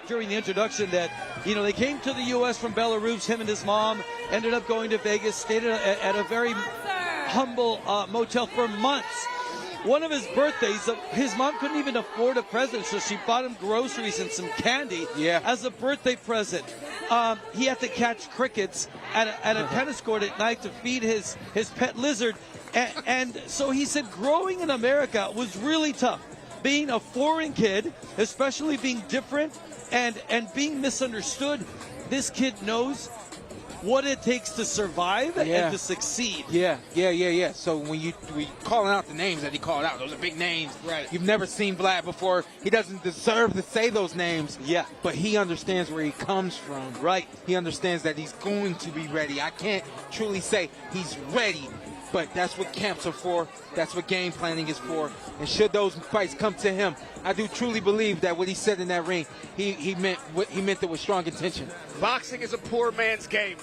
during the introduction that, you know, they came to the U.S. from Belarus. Him and his mom ended up going to Vegas, stayed at a very humble motel for months. One of his birthdays, his mom couldn't even afford a present, so she bought him groceries and some candy as a birthday present. He had to catch crickets at a tennis court at night to feed his pet lizard. And so he said growing in America was really tough. Being a foreign kid, especially being different and being misunderstood, this kid knows what it takes to survive and to succeed. Yeah. So when we calling out the names that he called out, those are big names. Right. You've never seen Vlad before. He doesn't deserve to say those names. Yeah. But he understands where he comes from. Right. He understands that he's going to be ready. I can't truly say he's ready, but that's what camps are for. That's what game planning is for. And should those fights come to him, I do truly believe that what he said in that ring, he meant it with strong intention. Boxing is a poor man's game.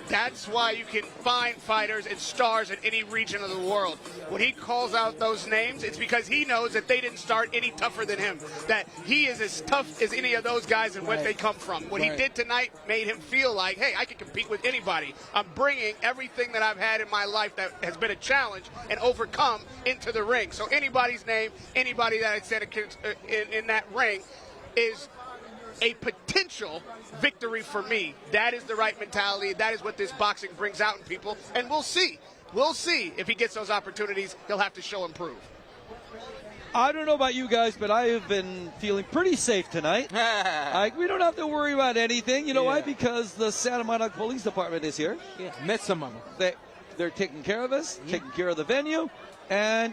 That's why you can find fighters and stars in any region of the world. When he calls out those names, it's because he knows that they didn't start any tougher than him, that he is as tough as any of those guys and what they come from. What he did tonight made him feel like, hey, I can compete with anybody. I'm bringing everything that I've had in my life that has been a challenge and overcome into the ring. So anybody's name, anybody that I said in that ring is a potential victory for me. That is the right mentality. That is what this boxing brings out in people. And we'll see. We'll see if he gets those opportunities. He'll have to show and prove. I don't know about you guys, but I have been feeling pretty safe tonight. We don't have to worry about anything. You know why? Because the Santa Monica Police Department is here. Yeah, met some of them. They're taking care of us, taking care of the venue. And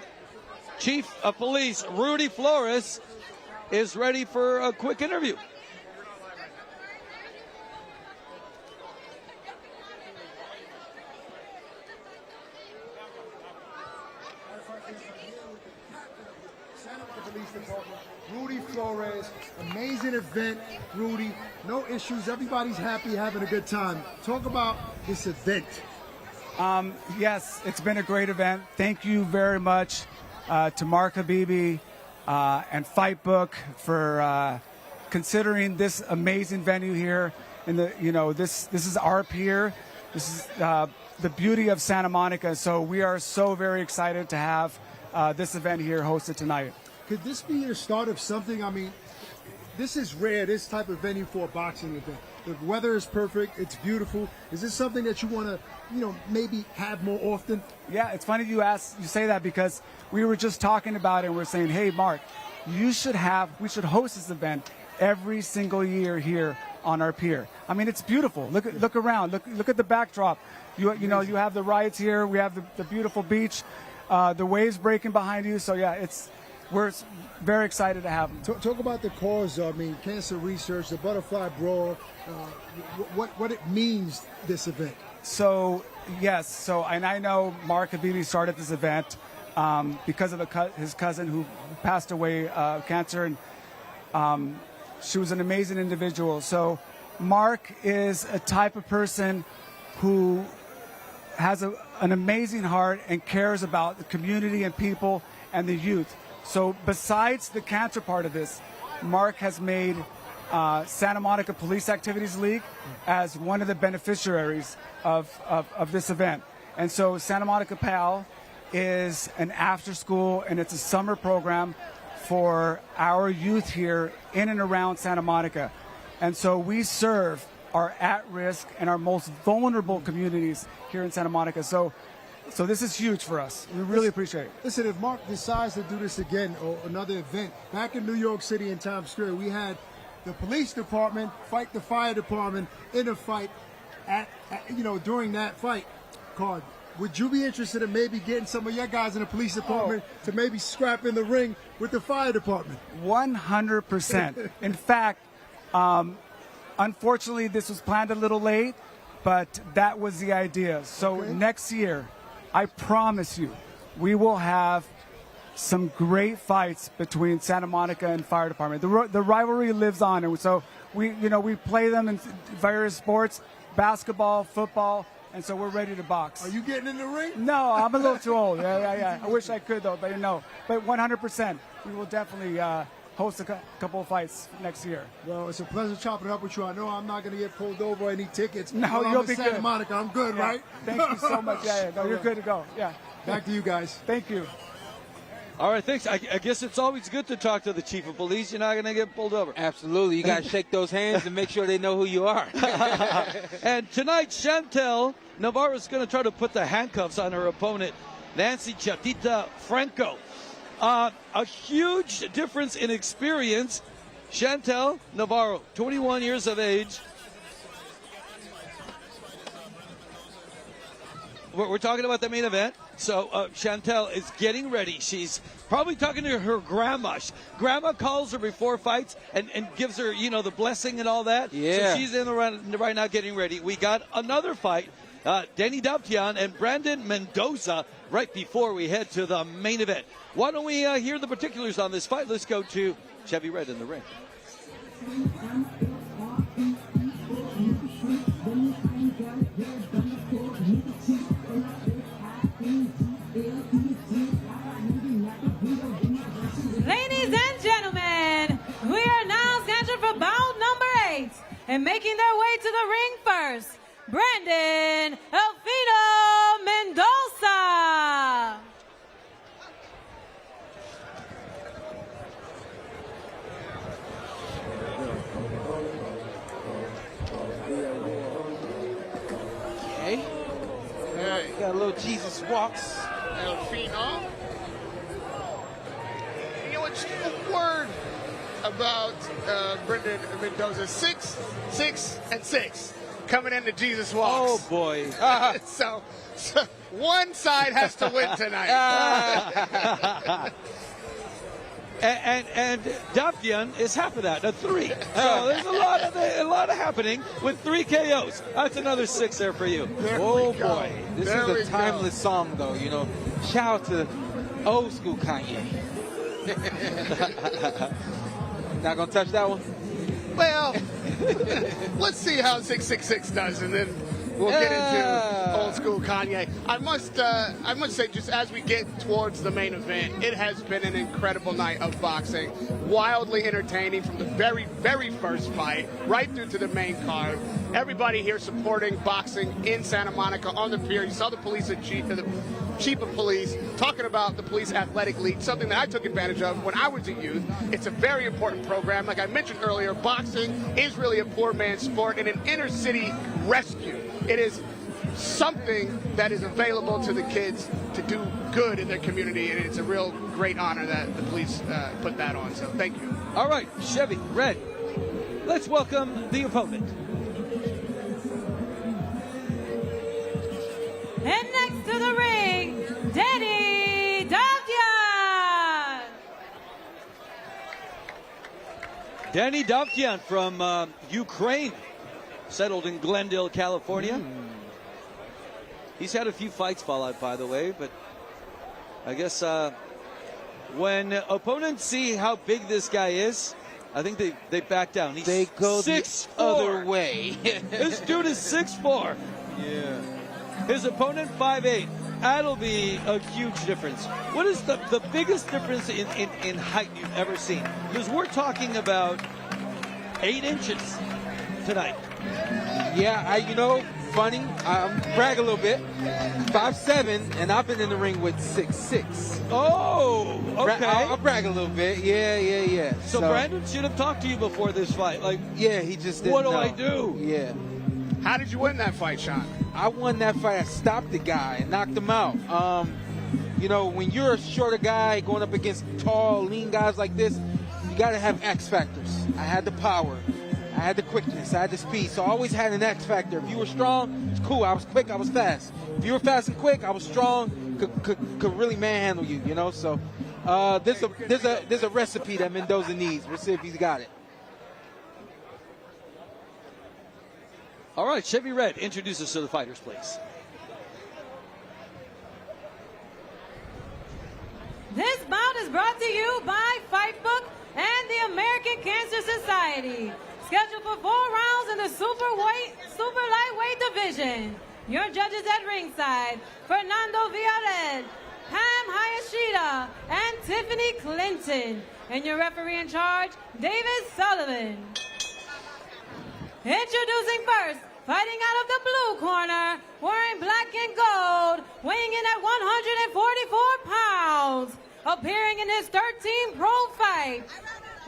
Chief of Police Rudy Flores is ready for a quick interview. Rudy Flores, amazing event, Rudy. No issues, everybody's happy, having a good time. Talk about this event. Yes, it's been a great event. Thank you very much to Mark Habibi and Fightbook for considering this amazing venue here. And this is our pier. This is the beauty of Santa Monica. So we are so very excited to have this event here hosted tonight. Could this be the start of something? I mean, this is rare, this type of venue for a boxing event. The weather is perfect, it's beautiful. Is this something that you want to, maybe have more often? Yeah, it's funny you say that because we were just talking about it and we're saying, hey, Mark, we should host this event every single year here on our pier. I mean, it's beautiful. Look around. Look at the backdrop. You have the riots here. We have the beautiful beach, the waves breaking behind you. So yeah, we're very excited to have them. Talk about the cause. I mean, cancer research, the Butterfly Brawl. What it means, this event. So yes. And I know Mark Habibi started this event because of his cousin who passed away cancer, and she was an amazing individual. So Mark is a type of person who has an amazing heart and cares about the community and people and the youth. So besides the cancer part of this, Mark has made Santa Monica Police Activities League as one of the beneficiaries of this event. And so Santa Monica PAL is an after school and it's a summer program for our youth here in and around Santa Monica. And so we serve our at-risk and our most vulnerable communities here in Santa Monica. So this is huge for us. We really appreciate it. Listen, if Mark decides to do this again or another event, back in New York City in Times Square, we had the police department fight the fire department in a fight during that fight. Carr, would you be interested in maybe getting some of your guys in the police department to maybe scrap in the ring with the fire department? 100%. In fact, unfortunately, this was planned a little late, but that was the idea. So next year, I promise you, we will have some great fights between Santa Monica and fire department. The rivalry lives on, and so we play them in various sports: basketball, football, and so we're ready to box. Are you getting in the ring? No, I'm a little too old. Yeah. I wish I could, though, but no. But 100%, we will definitely host a couple of fights next year. Well, it's a pleasure chopping it up with you. I know I'm not going to get pulled over any tickets. No, Well, you'll I'm be in Santa good. Monica. I'm good, Yeah. right? Thank you so much. Yeah. No, you're good to go. Yeah. Back to you guys. Thank you. All right, thanks. I guess it's always good to talk to the chief of police. You're not going to get pulled over. Absolutely. You got to shake those hands and make sure they know who you are. And tonight, Chantel Navarro is going to try to put the handcuffs on her opponent, Nancy Chatita Franco. A huge difference in experience. Chantel Navarro, 21 years of age. We're talking about the main event. So Chantel is getting ready. She's probably talking to her grandma. Grandma calls her before fights and gives her, the blessing and all that. Yeah. So she's in the right now getting ready. We got another fight. Denny Davian and Brandon Mendoza right before we head to the main event. Why don't we hear the particulars on this fight? Let's go to Chevy Red in the ring. Ladies and gentlemen, we are now scheduled for bout number 8. And making their way to the ring first, Brandon Elfino Mendoza. Okay. Hey. Got a little Jesus walks. Elfino. You know what's a word about Brendan Mendoza? 6, and 6 coming into Jesus walks. Oh boy! So one side has to win tonight. And Davian is half of that, a 3. So there's a lot of happening with 3 KOs. That's another 6 there for you. Oh boy, this is a timeless song, though. Shout out to old school Kanye. Not gonna touch that one. Well, let's see how 666 does, and then we'll get into old school Kanye. I must say, just as we get towards the main event, it has been an incredible night of boxing. Wildly entertaining from the very, very first fight right through to the main card. Everybody here supporting boxing in Santa Monica on the pier. You saw the police and the chief of police talking about the police athletic league, something that I took advantage of when I was a youth. It's a very important program. Like I mentioned earlier, boxing is really a poor man's sport and an inner city rescue. It is something that is available to the kids to do good in their community, and it's a real great honor that the police put that on. So thank you. All right, Chevy Red. Let's welcome the opponent. And next to the ring, Denny Davian. Denny Davian from Ukraine, settled in Glendale, California. He's had a few fights fall out, by the way, but I guess when opponents see how big this guy is, I think they back down. They go 6'4". the other way. This dude is 6'4". Yeah. His opponent 5'8". That'll be a huge difference. What is the biggest difference in height you've ever seen? Because we're talking about 8 inches tonight. Yeah, funny. I'm brag a little bit. 5'7", and I've been in the ring with 6'6". Oh, okay. I'll brag a little bit. Yeah. So Brandon should have talked to you before this fight. He just didn't what do know. I do? Yeah. How did you win that fight, Sean? I won that fight. I stopped the guy and knocked him out. When you're a shorter guy going up against tall, lean guys like this, you got to have X factors. I had the power. I had the quickness. I had the speed. So I always had an X factor. If you were strong, it's cool. I was quick. I was fast. If you were fast and quick, I was strong. Could really manhandle you. So there's a recipe that Mendoza needs. We'll see if he's got it. All right, Chevy Red, introduce us to the fighters, please. This bout is brought to you by Fightbook and the American Cancer Society. Scheduled for 4 rounds in the super lightweight division. Your judges at ringside, Fernando Villarreal, Pam Hayashida, and Tiffany Clinton. And your referee in charge, David Sullivan. Introducing first, fighting out of the blue corner, wearing black and gold, weighing in at 144 pounds, appearing in his 13th pro fight.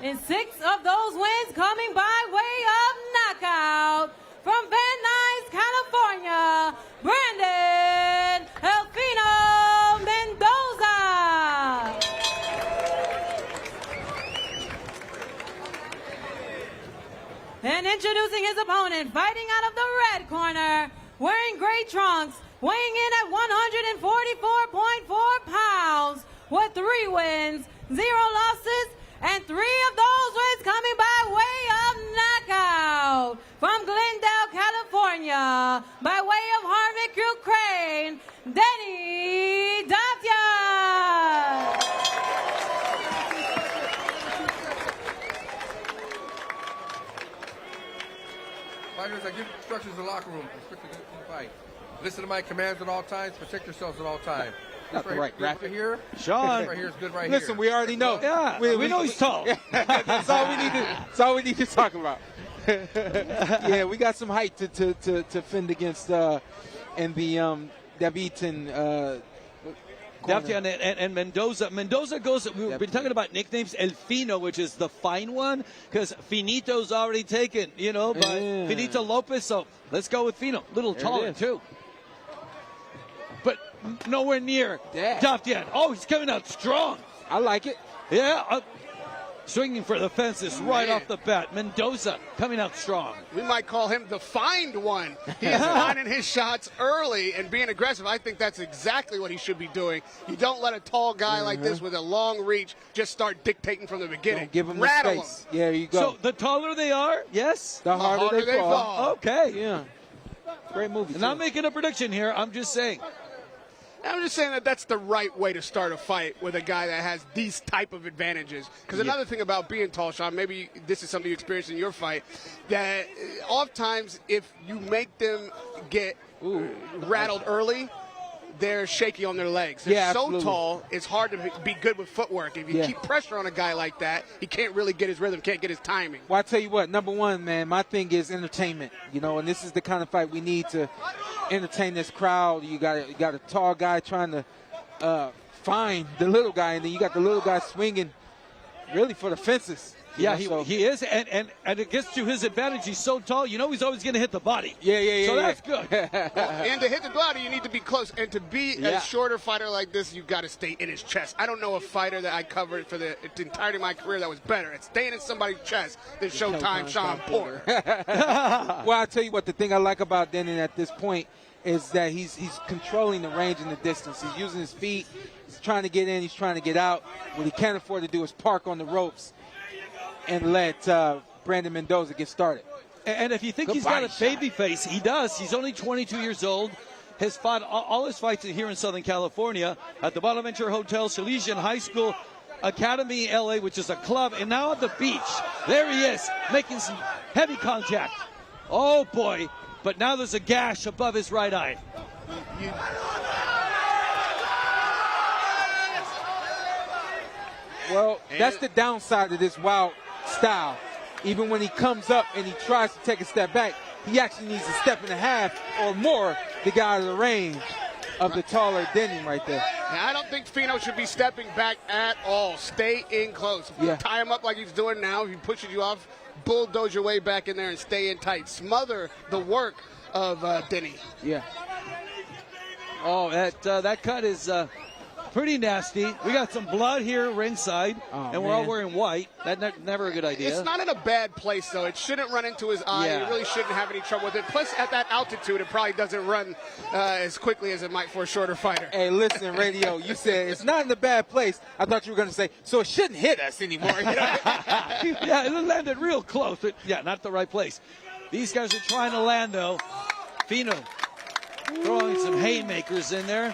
In 6 of those wins coming by way of knockout, from Van Nuys, California, Brandon Elfino Mendoza. And introducing his opponent, fighting out of the red corner, wearing gray trunks, weighing in at 144.4 pounds, with 3 wins, 0 losses, and 3 of those wins coming by way of knockout. From Glendale, California, by way of Harvick, Ukraine, Davian. Fighters, I give instructions in the locker room. Fight. Listen to my commands at all times. Protect yourselves at all times. Not the right graphic. Here, Sean. right here is good right Listen, here. we already know. Yeah, we know he's tall. That's all we need to. That's all we need to talk about. Yeah, we got some height to fend against, and the Davian. Davian and Mendoza. Mendoza goes, we've been talking about nicknames, El Fino, which is the fine one, because Finito's already taken, by Finito Lopez, so let's go with Fino. A little taller, too. But nowhere near Davian. Oh, he's coming out strong. I like it. Yeah, swinging for the fences right off the bat. Mendoza coming out strong. We might call him the find one. He's finding his shots early and being aggressive. I think that's exactly what he should be doing. You don't let a tall guy like this with a long reach just start dictating from the beginning. Don't give him Rattle space. him. Yeah, you go. So the taller they are, yes? The harder they fall. Okay. Yeah. Great movie. And I'm making a prediction here. I'm just saying. I'm just saying that that's the right way to start a fight with a guy that has these type of advantages. Because another thing about being tall, Sean, maybe this is something you experienced in your fight, that oftentimes if you make them get rattled early, they're shaky on their legs. They're so tall, it's hard to be good with footwork. If you keep pressure on a guy like that, he can't really get his rhythm, can't get his timing. Well, I tell you what, number one, man, my thing is entertainment, and this is the kind of fight we need to entertain this crowd. You got a tall guy trying to find the little guy, and then you got the little guy swinging really for the fences. Yeah, he is, and it gets to his advantage. He's so tall, he's always going to hit the body. Yeah. So that's good. And to hit the body, you need to be close. And to be a shorter fighter like this, you've got to stay in his chest. I don't know a fighter that I covered for the entirety of my career that was better at staying in somebody's chest than Showtime Sean Porter. Well, I'll tell you what, the thing I like about Denon at this point is that he's controlling the range and the distance. He's using his feet. He's trying to get in. He's trying to get out. What he can't afford to do is park on the ropes and let Brandon Mendoza get started. And if you think he's got a baby face, he does. He's only 22 years old. Has fought all his fights here in Southern California at the Bonaventure Hotel, Salesian High School, Academy LA, which is a club, and now at the beach. There he is, making some heavy contact. Oh, boy. But now there's a gash above his right eye. Well, that's the downside of this wild style. Even when he comes up and he tries to take a step back, he actually needs a step and a half or more to get out of the range of the taller Denon right there. Now, I don't think Fino should be stepping back at all. Stay in close. Tie him up like he's doing now. If he pushes you off, bulldoze your way back in there and stay in tight. Smother the work of Denon. Yeah. Oh, that cut is pretty nasty. We got some blood here ringside, and we're all wearing white. That's never a good idea. It's not in a bad place, though. It shouldn't run into his eye. It really shouldn't have any trouble with it. Plus, at that altitude, it probably doesn't run as quickly as it might for a shorter fighter. Hey, listen, Radio, you said it's not in a bad place. I thought you were going to say, so it shouldn't hit us anymore. Yeah, it landed real close, but not the right place. These guys are trying to land, though. Fino throwing some haymakers in there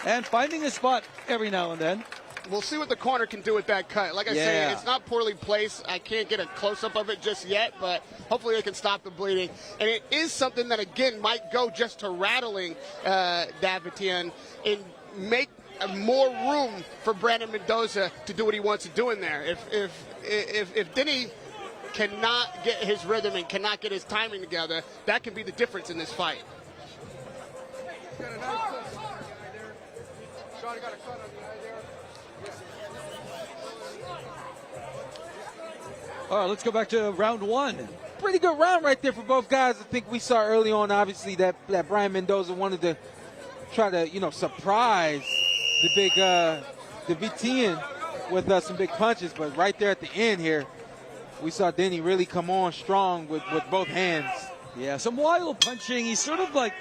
and finding a spot every now and then. We'll see what the corner can do with that cut. Like I say, it's not poorly placed. I can't get a close-up of it just yet, but hopefully they can stop the bleeding. And it is something that, again, might go just to rattling Davian and make more room for Brandon Mendoza to do what he wants to do in there. If Denny cannot get his rhythm and cannot get his timing together, that can be the difference in this fight. All right, let's go back to round one. Pretty good round right there for both guys. I think we saw early on, obviously, that Brian Mendoza wanted to try to, surprise the big Davian with some big punches. But right there at the end here, we saw Denny really come on strong with both hands. Yeah, some wild punching. He's sort of like,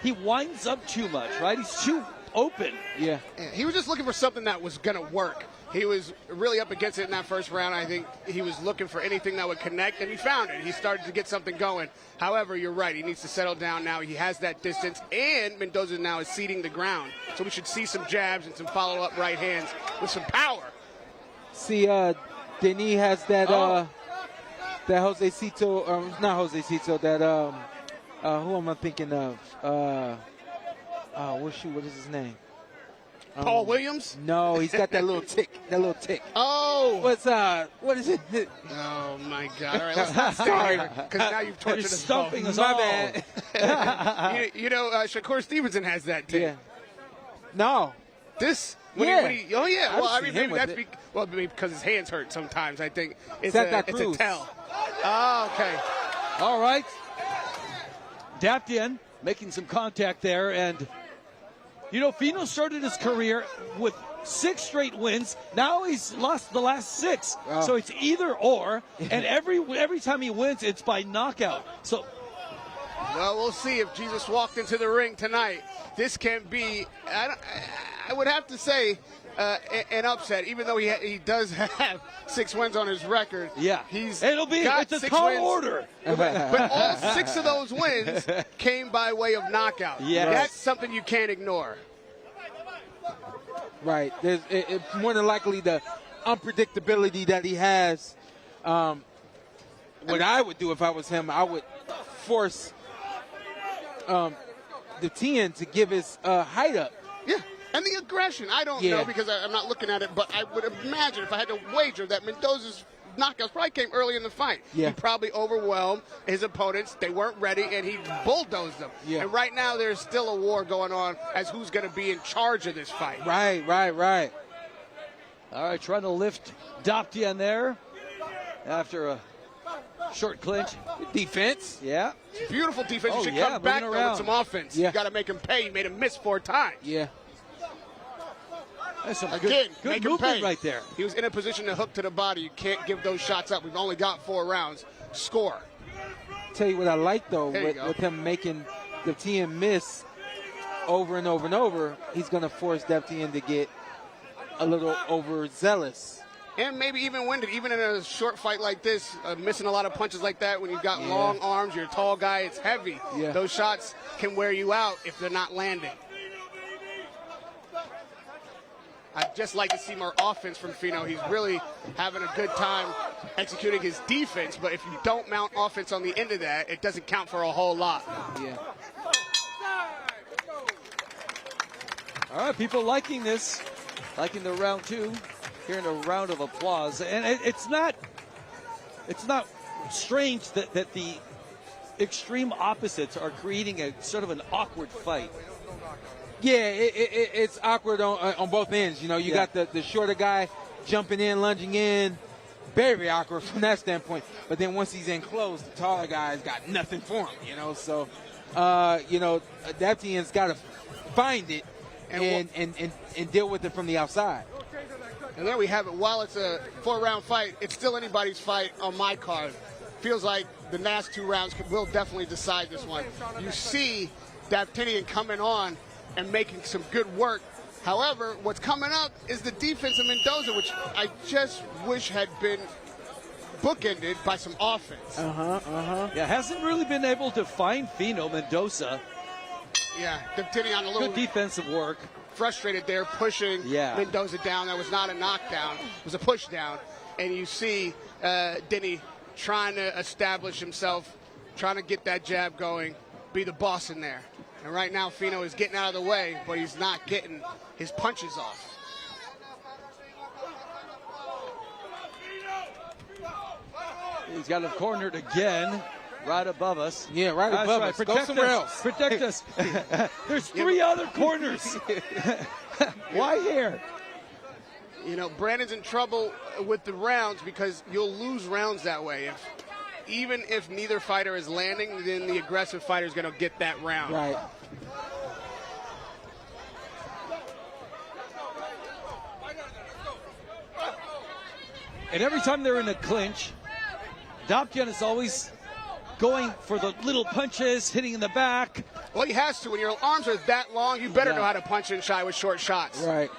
he winds up too much, right? He's too open. Yeah. He was just looking for something that was going to work. He was really up against it in that first round. I think he was looking for anything that would connect, and he found it. He started to get something going. However, you're right. He needs to settle down now. He has that distance, and Mendoza now is ceding the ground. So we should see some jabs and some follow-up right hands with some power. See, Denis has that that Jose Cito, not Jose Cito, that, who am I thinking of? What is his name? Paul Williams? No, he's got that little tick. Oh! What is it? Oh, my God. All right, let's not stay here, because now you've tortured us both. My bad. Shakur Stevenson has that tick. Yeah. No. This? Yeah. Oh, yeah. Well, I mean, maybe that's it. because his hands hurt sometimes, I think. It's Santa a Cruz. tell. Oh, okay. All right. Davian making some contact there, and Fino started his career with 6 straight wins. Now he's lost the last 6. Oh. So it's either or, and every time he wins, it's by knockout. So, well, we'll see if Jesus walked into the ring tonight. This can be, I would have to say, an upset, even though he does have 6 wins on his record. Yeah, it's a tall order. But all 6 of those wins came by way of knockout. Yes. That's something you can't ignore. Right. It's more than likely the unpredictability that he has. What I would do if I was him, I would force Davian to give his height up. Yeah. And the aggression, I don't know because I'm not looking at it, but I would imagine if I had to wager that Mendoza's knockouts probably came early in the fight. Yeah. He probably overwhelmed his opponents. They weren't ready, and he bulldozed them. Yeah. And right now there's still a war going on as who's going to be in charge of this fight. Right. All right, trying to lift Davian there after a short clinch. Defense. Yeah. Beautiful defense. Oh, You should come back moving though, around. with some offense. Yeah. You got to make him pay. You made him miss 4 times. Yeah. That's some Again, good make him movement pay. right there. He was in a position to hook to the body. You can't give those shots up. We've only got 4 rounds. Score. Tell you what I like, though, There you go. with him making Davian miss over and over and over, he's going to force Davian to get a little overzealous. And maybe even winded, even in a short fight like this, missing a lot of punches like that when you've got long arms, you're a tall guy, it's heavy. Yeah. Those shots can wear you out if they're not landing. I'd just like to see more offense from Fino. He's really having a good time executing his defense, but if you don't mount offense on the end of that, it doesn't count for a whole lot. Yeah. All right, people liking this, liking the round 2, hearing a round of applause, and it's not strange that the extreme opposites are creating a sort of an awkward fight. Yeah, it's awkward on both ends. You got the shorter guy jumping in, lunging in. Very, very awkward from that standpoint. But then once he's in close, the taller guy's got nothing for him, So, Davian's got to find it and deal with it from the outside. And there we have it. While it's a 4-round fight, it's still anybody's fight on my card. Feels like the last 2 rounds will definitely decide this one. You see Davian coming on and making some good work. However, what's coming up is the defense of Mendoza, which I just wish had been bookended by some offense. Yeah, hasn't really been able to find Fino Mendoza. Yeah, Davian on a little good defensive work. frustrated there, pushing Yeah. Mendoza down. That was not a knockdown. It was a push down. And you see Denny trying to establish himself, trying to get that jab going, be the boss in there. And right now, Fino is getting out of the way, but he's not getting his punches off. He's got him cornered again, right above us. Yeah, right That's above right. us. Protect Go somewhere us. else. Protect us. There's 3 other corners. Why here? You know, Brandon's in trouble with the rounds because you'll lose rounds that way. Even if neither fighter is landing, then the aggressive fighter is going to get that round. Right. And every time they're in a clinch, Davian is always going for the little punches, hitting in the back. Well, he has to. When your arms are that long, you better Yeah. know how to punch and shy with short shots. Right.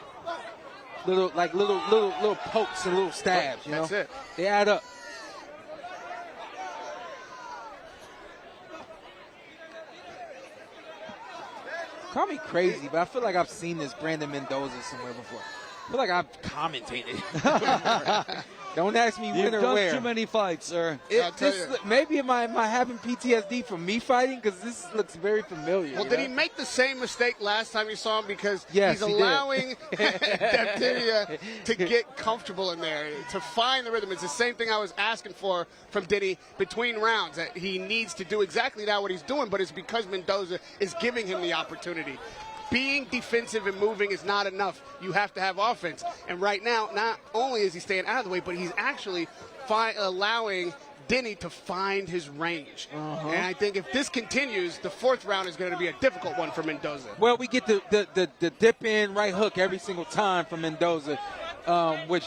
Little pokes and little stabs, you know? That's it. They add up. Call me crazy, but I feel like I've seen this Brandon Mendoza somewhere before. I feel like I've commentated. Don't ask me when You've or done where. too many fights, sir. Maybe am I having PTSD from me fighting? Because this looks very familiar. Well, you did know? he make the same mistake last time you saw him? Because Yes, he's he did. allowing Davian to get comfortable in there, to find the rhythm. It's the same thing I was asking for from Diddy between rounds, that he needs to do exactly now what he's doing, but it's because Mendoza is giving him the opportunity. Being defensive and moving is not enough. You have to have offense. And right now, not only is he staying out of the way, but he's actually allowing Denny to find his range. And I think if this continues, the 4th round is going to be a difficult one for Mendoza. Well, we get the dip in right hook every single time from Mendoza, which,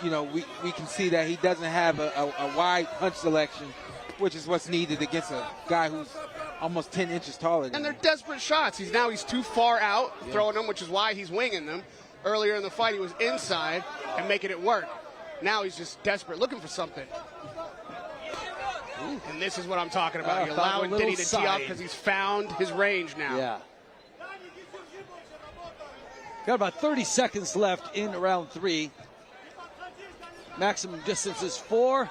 you know, we can see that he doesn't have a wide punch selection, which is what's needed against a guy who's almost 10 inches taller than And they're him. desperate shots. He's too far out throwing them, which is why he's winging them. Earlier in the fight, he was inside and making it work. Now he's just desperate, looking for something. And this is what I'm talking about. You're allowing Denny to tee off because he's found his range now. Yeah. Got about 30 seconds left in round 3. Maximum distance is 4.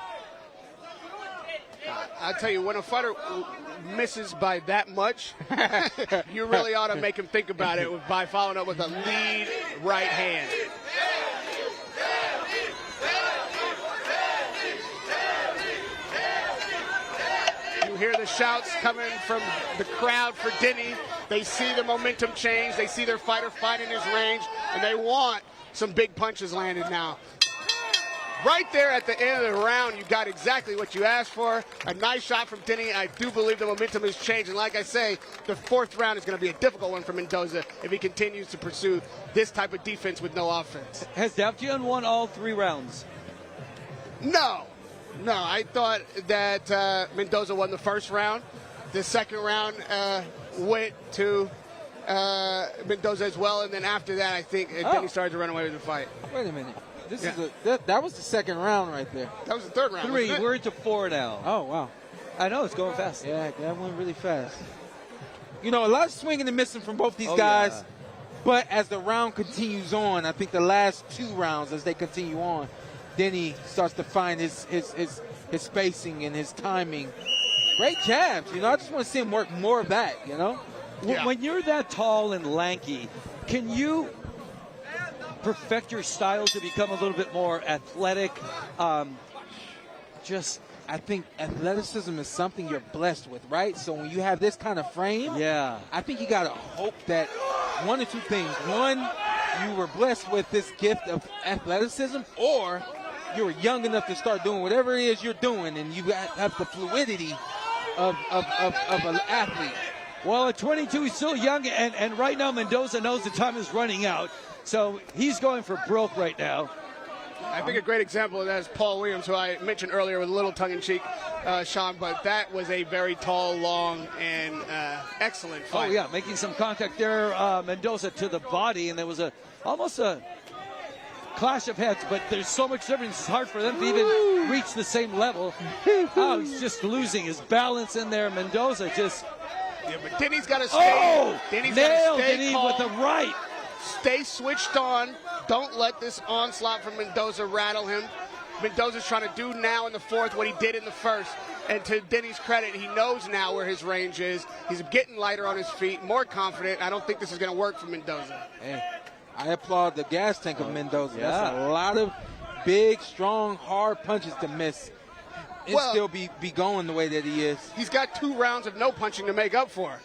I tell you, when a fighter misses by that much, you really ought to make him think about it by following up with a lead right hand. You hear the shouts coming from the crowd for Denny. They see the momentum change. They see their fighter fighting his range, and they want some big punches landed now. Right there at the end of the round, you got exactly what you asked for. A nice shot from Denny. I do believe the momentum has changed. And like I say, the 4th round is going to be a difficult one for Mendoza if he continues to pursue this type of defense with no offense. Has Davian won all 3 rounds? No. I thought that Mendoza won the 1st round. The 2nd round went to Mendoza as well. And then after that, I think Denny started to run away with the fight. Wait a minute. That was the 2nd round right there. That was the 3rd round. 3. We're into 4 now. Oh, wow. I know, it's going fast. Yeah, that went really fast. You know, a lot of swinging and missing from both these guys. Yeah. But as the round continues on, I think the last 2 rounds, as they continue on, Denny starts to find his spacing and his timing. Great jabs. You know, I just want to see him work more of that, you know? Yeah. When you're that tall and lanky, can you perfect your style to become a little bit more athletic? I think athleticism is something you're blessed with, right? So when you have this kind of frame, I think you got to hope that one or two things. One, you were blessed with this gift of athleticism, or you were young enough to start doing whatever it is you're doing, and you have the fluidity of an athlete. Well, at 22, he's still young, and right now Mendoza knows the time is running out. So he's going for broke right now. I think a great example of that is Paul Williams, who I mentioned earlier with a little tongue-in-cheek, Sean, but that was a very tall, long, and excellent fight. Oh, yeah, making some contact there, Mendoza to the body, and there was almost a clash of heads, but there's so much difference. It's hard for them to even reach the same level. Oh, he's just losing his balance in there. Mendoza just... Yeah, but Denny's got to stay. Nailed Denny with the right. Stay switched on. Don't let this onslaught from Mendoza rattle him. Mendoza's trying to do now in the fourth what he did in the first. And to Denny's credit, he knows now where his range is. He's getting lighter on his feet, more confident. I don't think this is going to work for Mendoza. Hey, I applaud the gas tank of Mendoza. Yeah. That's a lot of big, strong, hard punches to miss and still be going the way that he is. He's got 2 rounds of no punching to make up for.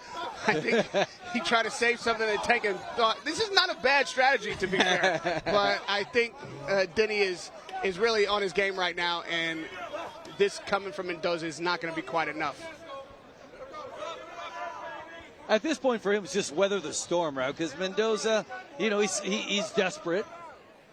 I think he tried to save something and take and thought, this is not a bad strategy, to be fair. But I think Denny is really on his game right now, and this coming from Mendoza is not going to be quite enough. At this point for him, it's just weather the storm, right? Because Mendoza, you know, he's desperate.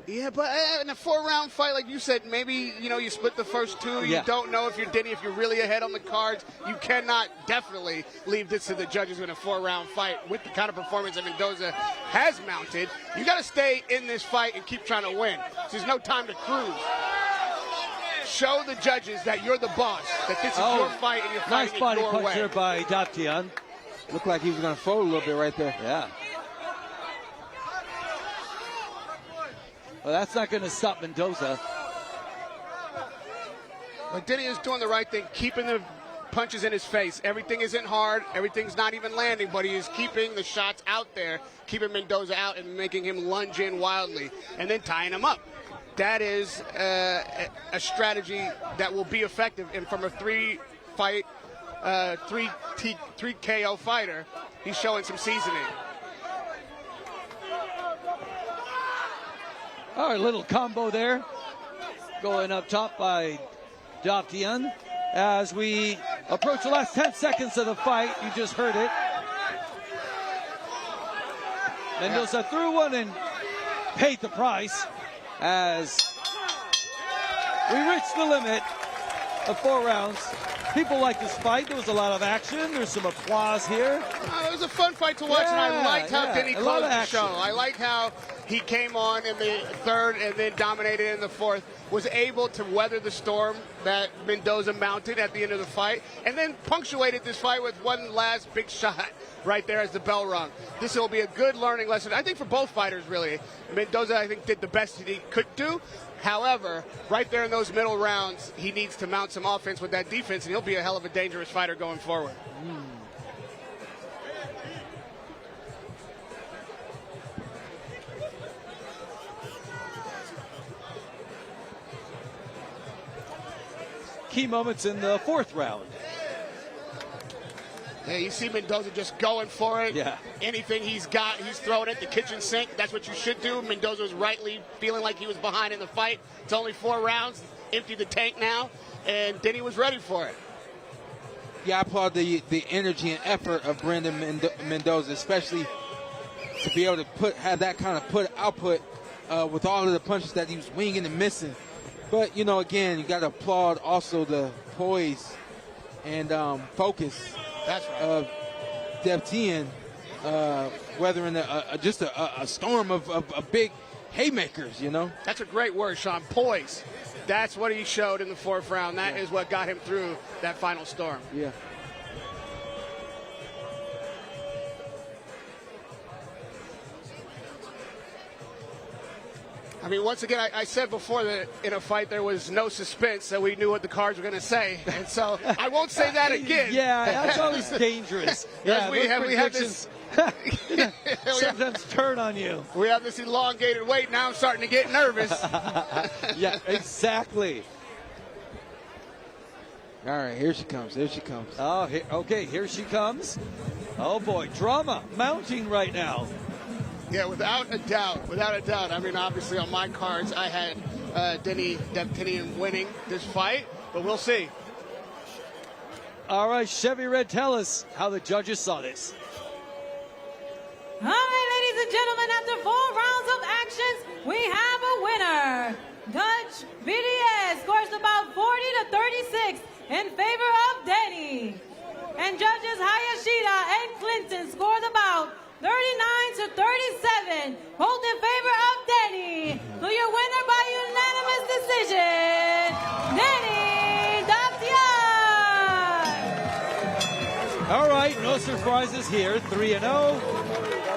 Yeah, but in a 4-round fight, like you said, maybe, you know, you split the first 2. You don't know if you're Denny, if you're really ahead on the cards. You cannot definitely leave this to the judges in a 4-round fight with the kind of performance that Mendoza has mounted. You got to stay in this fight and keep trying to win. There's no time to cruise. Show the judges that you're the boss, that this is your fight and you're fighting nice body it your punch way. here by Davian. Looked like he was going to fold a little bit right there. Yeah. Well, that's not going to stop Mendoza. But Denny is doing the right thing, keeping the punches in his face. Everything isn't hard. Everything's not even landing, but he is keeping the shots out there, keeping Mendoza out and making him lunge in wildly, and then tying him up. That is a strategy that will be effective. And from a 3-fight, 3 KO fighter, he's showing some seasoning. All right, little combo there. Going up top by Davian. As we approach the last 10 seconds of the fight, you just heard it. Mendoza threw one and paid the price as we reached the limit of 4 rounds. People like this fight. There was a lot of action. There's some applause here. It was a fun fight to watch, and I liked how Denny closed the action. show. I like how he came on in the third and then dominated in the fourth, was able to weather the storm that Mendoza mounted at the end of the fight, and then punctuated this fight with one last big shot right there as the bell rung. This will be a good learning lesson, I think, for both fighters, really. Mendoza, I think, did the best that he could do. However, right there in those middle rounds, he needs to mount some offense with that defense, and he'll be a hell of a dangerous fighter going forward. Key moments in the 4th round. Yeah, you see Mendoza just going for it. Yeah. Anything he's got, he's throwing at the kitchen sink. That's what you should do. Mendoza was rightly feeling like he was behind in the fight. It's only 4 rounds. Empty the tank now, and Denny was ready for it. Yeah, I applaud the energy and effort of Brandon Mendoza, especially to be able to have that kind of output with all of the punches that he was winging and missing. But, you know, again, you got to applaud also the poise and focus of Davian, weathering just a storm of big haymakers, you know. That's a great word, Sean. Poise. That's what he showed in the 4th round. That is what got him through that final storm. Yeah. I mean, once again, I said before that in a fight there was no suspense, so we knew what the cards were going to say. And so I won't say that again. Yeah, that's always dangerous. Yeah, we have this. Sometimes turn on you. We have this elongated wait. Now I'm starting to get nervous. Yeah, exactly. All right, here she comes. Here she comes. Oh, okay, here she comes. Oh, boy, drama mounting right now. Yeah, without a doubt. Without a doubt. I mean, obviously on my cards, I had Davian winning this fight, but we'll see. All right, Chevy Red, tell us how the judges saw this. All right, ladies and gentlemen, after 4 rounds of actions, we have a winner. Dutch BDS scores about 40-36 in favor of Denny. And judges Hayashida and Clinton scored about 39-37, both in favor of Denny. So your winner by unanimous decision, Denny Davian. All right. right, no surprises here. 3-0.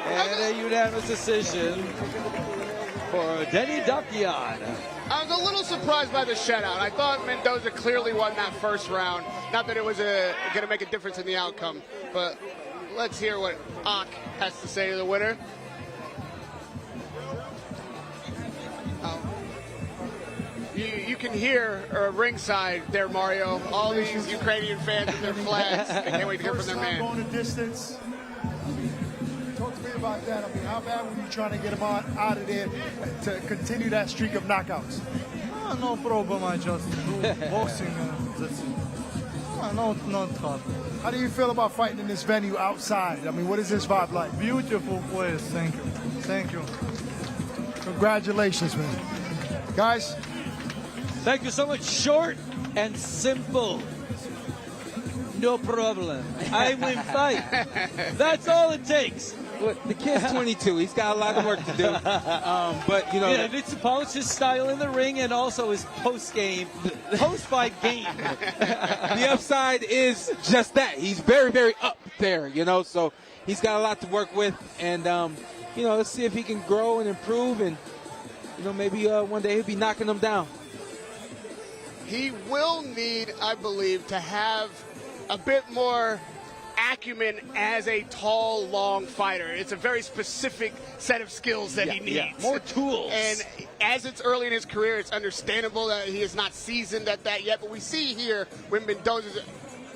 And a unanimous decision for Denny Davian. I was a little surprised by the shutout. I thought Mendoza clearly won that first round. Not that it was going to make a difference in the outcome, but let's hear what Ak has to say to the winner. You can hear ringside there, Mario, all these Ukrainian fans with their flags. They can't wait to hear from their man. Going the distance. Talk to me about that. I mean, how bad were you trying to get him out of there to continue that streak of knockouts? No problem. I just do boxing. That's it. Not hard. How do you feel about fighting in this venue outside? I mean, what is this vibe like? Beautiful place. Thank you. Thank you. Congratulations, man. Guys. Thank you so much. Short and simple. No problem. I win fight. That's all it takes. Look, the kid's 22. He's got a lot of work to do. But, you know. Yeah, it's to polish his style in the ring and also his post-fight game. The upside is just that. He's very, very up there, you know. So he's got a lot to work with. And, you know, let's see if he can grow and improve. And, you know, maybe one day he'll be knocking them down. He will need, I believe, to have a bit more acumen as a tall, long fighter. It's a very specific set of skills that he needs. Yeah. More tools. And as it's early in his career, it's understandable that he is not seasoned at that yet. But we see here when Mendoza's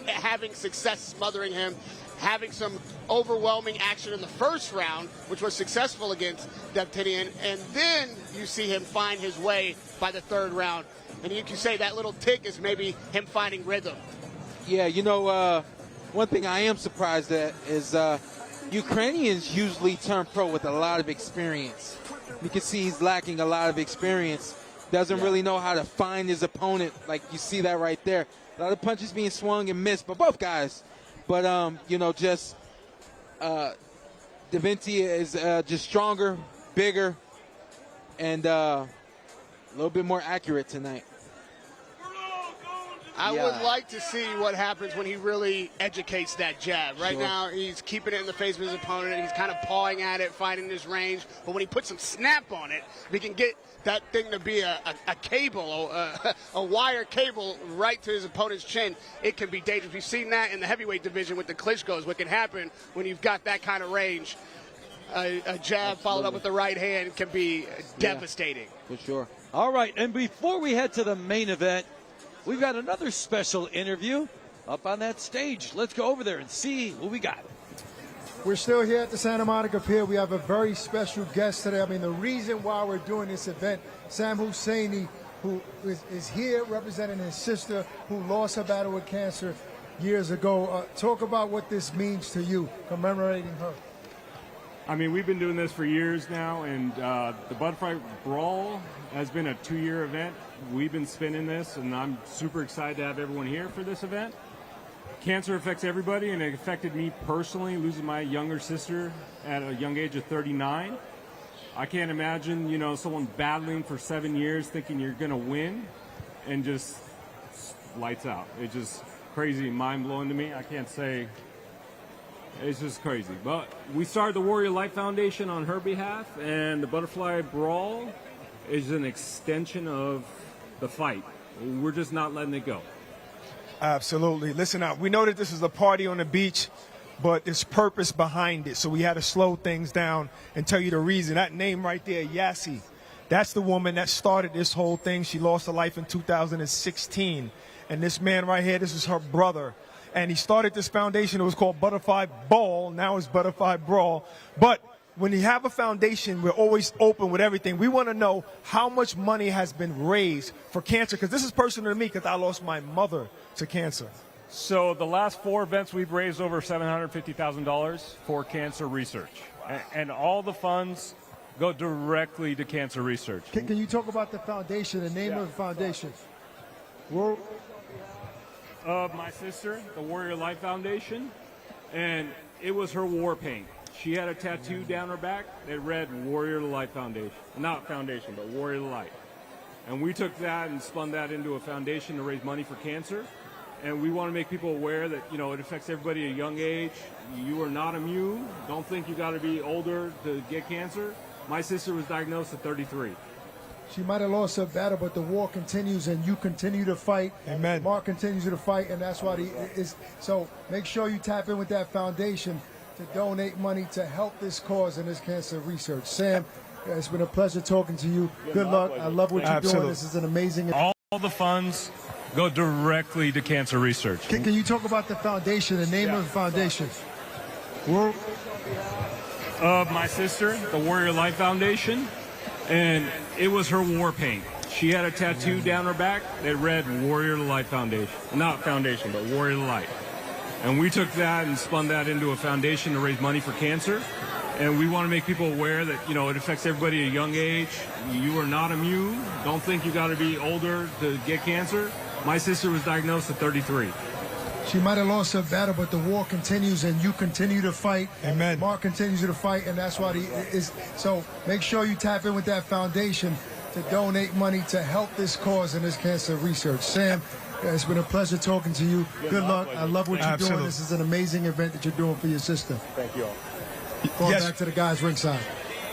having success smothering him, having some overwhelming action in the first round, which was successful against Davian, and then you see him find his way by the third round. And you can say that little tick is maybe him finding rhythm. Yeah, you know, one thing I am surprised at is Ukrainians usually turn pro with a lot of experience. You can see he's lacking a lot of experience. Doesn't really know how to find his opponent. Like, you see that right there. A lot of punches being swung and missed by both guys. But, you know, just Davian is just stronger, bigger, and a little bit more accurate tonight. I would like to see what happens when he really educates that jab. Right now, he's keeping it in the face of his opponent. He's kind of pawing at it, finding his range. But when he puts some snap on it, we can get that thing to be a cable, a wire cable right to his opponent's chin. It can be dangerous. We've seen that in the heavyweight division with the Klitschko's. What can happen when you've got that kind of range. A jab followed up with the right hand can be devastating. For sure. All right, and before we head to the main event, we've got another special interview up on that stage. Let's go over there and see what we got. We're still here at the Santa Monica Pier. We have a very special guest today. I mean, the reason why we're doing this event, Sam Husseini, who is here representing his sister who lost her battle with cancer years ago. Talk about what this means to you, commemorating her. I mean, we've been doing this for years now, and the Butterfly Brawl has been a 2-year event. We've been spinning this, and I'm super excited to have everyone here for this event. Cancer affects everybody, and it affected me personally, losing my younger sister at a young age of 39. I can't imagine, you know, someone battling for 7 years thinking you're going to win and just lights out. It's just crazy, mind-blowing to me. I can't say. It's just crazy. But we started the Warrior Life Foundation on her behalf, and the Butterfly Brawl is an extension of the fight. We're just not letting it go. Absolutely. Listen up. We know that this is a party on the beach, but there's purpose behind it. So we had to slow things down and tell you the reason. That name right there, Yassi, that's the woman that started this whole thing. She lost her life in 2016. And this man right here, this is her brother. And he started this foundation. It was called Butterfly Brawl. Now it's Butterfly Brawl. But when you have a foundation, we're always open with everything. We want to know how much money has been raised for cancer, because this is personal to me because I lost my mother to cancer. So the last 4 events, we've raised over $750,000 for cancer research. And all the funds go directly to cancer research. Can you talk about the foundation, the name of the foundation? Of my sister, the Warrior Life Foundation, and it was her war paint. She had a tattoo down her back that read Warrior Life Foundation. Not foundation, but Warrior Life. And we took that and spun that into a foundation to raise money for cancer. and we want to make people aware that, you know, it affects everybody at a young age. You are not immune. Don't think you got to be older to get cancer. My sister was diagnosed at 33. She might have lost her battle, but the war continues, and you continue to fight. Amen. Mark continues to fight, and that's why so make sure you tap in with that foundation to donate money to help this cause and this cancer research. Sam, it's been a pleasure talking to you. Good luck. I love what you're doing. This is an amazing. All the funds go directly to cancer research. Can you talk about the foundation, the name of the foundation? Of my sister, the Warrior Life Foundation, and it was her war paint. She had a tattoo down her back that read Warrior Life Foundation. Not foundation, but Warrior Life. And we took that and spun that into a foundation to raise money for cancer. And we want to make people aware that, you know, it affects everybody at a young age. You are not immune. Don't think you got to be older to get cancer. My sister was diagnosed at 33. She might have lost her battle, but the war continues, and you continue to fight. Amen. Mark continues to fight, and that's why so make sure you tap in with that foundation to donate money to help this cause and this cancer research. Sam, it's been a pleasure talking to you. Good luck. I love what you're doing. This is an amazing event that you're doing for your sister. Thank you all. Going back to the guys ringside.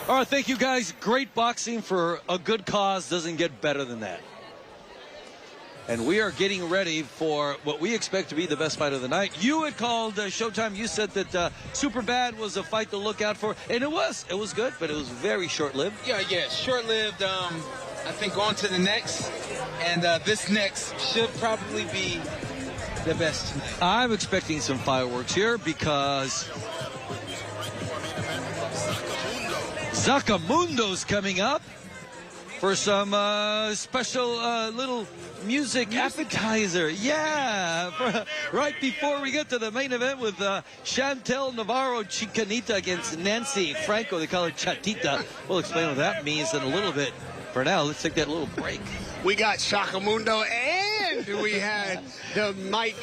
All right, thank you guys. Great boxing for a good cause. Doesn't get better than that. And we are getting ready for what we expect to be the best fight of the night. You had called Showtime. You said that Superbad was a fight to look out for. And it was. It was good, but it was very short-lived. Yeah, short-lived. I think on to the next. And this next should probably be the best tonight. I'm expecting some fireworks here because Zacamundo's coming up for some special little music appetizer. Yeah, right before we get to the main event with Chantel Navarro Chicanita against Nancy Franco. They call her Chatita. We'll explain what that means in a little bit. For now, let's take that little break. We got Shakamundo and we had the Mike.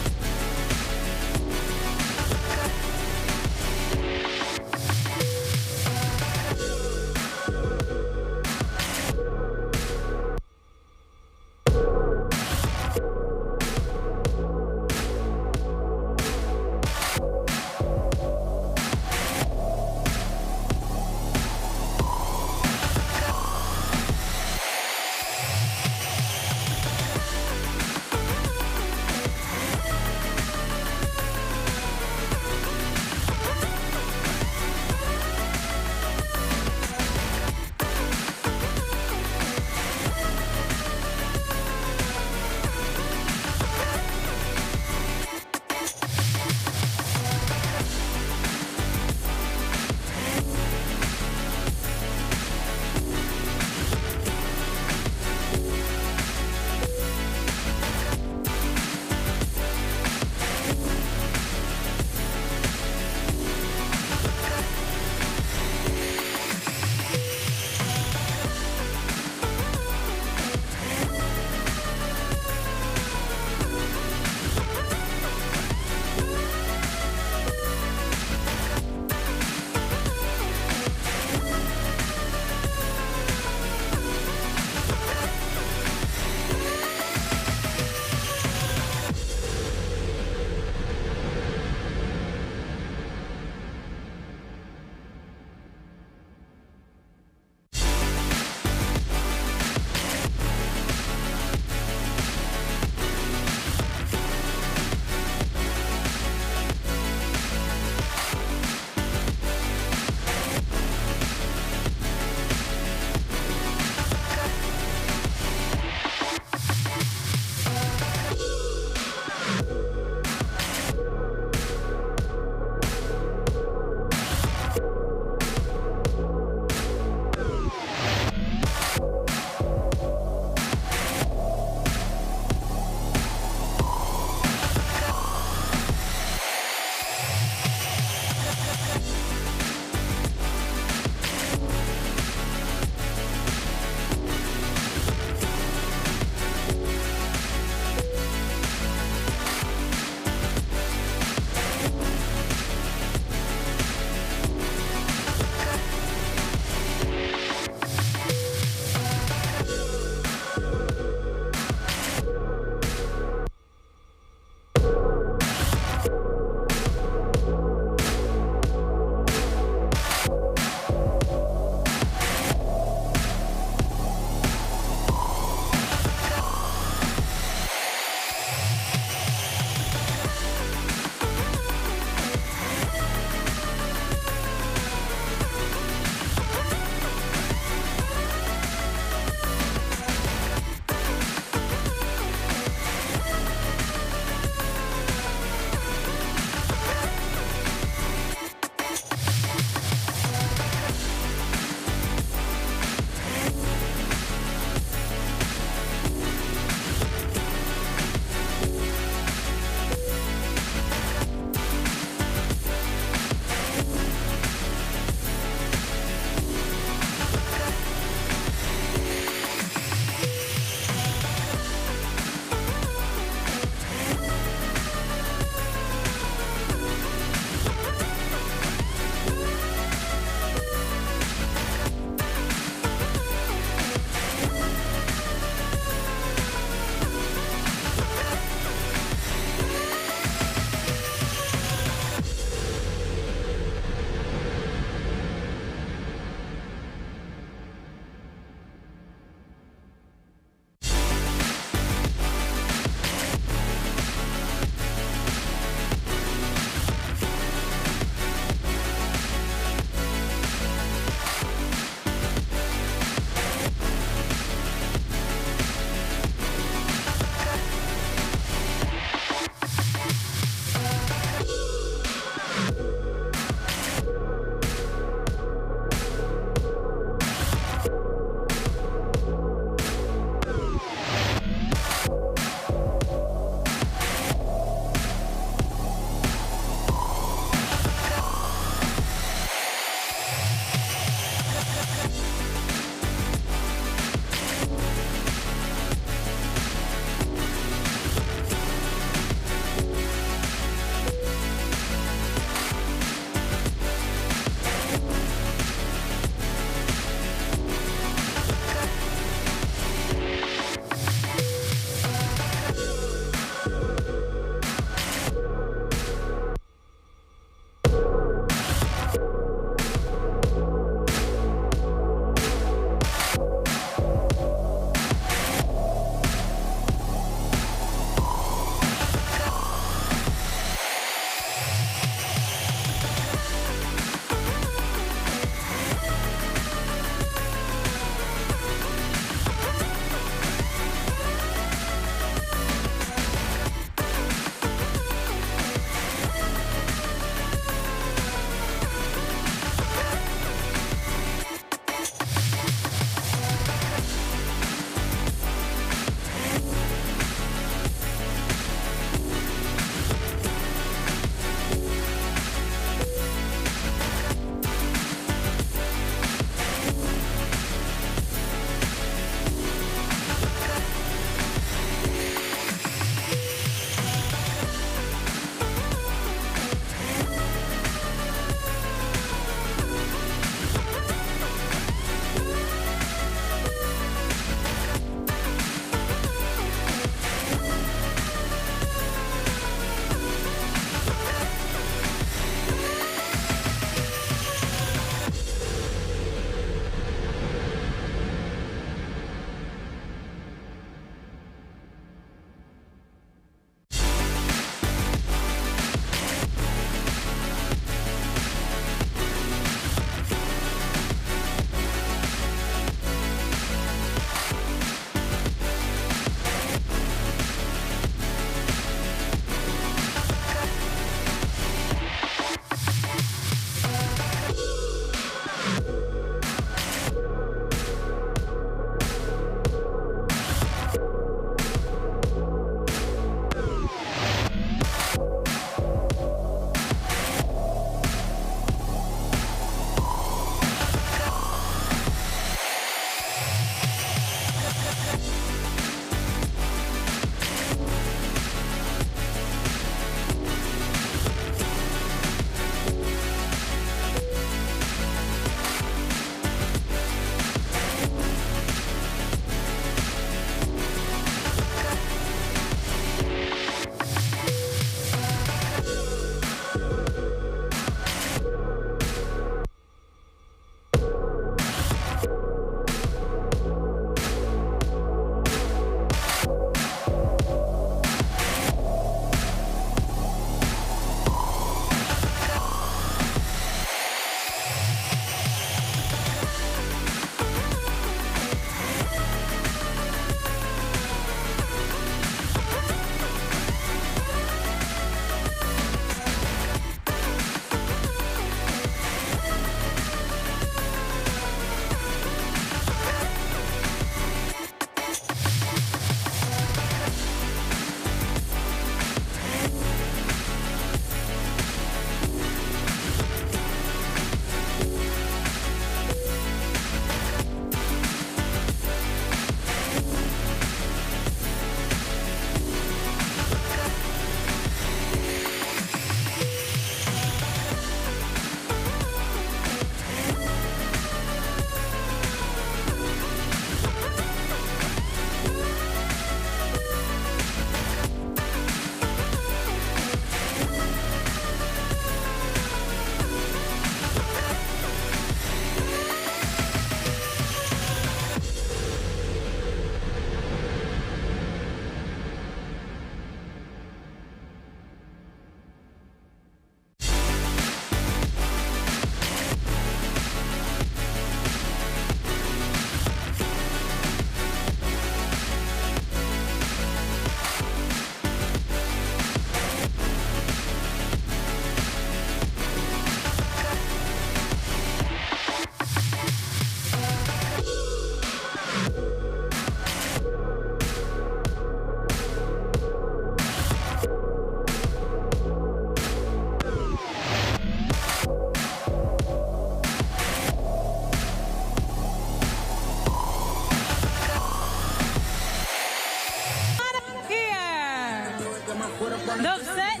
The set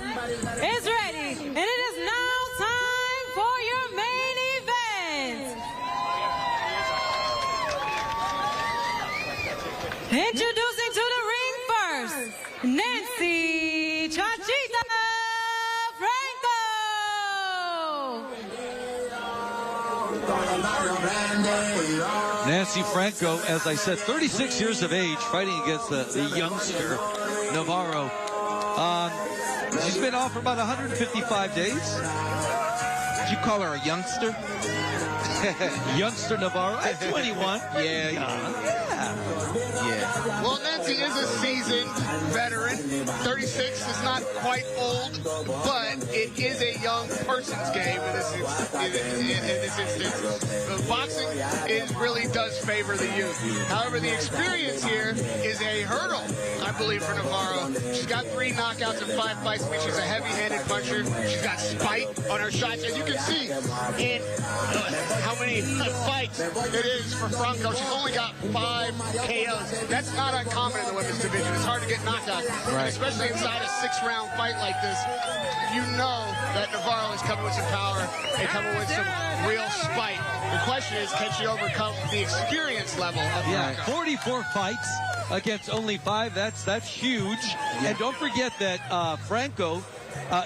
is ready, and it is now time for your main event. Introducing to the ring first, Nancy Chachita Franco. Nancy Franco, as I said, 36 years of age, fighting against the youngster, Navarro. She's been off for about 155 days. Did you call her a youngster? Youngster Navarro at 21. Yeah. Well, Nancy is a seasoned veteran. 36 is not quite old, but it is a young person's game in this instance. Boxing really does favor the youth. However, the experience here is a hurdle, I believe, for Navarro. She's got 3 knockouts in 5 fights. I mean, she's a heavy-handed puncher. She's got spite on her shots. As you can see in how many fights it is for Franco. She's only got 5 KOs. That's not uncommon in the women's division. It's hard to get knockouts, right, especially inside a 6-round fight like this. You know that Navarro is coming with some power and coming with some real spite. The question is, can she overcome the experience level of Franco? 44 fights against only 5. That's huge. Yeah. And don't forget that Franco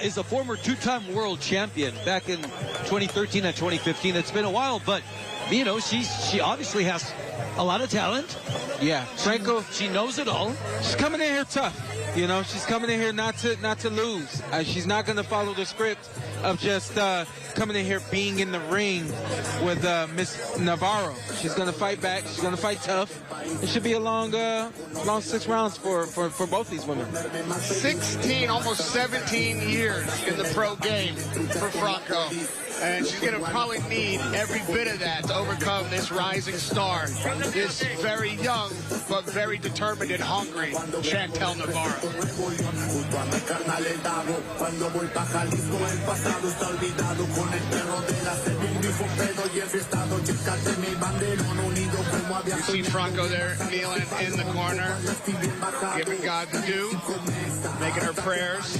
is a former 2-time world champion back in 2013 and 2015. It's been a while, but you know, she obviously has a lot of talent. Yeah, Franco, she knows it all. She's coming in here tough. You know, she's coming in here not to lose. She's not going to follow the script of just coming in here being in the ring with Miss Navarro. She's going to fight back. She's going to fight tough. It should be a long 6 rounds for both these women. 16, almost 17 years in the pro game for Franco. And she's going to probably need every bit of that to overcome this rising star, this very young but very determined and hungry Chantel Navarro. You see Franco there kneeling in the corner, giving God the due, making her prayers.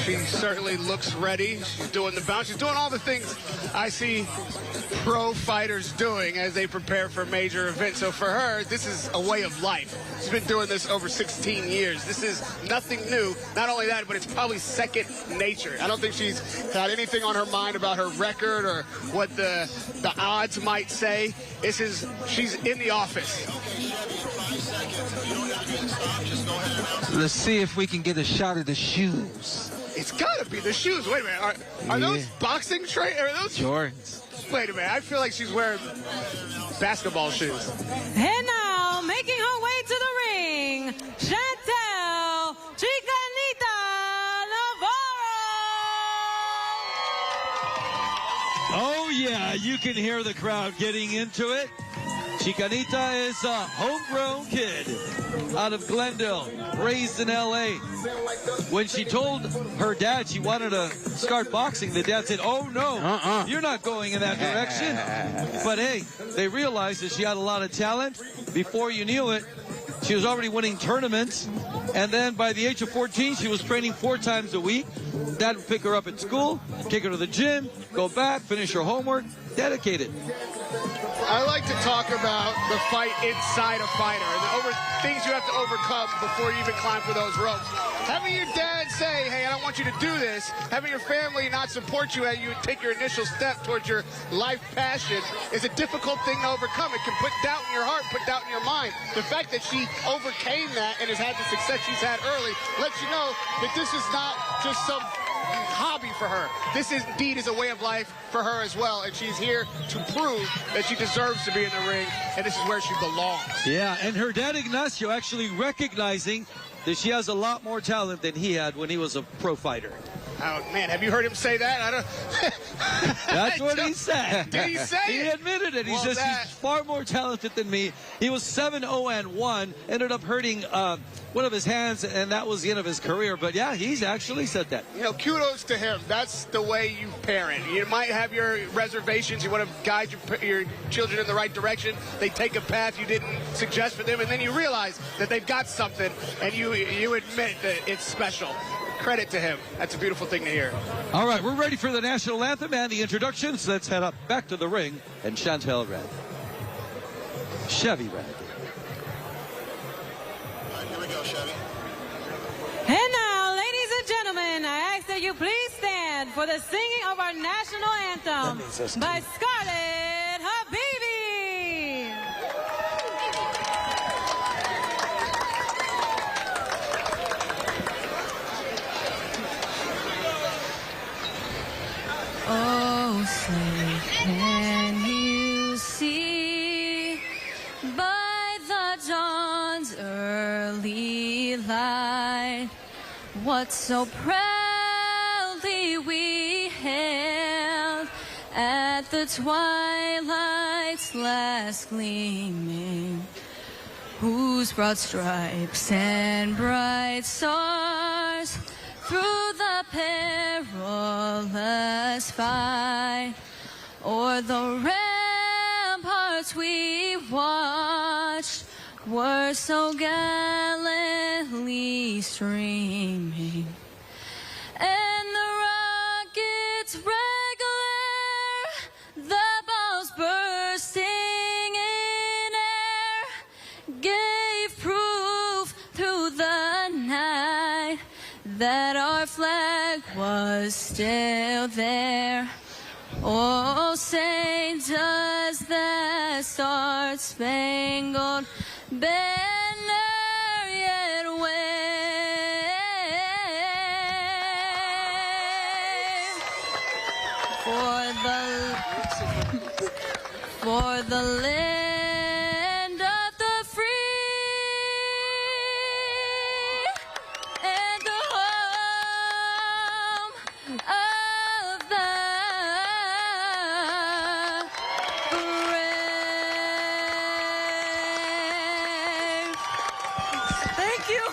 She certainly looks ready. She's doing the bounce. She's doing all the things I see pro fighters doing as they prepare for major events. So for her, this is a way of life. She's been doing this over 16 years. This is nothing new. Not only that, but it's probably second nature. I don't think she's had anything on her mind about her record or what the odds might say. She's in the office. Let's see if we can get a shot of the shoes. It's got to be the shoes. Wait a minute. Are those boxing Are those Jordans? Wait a minute. I feel like she's wearing basketball shoes. And now, making her way to the ring, Chantel Chicanita Navarro. Oh, yeah. You can hear the crowd getting into it. Chicanita is a homegrown kid out of Glendale, raised in L.A. When she told her dad she wanted to start boxing, the dad said, oh, no, you're not going in that direction. But, hey, they realized that she had a lot of talent. Before you knew it, she was already winning tournaments. And then by the age of 14, she was training 4 times a week. Dad would pick her up at school, take her to the gym, go back, finish her homework, dedicated. I like to talk about the fight inside a fighter and the things you have to overcome before you even climb for those ropes. Having your dad say, hey, I don't want you to do this, having your family not support you as you take your initial step towards your life passion is a difficult thing to overcome. It can put doubt in your heart, put doubt in your mind. The fact that she overcame that and has had the success she's had early lets you know that this is not just some hobby for her. This indeed is a way of life for her as well, and she's here to prove that she deserves to be in the ring, and this is where she belongs. Yeah, and her dad Ignacio actually recognizing that she has a lot more talent than he had when he was a pro fighter. Oh, man, have you heard him say that? I don't. That's what he said. Did he say He it? admitted it. He Well, says he's far more talented than me. He was 7-0-1, ended up hurting one of his hands, and that was the end of his career. But yeah, he's actually said that. You know, kudos to him. That's the way you parent. You might have your reservations. You want to guide your children in the right direction. They take a path you didn't suggest for them, and then you realize that they've got something, and you admit that it's special. Credit to him. That's a beautiful thing to hear. All right, we're ready for the national anthem and the introductions. Let's head up back to the ring and Chantel Red. Chevy Red. Here we go, Chevy. And now, ladies and gentlemen, I ask that you please stand for the singing of our national anthem by Scarlett Habibi. Oh, say, can you see by the dawn's early light what so proudly we hailed at the twilight's last gleaming, whose broad stripes and bright stars through the perilous fight o'er the ramparts we watched were so gallantly streaming, and the rockets regular, the balls bursting in air, gave proof through the night that our flag was still there. Oh, say, does that star-spangled banner yet wave for the land of the free and the home of the brave. Thank you.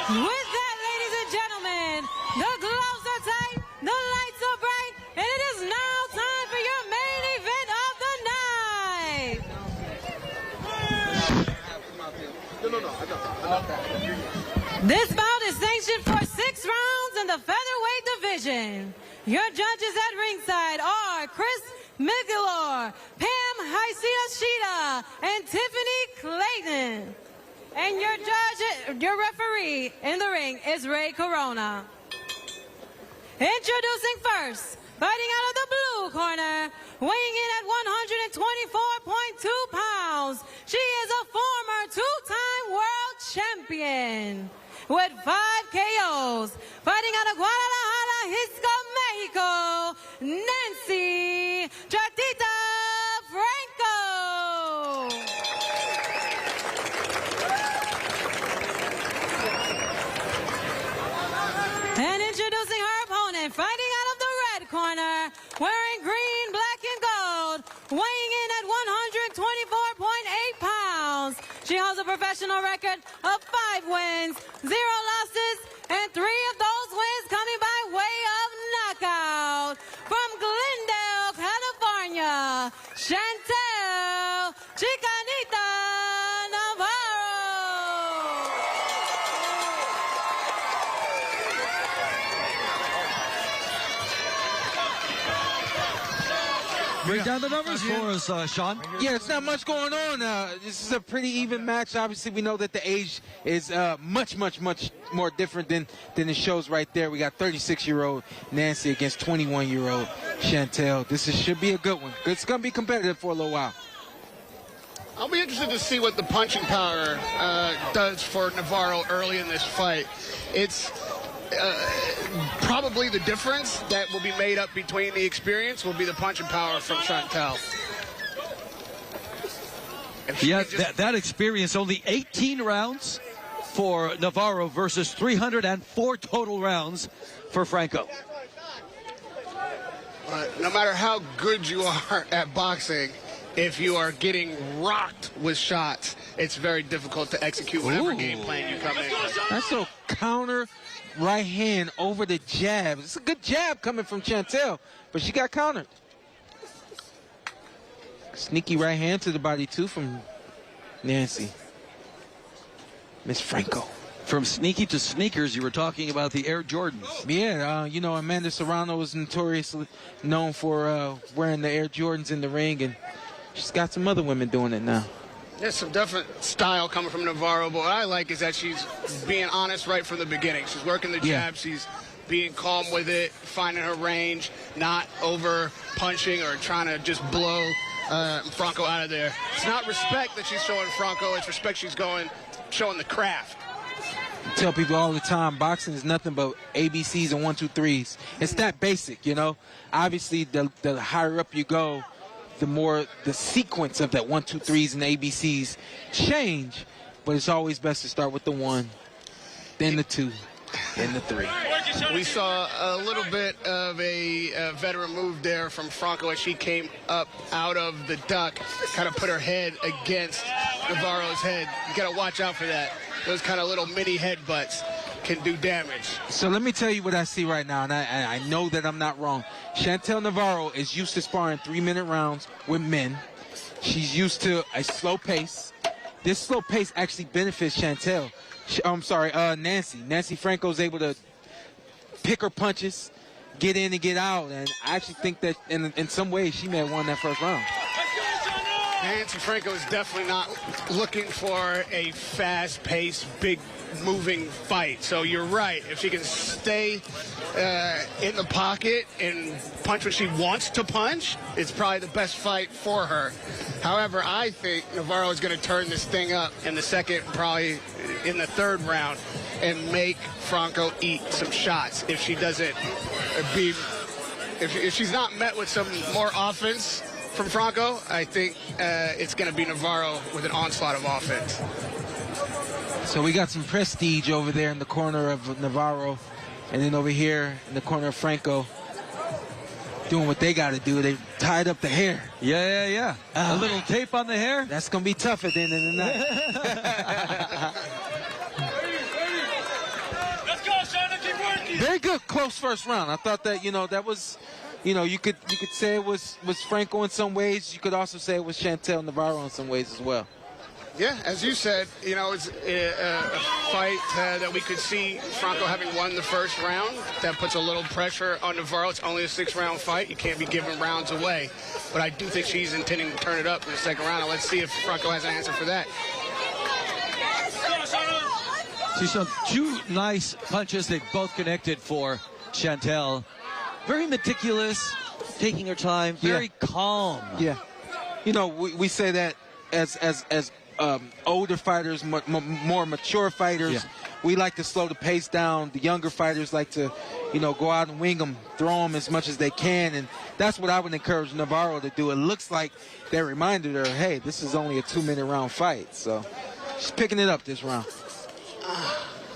With that, ladies and gentlemen, the gloves are tight, the lights are bright, and it is now time for your main event of the night. This bout is sanctioned for 6 rounds in the featherweight division. Your judges at ringside are Chris Miguelor, Pam Hayashida, and Tiffany Clayton. And your referee in the ring is Ray Corona. Introducing first, fighting out of the blue corner, weighing in at 124.2 pounds. She is a former 2-time world champion with 5 KOs. Fighting out of Guadalajara, Jalisco, Mexico, Nancy Chatita Franco. And introducing her opponent, fighting out of the red corner, wearing green, black, and gold, weighing in at 124.8 pounds. She holds a professional record of 5 wins, 0 losses, and 3 of those wins coming by way of knockout. From Glendale, California, Chantel Chicanita Navarro. Break down the numbers for us, Sean. Yeah, it's not much going on. This is a pretty even match. Obviously, we know that the age is much more different than it shows right there. We got 36-year-old Nancy against 21-year-old Chantel. Should be a good one. It's going to be competitive for a little while. I'll be interested to see what the punching power does for Navarro early in this fight. probably the difference that will be made up between the experience will be the punch and power from Chantel. Yeah, that experience, only 18 rounds for Navarro versus 304 total rounds for Franco. No matter how good you are at boxing, if you are getting rocked with shots, it's very difficult to execute whatever game plan you come in with. That's a counter right hand over the jab. It's a good jab coming from Chantel, but she got countered. Sneaky right hand to the body, too, from Nancy. Miss Franco. From sneaky to sneakers, you were talking about the Air Jordans. Yeah, you know, Amanda Serrano was notoriously known for wearing the Air Jordans in the ring, and she's got some other women doing it now. There's some different style coming from Navarro, but what I like is that she's being honest right from the beginning. She's working the jab, she's being calm with it, finding her range, not over punching or trying to just blow Franco out of there. It's not respect that she's showing Franco, it's respect she's showing the craft. I tell people all the time, boxing is nothing but ABCs and 1, 2, 3s. It's that basic, you know. Obviously, the higher up you go, the more the sequence of that 1, 2, 3s and ABCs change. But it's always best to start with the 1, then the 2, then the 3. We saw a little bit of a veteran move there from Franco as she came up out of the duck, kind of put her head against Navarro's head. You got to watch out for that. Those kind of little mini headbutts can do damage. So let me tell you what I see right now, and I know that I'm not wrong. Chantel Navarro is used to sparring 3-minute rounds with men. She's used to a slow pace. This slow pace actually benefits Chantel. Nancy. Nancy Franco's able to pick her punches, get in and get out, and I actually think that in some ways she may have won that first round. Nancy Franco is definitely not looking for a fast-paced, big-moving fight. So you're right. If she can stay in the pocket and punch what she wants to punch, it's probably the best fight for her. However, I think Navarro is going to turn this thing up in the second, probably in the third round, and make Franco eat some shots. If she doesn't if she's not met with some more offense from Franco, I think it's going to be Navarro with an onslaught of offense. So we got some prestige over there in the corner of Navarro, and then over here in the corner of Franco doing what they got to do. They tied up the hair. Yeah. A little tape on the hair. That's going to be tough at the end of the night. Let's go, Santa, keep working. Very good, close first round. I thought that, that was... you could say it was Franco in some ways. You could also say it was Chantel Navarro in some ways as well. Yeah, as you said, it's a fight that we could see Franco having won the first round. That puts a little pressure on Navarro. It's only a 6-round fight. You can't be giving rounds away. But I do think she's intending to turn it up in the second round. And let's see if Franco has an answer for that. She's done 2 nice punches. They've both connected for Chantel. Very meticulous, taking her time, very calm. Yeah. We say that as older fighters, more mature fighters, we like to slow the pace down. The younger fighters like to, go out and wing them, throw them as much as they can. And that's what I would encourage Navarro to do. It looks like they reminded her, hey, this is only a 2-minute round fight. So she's picking it up this round.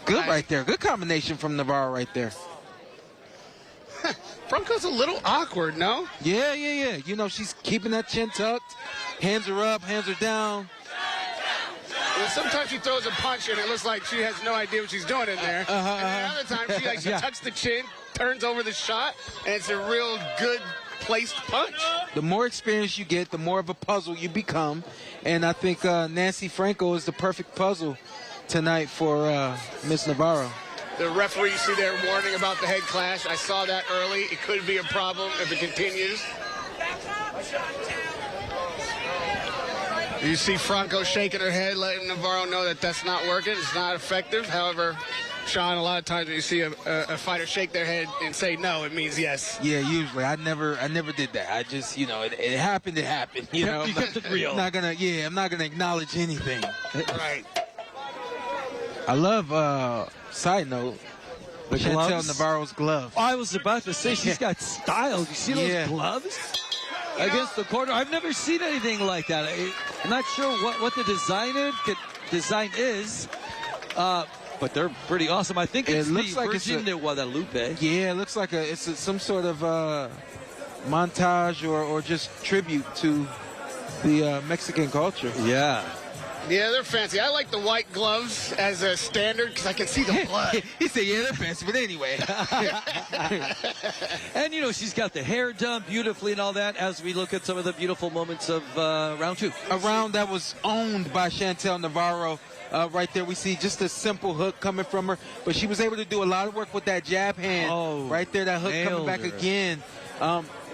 Good right there. Good combination from Navarro right there. Franco's a little awkward, no? Yeah. She's keeping that chin tucked. Hands are up, hands are down. Well, sometimes she throws a punch and it looks like she has no idea what she's doing in there. And then other times she tucks the chin, turns over the shot, and it's a real good placed punch. The more experience you get, the more of a puzzle you become. And I think Nancy Franco is the perfect puzzle tonight for Miss Navarro. The referee, you see there, warning about the head clash. I saw that early. It could be a problem if it continues. You see Franco shaking her head, letting Navarro know that that's not working. It's not effective. However, Sean, a lot of times when you see a fighter shake their head and say no, it means yes. Yeah, usually. I never did that. I just, it happened, it happened. You kept it real. I'm not gonna acknowledge anything. Right. I love, side note, The Chantel gloves? Navarro's glove. I was about to say, she's got style. You see those gloves? Against the corner. I've never seen anything like that. I'm not sure what the design is, but they're pretty awesome. I think it looks like Virgin de Guadalupe. Yeah, it looks like it's some sort of montage or just tribute to the Mexican culture. Yeah. Yeah, they're fancy. I like the white gloves as a standard because I can see the blood. He said, yeah, they're fancy, but anyway. And, you know, she's got the hair done beautifully and all that as we look at some of the beautiful moments of round 2. A round that was owned by Chantel Navarro. Right there we see just a simple hook coming from her, but she was able to do a lot of work with that jab hand. Right there, that hook coming back again.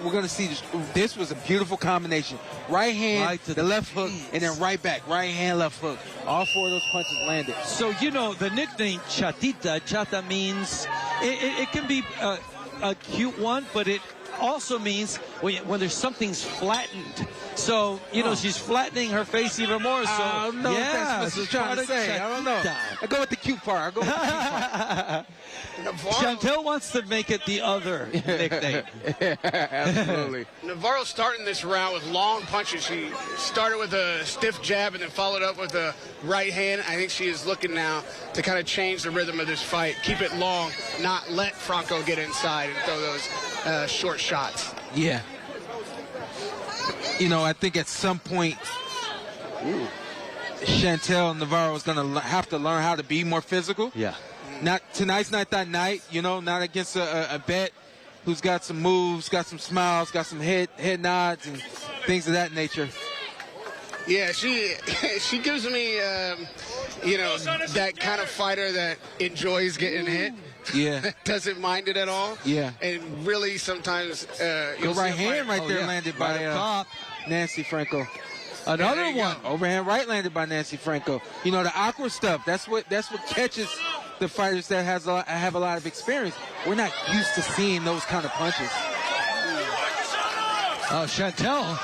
We're going to see this was a beautiful combination. Right hand, right to the left hook, and then right back. Right hand, left hook. All 4 of those punches landed. So, you know, the nickname Chatita, Chata means, it can be a cute one, but it also means when there's something's flattened. So, you know, she's flattening her face even more. So, I don't know yeah, what that's supposed to trying to say. I don't know. I go with the cute part. I go with the cute part. Chantel wants to make it the other nickname. Absolutely. Navarro starting this round with long punches. She started with a stiff jab and then followed up with a right hand. I think she is looking now to kind of change the rhythm of this fight. Keep it long, not let Franco get inside and throw those short shots. Yeah. You know, I think at some point, Chantel Navarro is going to have to learn how to be more physical. Yeah. Tonight's not that night, you know, not against a bet who's got some moves, got some smiles, got some head nods and things of that nature. Yeah, she gives me, you know, that kind of fighter that enjoys getting hit. Yeah. Doesn't mind it at all. Yeah. And really sometimes the right hand right there landed by Nancy Franco. Another one. Overhand right landed by Nancy Franco. You know, the awkward stuff, that's what catches the fighters that have a lot of experience. We're not used to seeing those kind of punches. Chantel.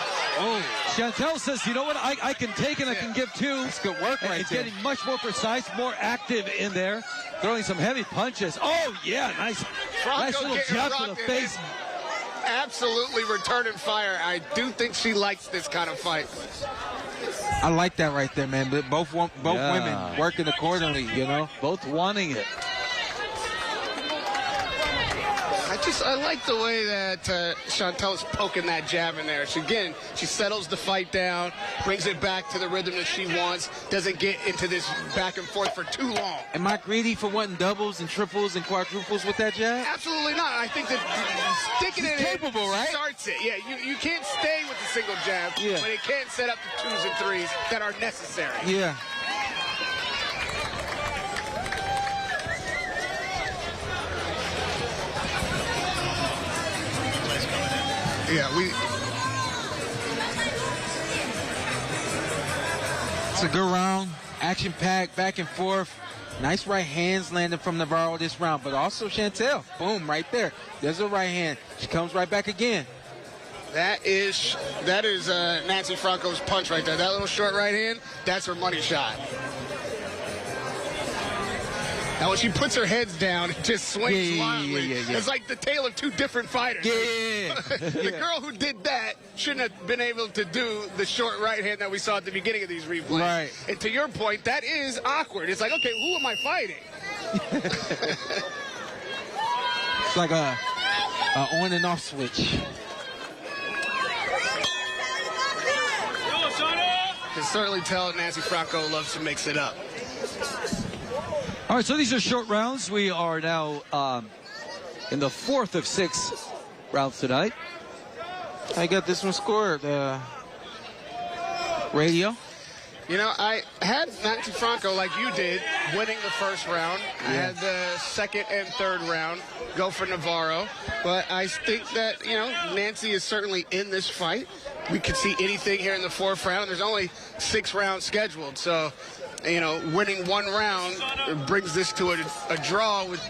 Chantel says, you know what, I can take and I can give too. That's good work right it's there. Getting much more precise, more active in there. Throwing some heavy punches. Oh, yeah, nice little jab to the face. Absolutely returning fire. I do think she likes this kind of fight. I like that right there, man. But both women working accordingly, you know. Both wanting it. I like the way that Chantel is poking that jab in there. She settles the fight down, brings it back to the rhythm that she wants, doesn't get into this back and forth for too long. Am I greedy for wanting doubles and triples and quadruples with that jab? Absolutely not. I think that sticking it capable, right? Starts it. Yeah, you can't stay with the single jab, but it can set up the 2s and 3s that are necessary. Yeah. Yeah, it's a good round, action-packed, back and forth. Nice right hands landing from Navarro this round, but also Chantel. Boom, right there. There's a right hand. She comes right back again. That is Nancy Franco's punch right there. That little short right hand, that's her money shot. Now, when she puts her heads down, it just swings wildly. It's like the tale of 2 different fighters. The girl who did that shouldn't have been able to do the short right hand that we saw at the beginning of these replays. Right. And to your point, that is awkward. It's like, okay, who am I fighting? It's like a on and off switch. You can certainly tell Nancy Franco loves to mix it up. All right, so these are short rounds. We are now in the 4th of 6 rounds tonight. I got this one scored. Radio. You know, I had Nancy Franco, like you did, winning the first round. I had the second and third round go for Navarro. But I think that, you know, Nancy is certainly in this fight. We could see anything here in the 4th round. There's only 6 rounds scheduled. So, you know, winning 1 round brings this to a draw with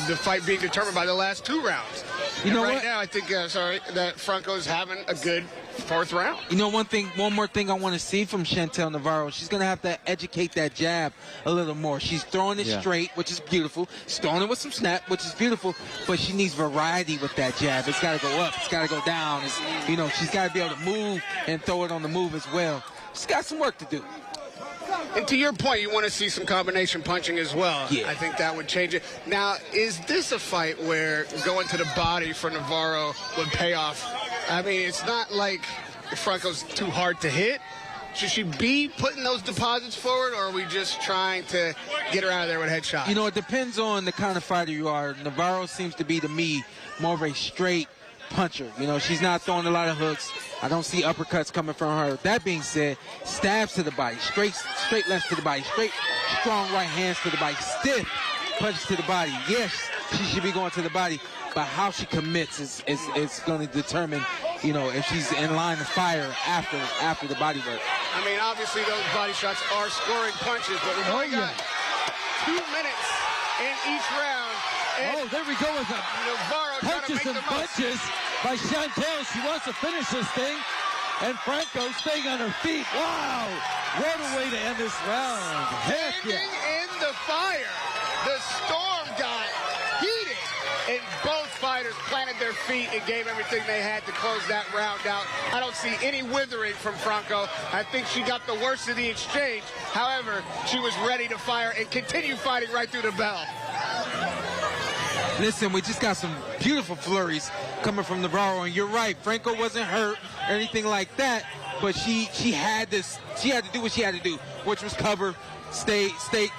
the fight being determined by the last 2 rounds. You know right what? now, I think, that Franco's having a good fourth round. You know, one more thing I want to see from Chantel Navarro, she's going to have to educate that jab a little more. She's throwing it straight, which is beautiful. She's throwing it with some snap, which is beautiful, but she needs variety with that jab. It's got to go up. It's got to go down. She's got to be able to move and throw it on the move as well. She's got some work to do. And to your point, you want to see some combination punching as well. Yeah. I think that would change it. Now, is this a fight where going to the body for Navarro would pay off? I mean, it's not like Franco's too hard to hit. Should she be putting those deposits forward, or are we just trying to get her out of there with a headshot? You know, it depends on the kind of fighter you are. Navarro seems to be, to me, more of a straight puncher. You know, she's not throwing a lot of hooks. I don't see uppercuts coming from her. That being said, stabs to the body, straight lefts to the body, straight, strong right hands to the body, stiff punches to the body. Yes, she should be going to the body, but how she commits is going to determine, you know, if she's in line to fire after the body work. I mean, obviously those body shots are scoring punches, but we've only got 2 minutes in each round. And there we go with them. Navarro punches and punches by Chantel. She wants to finish this thing. And Franco staying on her feet. Wow! What a way to end this round. Heck yeah. In the fire. The storm got heated. And both fighters planted their feet and gave everything they had to close that round out. I don't see any withering from Franco. I think she got the worst of the exchange. However, she was ready to fire and continue fighting right through the bell. Listen, we just got some beautiful flurries coming from Navarro, and you're right. Franco wasn't hurt or anything like that, but she had to do what she had to do, which was cover, stay,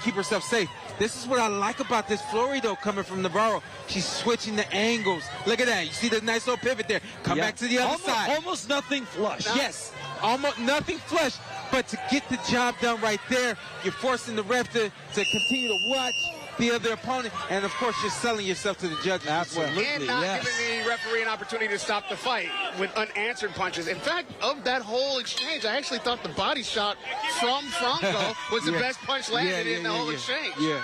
keep herself safe. This is what I like about this flurry, though, coming from Navarro. She's switching the angles. Look at that. You see the nice little pivot there. Come back to the other side. Almost nothing flush. Yes, almost nothing flush. But to get the job done right there, you're forcing the ref to continue to watch the other opponent, and of course you're selling yourself to the judges. Absolutely, and not giving the referee an opportunity to stop the fight with unanswered punches. In fact, of that whole exchange, I actually thought the body shot from Franco was the best punch landed in the whole exchange. Yeah,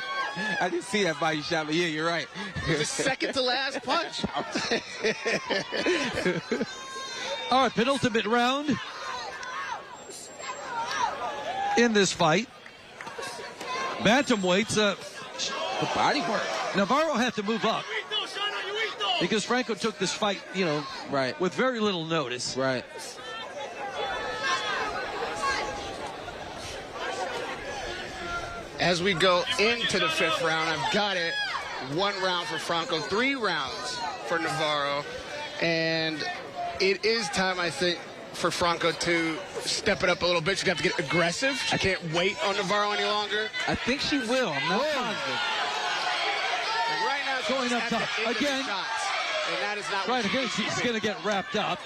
I didn't see that body shot, but yeah, you're right. The second to last punch. All right, penultimate round in this fight. Bantamweights, the body work. Navarro had to move up because Franco took this fight, you know, with very little notice. Right. As we go into the fifth round, I've got it. 1 round for Franco, 3 rounds for Navarro. And it is time, I think, for Franco to step it up a little bit. She's got to get aggressive. She can't wait on Navarro any longer. I think she will. I'm not positive. And right now, going up top again. And that is not right again. She's going to get wrapped up.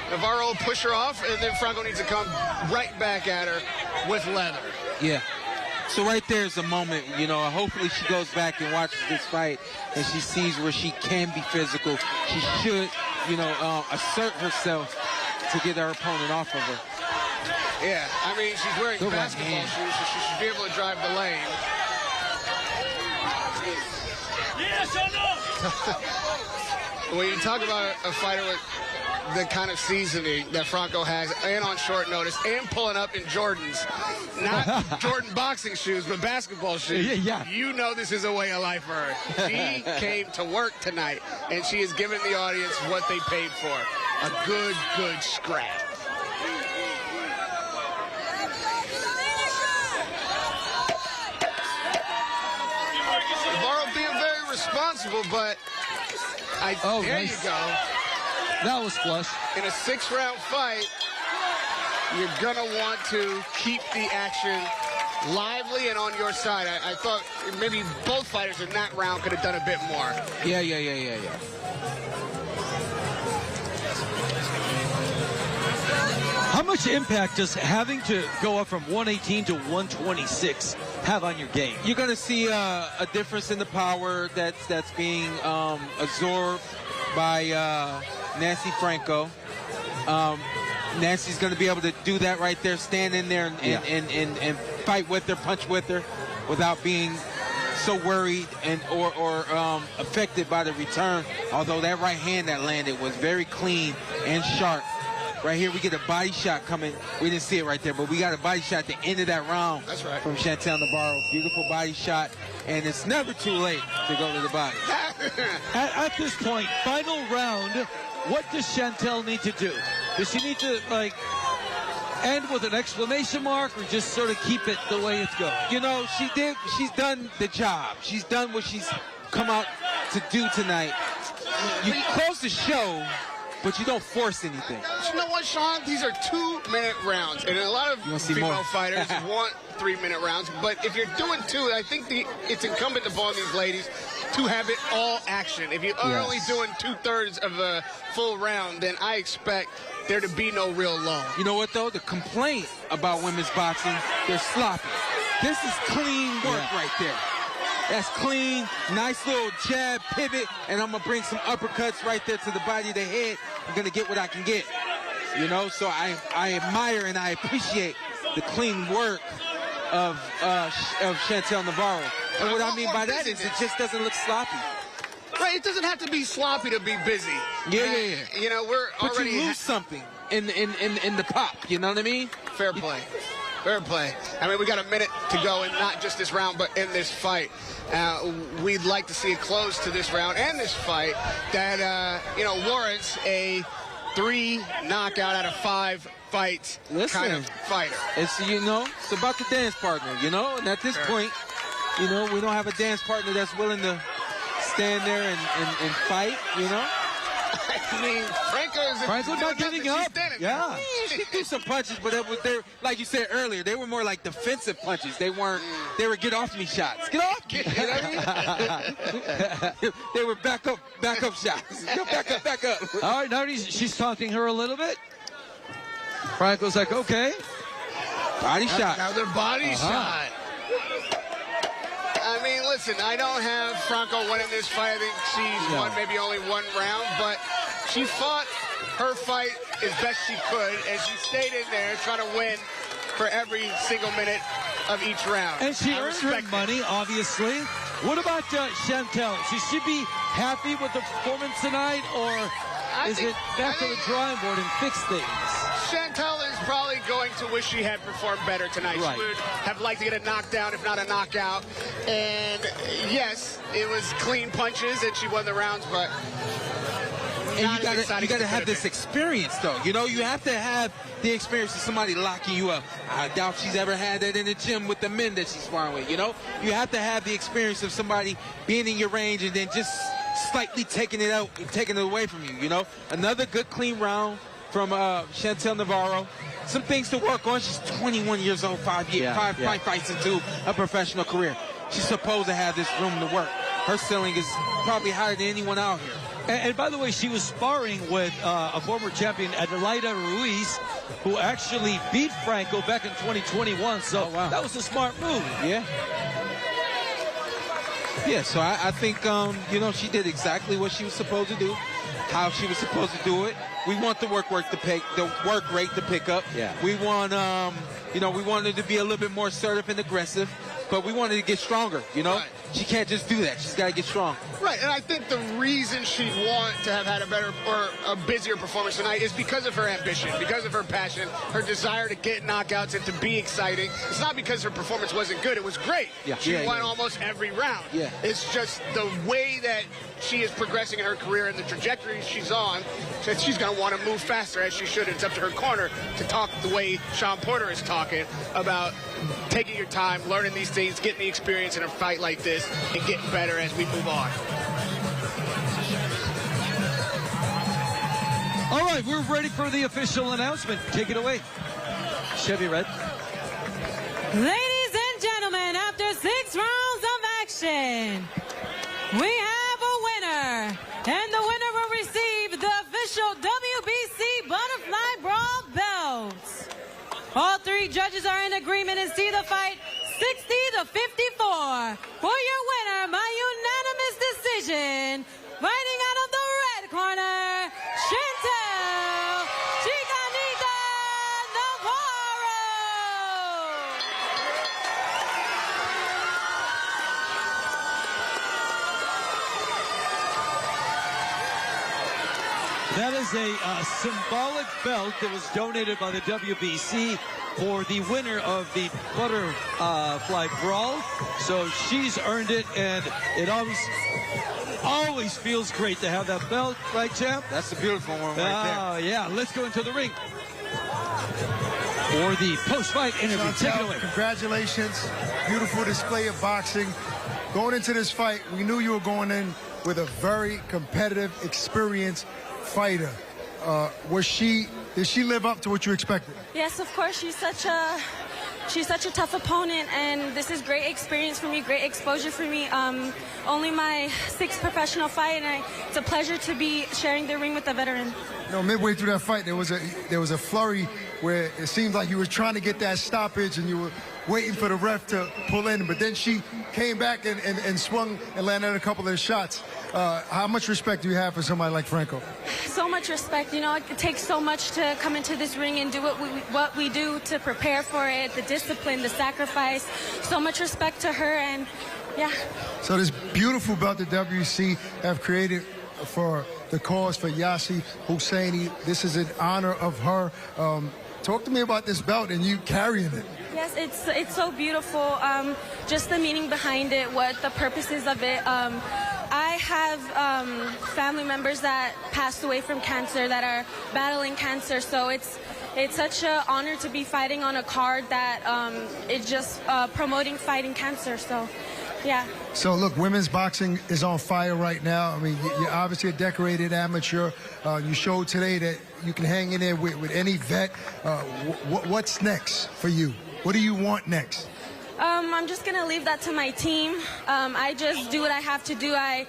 Navarro will push her off, and then Franco needs to come right back at her with leather. Yeah. So right there's a moment, you know, hopefully she goes back and watches this fight and she sees where she can be physical. She should, you know, assert herself to get her opponent off of her. Yeah, I mean, she's wearing basketball shoes, so she should be able to drive the lane. Yes or no? When you talk about a fighter with the kind of seasoning that Franco has, and on short notice, and pulling up in Jordans, not Jordan boxing shoes, but basketball shoes. Yeah. You know this is a way of life for her. She came to work tonight, and she has given the audience what they paid for. A good scrap. Navarro being very responsible, but there you go. That was flush. In a 6-round fight, you're going to want to keep the action lively and on your side. I thought maybe both fighters in that round could have done a bit more. Yeah. How much impact does having to go up from 118 to 126 have on your game? You're going to see a difference in the power that's being absorbed by Nancy Franco. Nancy's going to be able to do that right there, stand in there and fight with her, punch with her without being so worried or affected by the return. Although that right hand that landed was very clean and sharp. Right here, we get a body shot coming. We didn't see it right there, but we got a body shot at the end of that round. That's right. From Chantel Navarro. Beautiful body shot, and it's never too late to go to the body. At this point, final round, what does Chantel need to do? Does she need to, like, end with an exclamation mark or just sort of keep it the way it's going? You know, she's done the job. She's done what she's come out to do tonight. You close the show, but you don't force anything. You know what, Sean? These are 2-minute rounds, and a lot of female fighters want 3-minute rounds. But if you're doing 2, I think it's incumbent upon these ladies to have it all action. If you are only doing 2/3 of a full round, then I expect there to be no real lull. You know what, though? The complaint about women's boxing, they're sloppy. This is clean work right there. That's clean, nice little jab, pivot, and I'm going to bring some uppercuts right there to the body of the head. I'm going to get what I can get. You know, so I admire and I appreciate the clean work of Chantel Navarro. And what I mean by that is it just doesn't look sloppy. Right, it doesn't have to be sloppy to be busy. Yeah. You know, but you lose something in the pop, you know what I mean? Fair play. Fair play. I mean, we got a minute to go, and not just this round, but in this fight. We'd like to see a close to this round and this fight that, warrants a 3 knockout out of 5 fights kind of fighter. It's about the dance partner, and at this point, we don't have a dance partner that's willing to stand there and fight, I mean, Franco's not giving up. Yeah. She threw some punches, but they're like you said earlier, they were more like defensive punches. They were get off me shots. Get off me. You know what I mean? They were back up shots. Back up. All right, now she's taunting her a little bit. Franco's like, okay. Body shot. Another body shot. I mean, listen, I don't have Franco winning this fight. I think she's won maybe only 1 round, but she fought her fight as best she could, and she stayed in there trying to win for every single minute of each round. And she earned her money, obviously. What about Chantel? Should she be happy with the performance tonight, or is it back to the drawing board and fix things? Chantel is probably going to wish she had performed better tonight. Right. She would have liked to get a knockdown, if not a knockout. And yes, it was clean punches, and she won the rounds, but and you gotta have this experience, though. You have to have the experience of somebody locking you up. I doubt she's ever had that in the gym with the men that she's sparring with. You have to have the experience of somebody being in your range and then just slightly taking it away from you. Another good clean round from Chantel Navarro. Some things to work on. She's 21 years old, 5 fights into a professional career. She's supposed to have this room to work. Her ceiling is probably higher than anyone out here. And by the way, she was sparring with a former champion, Adelaida Ruiz, who actually beat Franco back in 2021. So that was a smart move. Yeah. Yeah, so I think, she did exactly what she was supposed to do, how she was supposed to do it. We want the work rate to pick up. Yeah. We want, we wanted to be a little bit more assertive and aggressive, but we wanted to get stronger, Right. She can't just do that. She's got to get strong. Right, and I think the reason she'd want to have had a better or a busier performance tonight is because of her ambition, because of her passion, her desire to get knockouts and to be exciting. It's not because her performance wasn't good. It was great. Yeah. She won almost every round. Yeah. It's just the way that she is progressing in her career and the trajectory she's on, that she's going to want to move faster, as she should. It's up to her corner to talk the way Sean Porter is talking about taking your time, learning these things, getting the experience in a fight like this, and getting better as we move on. All right, we're ready for the official announcement. Take it away, Chevy Red. Ladies and gentlemen, after 6 rounds of action, we have a winner. And the winner will receive the official WBC Butterfly Brawl belts. All 3 judges are in agreement and see the fight 60-54. For your winner, by unanimous decision, fighting out of the red corner, Chantel Chicanita Navarro. 1, is a symbolic belt that was donated by the WBC for the winner of the Butterfly Brawl. So she's earned it, and it always feels great to have that belt, right, champ? That's a beautiful one right there. Oh, yeah. Let's go into the ring for the post-fight interview. Chantel, congratulations. Beautiful display of boxing. Going into this fight, we knew you were going in with a very competitive, experienced fighter. Did she live up to what you expected? Yes, of course. She's such a tough opponent, and this is great experience for me, great exposure for me. Only my 6th professional fight, and it's a pleasure to be sharing the ring with a veteran. You know, midway through that fight, there was a flurry where it seemed like you were trying to get that stoppage, and you were waiting for the ref to pull in, but then she came back and swung and landed a couple of shots. How much respect do you have for somebody like Franco? So much respect. You know, it takes so much to come into this ring and do what we do to prepare for it, the discipline, the sacrifice. So much respect to her, and yeah. So this beautiful belt that WC have created for the cause for Yassi Husseini, this is in honor of her. Talk to me about this belt and you carrying it. Yes, it's so beautiful. Just the meaning behind it, what the purpose is of it. I have family members that passed away from cancer, that are battling cancer. So it's such an honor to be fighting on a card that is just promoting fighting cancer. So, yeah. So look, women's boxing is on fire right now. I mean, you're obviously a decorated amateur. You showed today that you can hang in there with any vet. What's next for you? What do you want next? I'm just going to leave that to my team. I just do what I have to do. I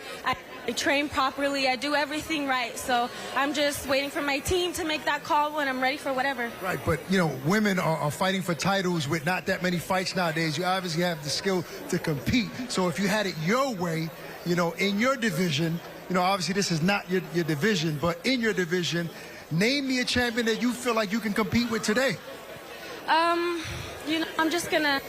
train properly. I do everything right. So I'm just waiting for my team to make that call when I'm ready for whatever. Right, but, you know, women are fighting for titles with not that many fights nowadays. You obviously have the skill to compete. So if you had it your way, you know, in your division, you know, obviously this is not your division, but in your division, name me a champion that you feel like you can compete with today. You know, I'm just going to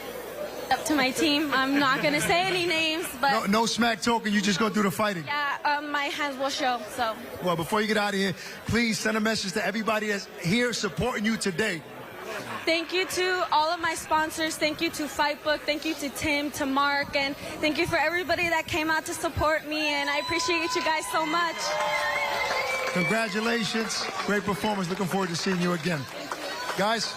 up to my team. I'm not going to say any names, but... No smack talking, you just go through the fighting. Yeah, my hands will show, so... Well, before you get out of here, please send a message to everybody that's here supporting you today. Thank you to all of my sponsors. Thank you to Fightbook. Thank you to Tim, to Mark, and thank you for everybody that came out to support me, and I appreciate you guys so much. Congratulations. Great performance. Looking forward to seeing you again. Guys...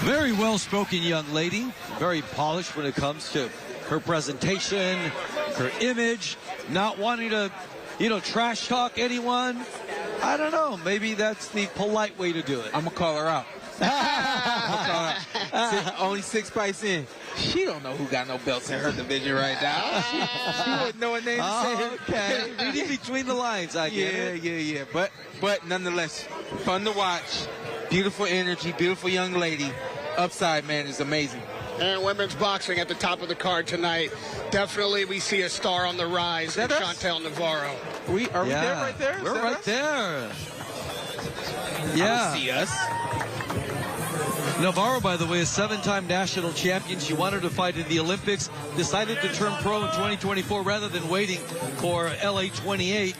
Very well-spoken young lady, very polished when it comes to her presentation, her image, not wanting to, you know, trash talk anyone. I don't know, maybe that's the polite way to do it. I'm going to call her out. Only 6 fights in. She don't know who got no belts in her division right now. She wouldn't know a name to say. Okay, reading between the lines, I get it. Yeah. But nonetheless, fun to watch. Beautiful energy, beautiful young lady. Upside, man, is amazing. And women's boxing at the top of the card tonight. Definitely we see a star on the rise in Chantel Navarro. Are we there right there? We're right there. Yeah. I don't see us. Navarro, by the way, is 7-time national champion. She wanted to fight in the Olympics, decided to turn pro in 2024 rather than waiting for LA 28.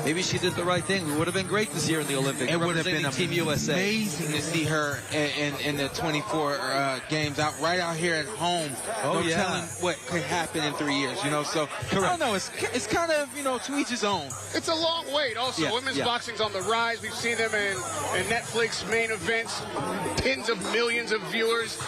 Maybe she did the right thing. We would have been great this year in the Olympics. It would have been Team USA. Amazing to see her in the 24 games right out here at home. Oh, no telling what could happen in 3 years, you know. So I don't know. It's kind of, you know, to each his own. It's a long wait. Also, women's boxing's on the rise. We've seen them in Netflix main events, tens of millions of viewers.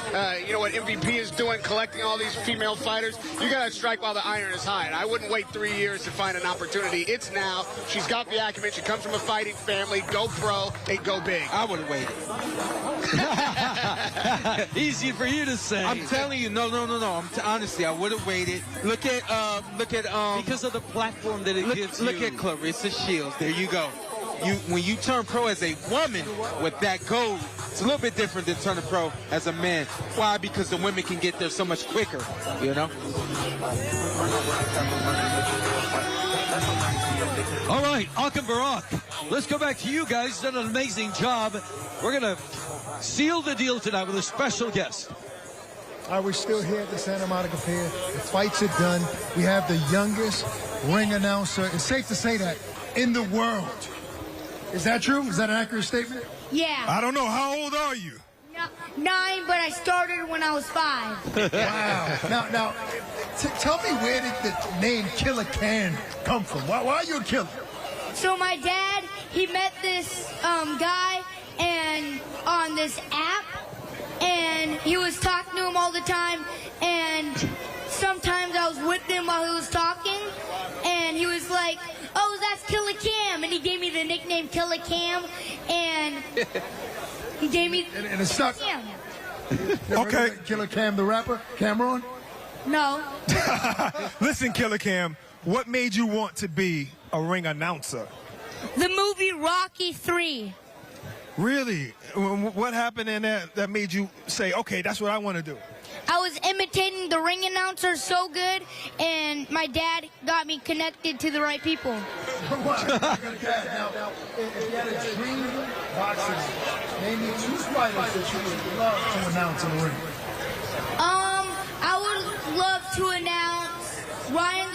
You know what MVP is doing, collecting all these female fighters. You got to strike while the iron is hot. I wouldn't wait 3 years to find an opportunity. It's now. She's got the acumen. She comes from a fighting family. Go pro and go big. I would have waited. Easy for you to say. I'm telling you, no. Honestly, I would have waited. Look at because of the platform that it gives you. Look at Clarissa Shields. There you go. When you turn pro as a woman with that gold It's a little bit different than turning pro as a man. Why? Because the women can get there so much quicker, you know? All right, Akim Barak, let's go back to you guys. Done an amazing job. We're going to seal the deal tonight with a special guest. All right, we're still here at the Santa Monica Pier. The fights are done. We have the youngest ring announcer. It's safe to say that in the world. Is that true? Is that an accurate statement? Yeah. I don't know. How old are you? 9, but I started when I was 5. Wow. Now, tell me, where did the name Killer Can come from? Why are you a killer? So my dad, he met this guy and on this app, and he was talking to him all the time, and sometimes I was with him while he was talking, and he was like, "Oh, that's Killer Cam," and he gave me the nickname Killer Cam, and he gave me and it stuck. Cam. Okay. Killer Cam the rapper? Cameron? No. Listen, Killer Cam, what made you want to be a ring announcer? The movie Rocky 3. Really? What happened in that made you say, okay, that's what I want to do? I was imitating the ring announcer so good, and my dad got me connected to the right people. Now, if you had a dream boxing, name me 2 fighters that you would love to announce in the ring. I would love to announce Ryan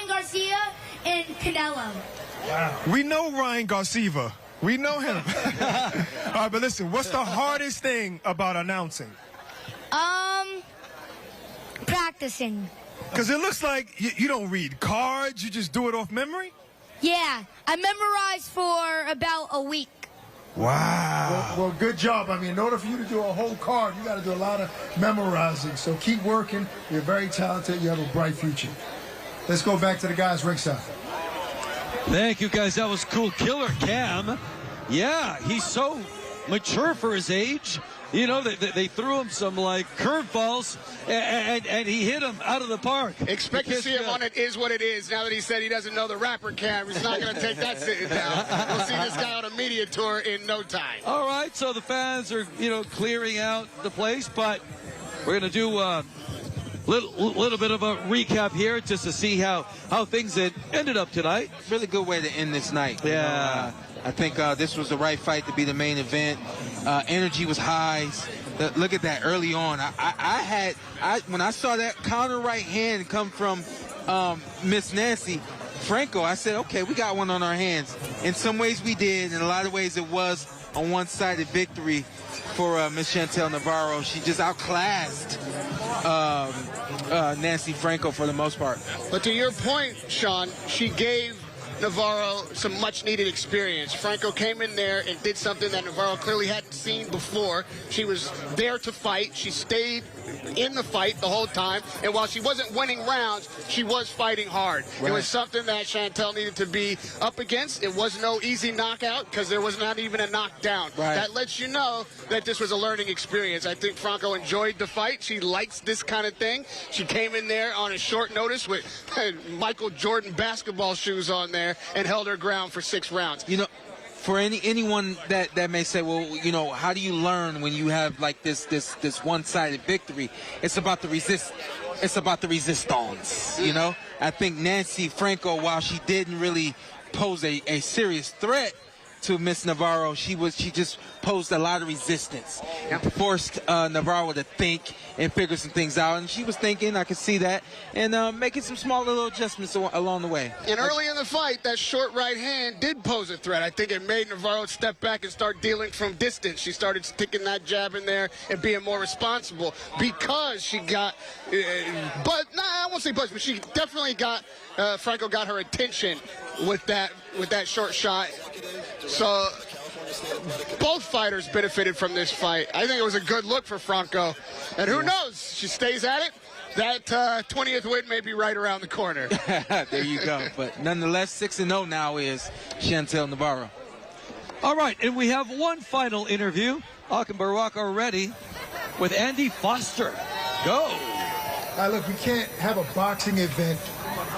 Garcia, and Canelo. Wow. We know Ryan Garcia. We know him. All right, but listen, what's the hardest thing about announcing? Practicing. Because it looks like you don't read cards, you just do it off memory? Yeah, I memorized for about a week. Wow. Well, good job. I mean, in order for you to do a whole card, you got to do a lot of memorizing. So keep working. You're very talented. You have a bright future. Let's go back to the guys ringside. Thank you, guys. That was cool. Killer Cam. Yeah, he's so mature for his age. You know, they threw him some, like, curveballs, and he hit him out of the park. Expect to see him on It Is What It Is. Now that he said he doesn't know the rapper Cam, he's not going to take that sitting down. We'll see this guy on a media tour in no time. All right, so the fans are, clearing out the place, but we're going to do a little bit of a recap here just to see how things had ended up tonight. Really good way to end this night. Yeah. I think this was the right fight to be the main event. Energy was high. Look at that early on. When I saw that counter right hand come from Miss Nancy Franco, I said, okay, we got one on our hands. In some ways we did. In a lot of ways it was a one-sided victory for Miss Chantel Navarro. She just outclassed Nancy Franco for the most part. But to your point, Sean, she gave Navarro some much-needed experience. Franco came in there and did something that Navarro clearly hadn't seen before. She was there to fight. She stayed in the fight the whole time, and while she wasn't winning rounds, she was fighting hard. Right. It was something that Chantel needed to be up against. It was no easy knockout because there was not even a knockdown. Right. That lets you know that this was a learning experience. I think Franco enjoyed the fight. She likes this kind of thing. She came in there on a short notice with Michael Jordan basketball shoes on there and held her ground for 6 rounds. You know, for anyone that may say, well, how do you learn when you have like this one-sided victory? It's about the resistance. I think Nancy Franco, while she didn't really pose a serious threat to Miss Navarro, she just posed a lot of resistance and forced Navarro to think and figure some things out. And she was thinking, I could see that, and making some small little adjustments along the way. And early in the fight, that short right hand did pose a threat. I think it made Navarro step back and start dealing from distance. She started sticking that jab in there and being more responsible because she got, I won't say buzz, but she definitely got, Franco got her attention with that short shot. So both fighters benefited from this fight. I think it was a good look for Franco. And who knows? She stays at it. That 20th win may be right around the corner. There you go. But nonetheless, 6-0 now is Chantel Navarro. All right, and we have one final interview. Akim Barak already with Andy Foster. Go. Look, we can't have a boxing event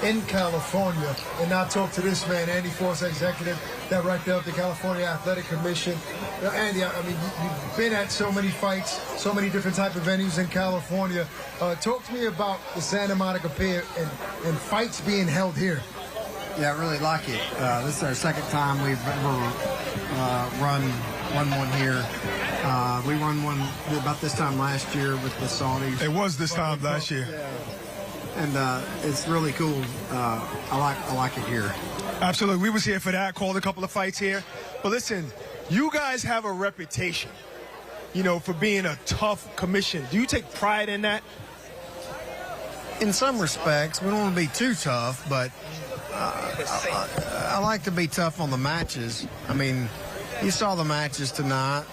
in California. And now talk to this man, Andy Force, executive director of the California Athletic Commission. Andy, I mean, you've been at so many fights, so many different type of venues in California. Talk to me about the Santa Monica Pier and fights being held here. Yeah, I really like it. This is our second time we've ever run one here. We run one about this time last year with the Saudis. It was this time last year. Yeah. And it's really cool. I like it here. Absolutely. We was here for that, called a couple of fights here. But listen, you guys have a reputation, you know, for being a tough commission. Do you take pride in that? In some respects, we don't want to be too tough, but I like to be tough on the matches. I mean, you saw the matches tonight.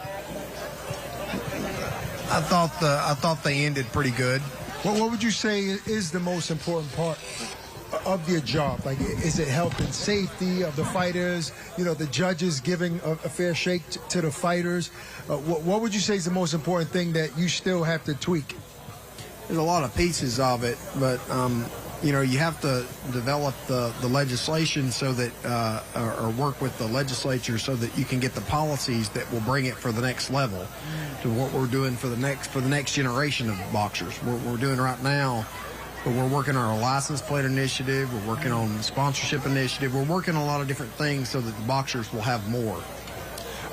I thought they ended pretty good. What would you say is the most important part of your job? Like, is it health and safety of the fighters? You know, the judges giving a fair shake to the fighters? What would you say is the most important thing that you still have to tweak? There's a lot of pieces of it, but you know, you have to develop the legislation so that, or work with the legislature so that you can get the policies that will bring it for the next level to what we're doing for the next generation of boxers. We're doing right now, but we're working on our license plate initiative. We're working on the sponsorship initiative. We're working on a lot of different things so that the boxers will have more.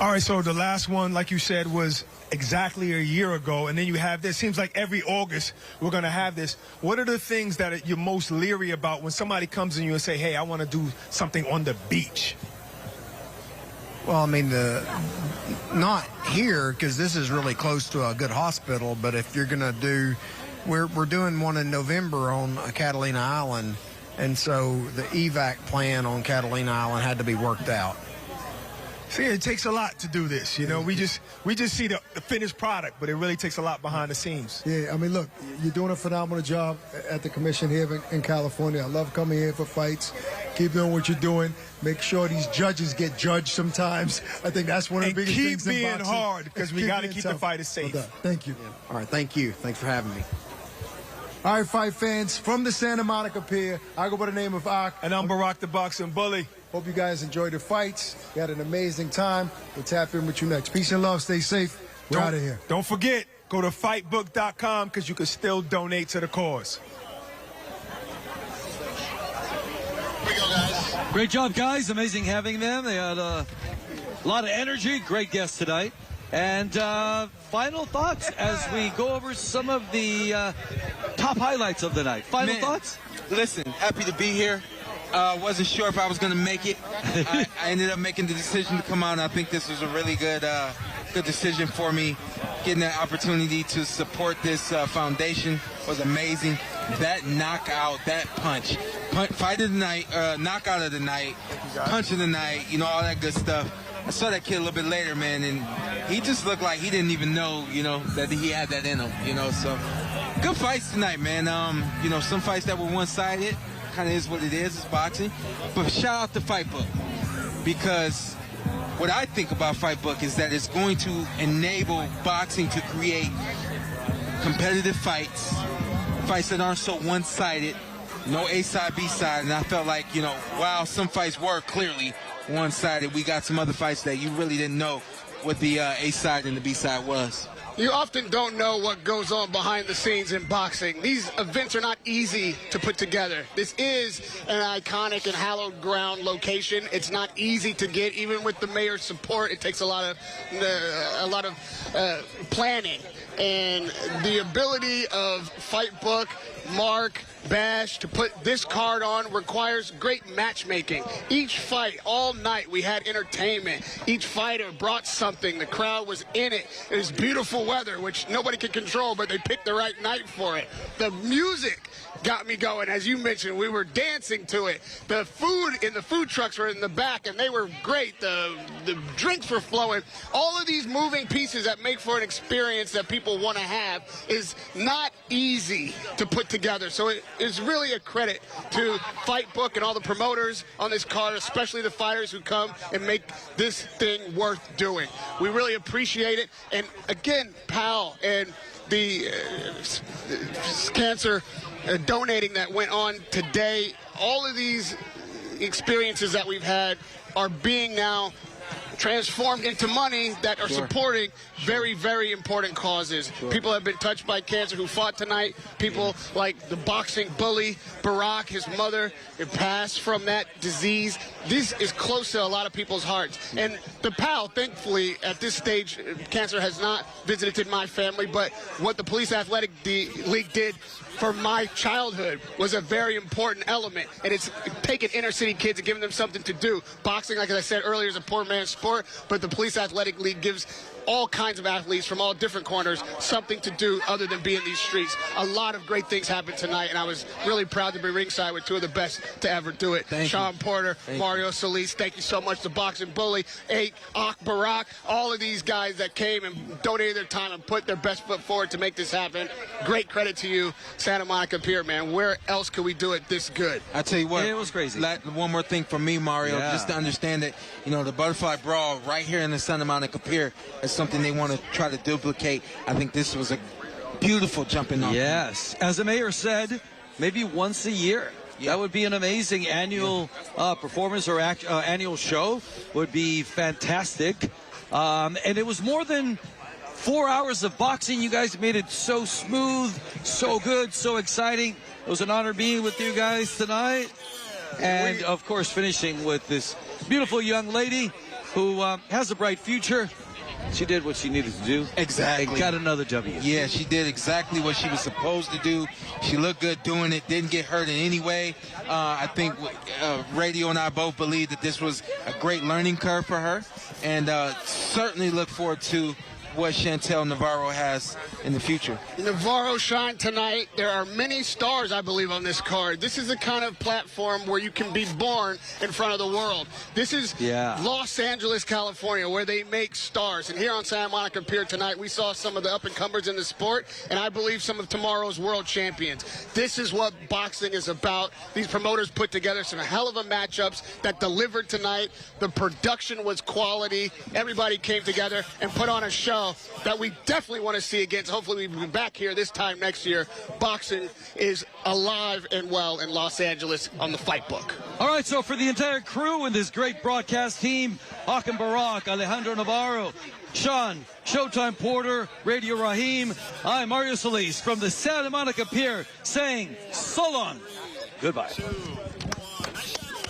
All right, so the last one, like you said, was exactly a year ago, and then you have this. Seems like every August we're going to have this. What are the things that you're most leery about when somebody comes to you and say, hey, I want to do something on the beach? Well, I mean, not here, because this is really close to a good hospital, but if you're going to do, we're doing one in November on Catalina Island, and so the evac plan on Catalina Island had to be worked out. See, it takes a lot to do this. You know, we just see the finished product, but it really takes a lot behind the scenes. Yeah, I mean, look, you're doing a phenomenal job at the commission here in California. I love coming here for fights. Keep doing what you're doing. Make sure these judges get judged sometimes. I think that's one of the biggest things in boxing. Keep being hard, because we got to keep the fighters safe. Well, thank you. Yeah. All right, thank you. Thanks for having me. All right, fight fans, from the Santa Monica Pier, I go by the name of Ak. And I'm Barack the Boxing Bully. Hope you guys enjoyed the fights. You had an amazing time. We'll tap in with you next. Peace and love. Stay safe. We're out of here. Don't forget, go to fightbook.com because you can still donate to the cause. Great job, guys. Amazing having them. They had a lot of energy. Great guests tonight. And final thoughts as we go over some of the top highlights of the night. Final thoughts? Listen, happy to be here. Wasn't sure if I was going to make it. I ended up making the decision to come out, and I think this was a really good decision for me. Getting that opportunity to support this foundation was amazing. That knockout, that punch, fight of the night, knockout of the night, punch of the night, you know, all that good stuff. I saw that kid a little bit later, man, and he just looked like he didn't even know, you know, that he had that in him, you know. So good fights tonight, man. You know, some fights that were one-sided. Kind of is what it is. It's boxing. But shout out to Fightbook, because what I think about Fightbook is that it's going to enable boxing to create competitive fights that aren't so one-sided, no A-side, B-side. And I felt like, you know, while some fights were clearly one-sided, we got some other fights that you really didn't know what the A-side and the B-side was. You often don't know what goes on behind the scenes in boxing. These events are not easy to put together. This is an iconic and hallowed ground location. It's not easy to get, even with the mayor's support. It takes a lot of planning. And the ability of Fightbook, Mark, Bash to put this card on requires great matchmaking. Each fight, all night, we had entertainment. Each fighter brought something. The crowd was in it. It was beautiful weather, which nobody could control, but they picked the right night for it. The music got me going. As you mentioned, we were dancing to it. The food in the food trucks were in the back, and they were great. The drinks were flowing. All of these moving pieces that make for an experience that people want to have is not easy to put together. So it is really a credit to Fightbook and all the promoters on this card, especially the fighters who come and make this thing worth doing. We really appreciate it. And again, Powell and the cancer donating that went on today, all of these experiences that we've had are being now transformed into money that are supporting very, very important causes. People have been touched by cancer who fought tonight. People like the boxing bully, Barack, his mother, passed from that disease. This is close to a lot of people's hearts. And the PAL, thankfully, at this stage, cancer has not visited my family, but what the Police Athletic League did for my childhood was a very important element, and it's taking inner city kids and giving them something to do. Boxing, like I said earlier, is a poor man's sport, but the Police Athletic League gives all kinds of athletes from all different corners something to do other than be in these streets. A lot of great things happened tonight, and I was really proud to be ringside with two of the best to ever do it. Sean Porter, Mario Solis, thank you so much. The Boxing Bully, Barack, all of these guys that came and donated their time and put their best foot forward to make this happen. Great credit to you, Santa Monica Pier, man. Where else could we do it this good? I tell you what, it was crazy. One more thing from me, Mario, just to understand that, the Butterfly Brawl right here in the Santa Monica Pier is something they want to try to duplicate. I think this was a beautiful jumping off. Yes. As the mayor said, maybe once a year. That would be an amazing annual performance or annual show. Would be fantastic. And it was more than 4 hours of boxing. You guys made it so smooth, so good, so exciting. It was an honor being with you guys tonight. And, of course, finishing with this beautiful young lady who has a bright future. She did what she needed to do. Exactly. And got another W. Yeah, she did exactly what she was supposed to do. She looked good doing it, didn't get hurt in any way. I think Radio and I both believe that this was a great learning curve for her, and certainly look forward to what Chantel Navarro has in the future. Navarro shined tonight. There are many stars, I believe, on this card. This is the kind of platform where you can be born in front of the world. This is Los Angeles, California, where they make stars. And here on Santa Monica Pier tonight, we saw some of the up-and-comers in the sport, and I believe some of tomorrow's world champions. This is what boxing is about. These promoters put together some hell of a matchups that delivered tonight. The production was quality. Everybody came together and put on a show that we definitely want to see again. So hopefully we'll be back here this time next year. Boxing is alive and well in Los Angeles on the Fight Book. All right, so for the entire crew and this great broadcast team, Hakan Barak, Alejandro Navarro, Sean, Showtime Porter, Radio Rahim, I'm Mario Solis from the Santa Monica Pier saying so long. Goodbye.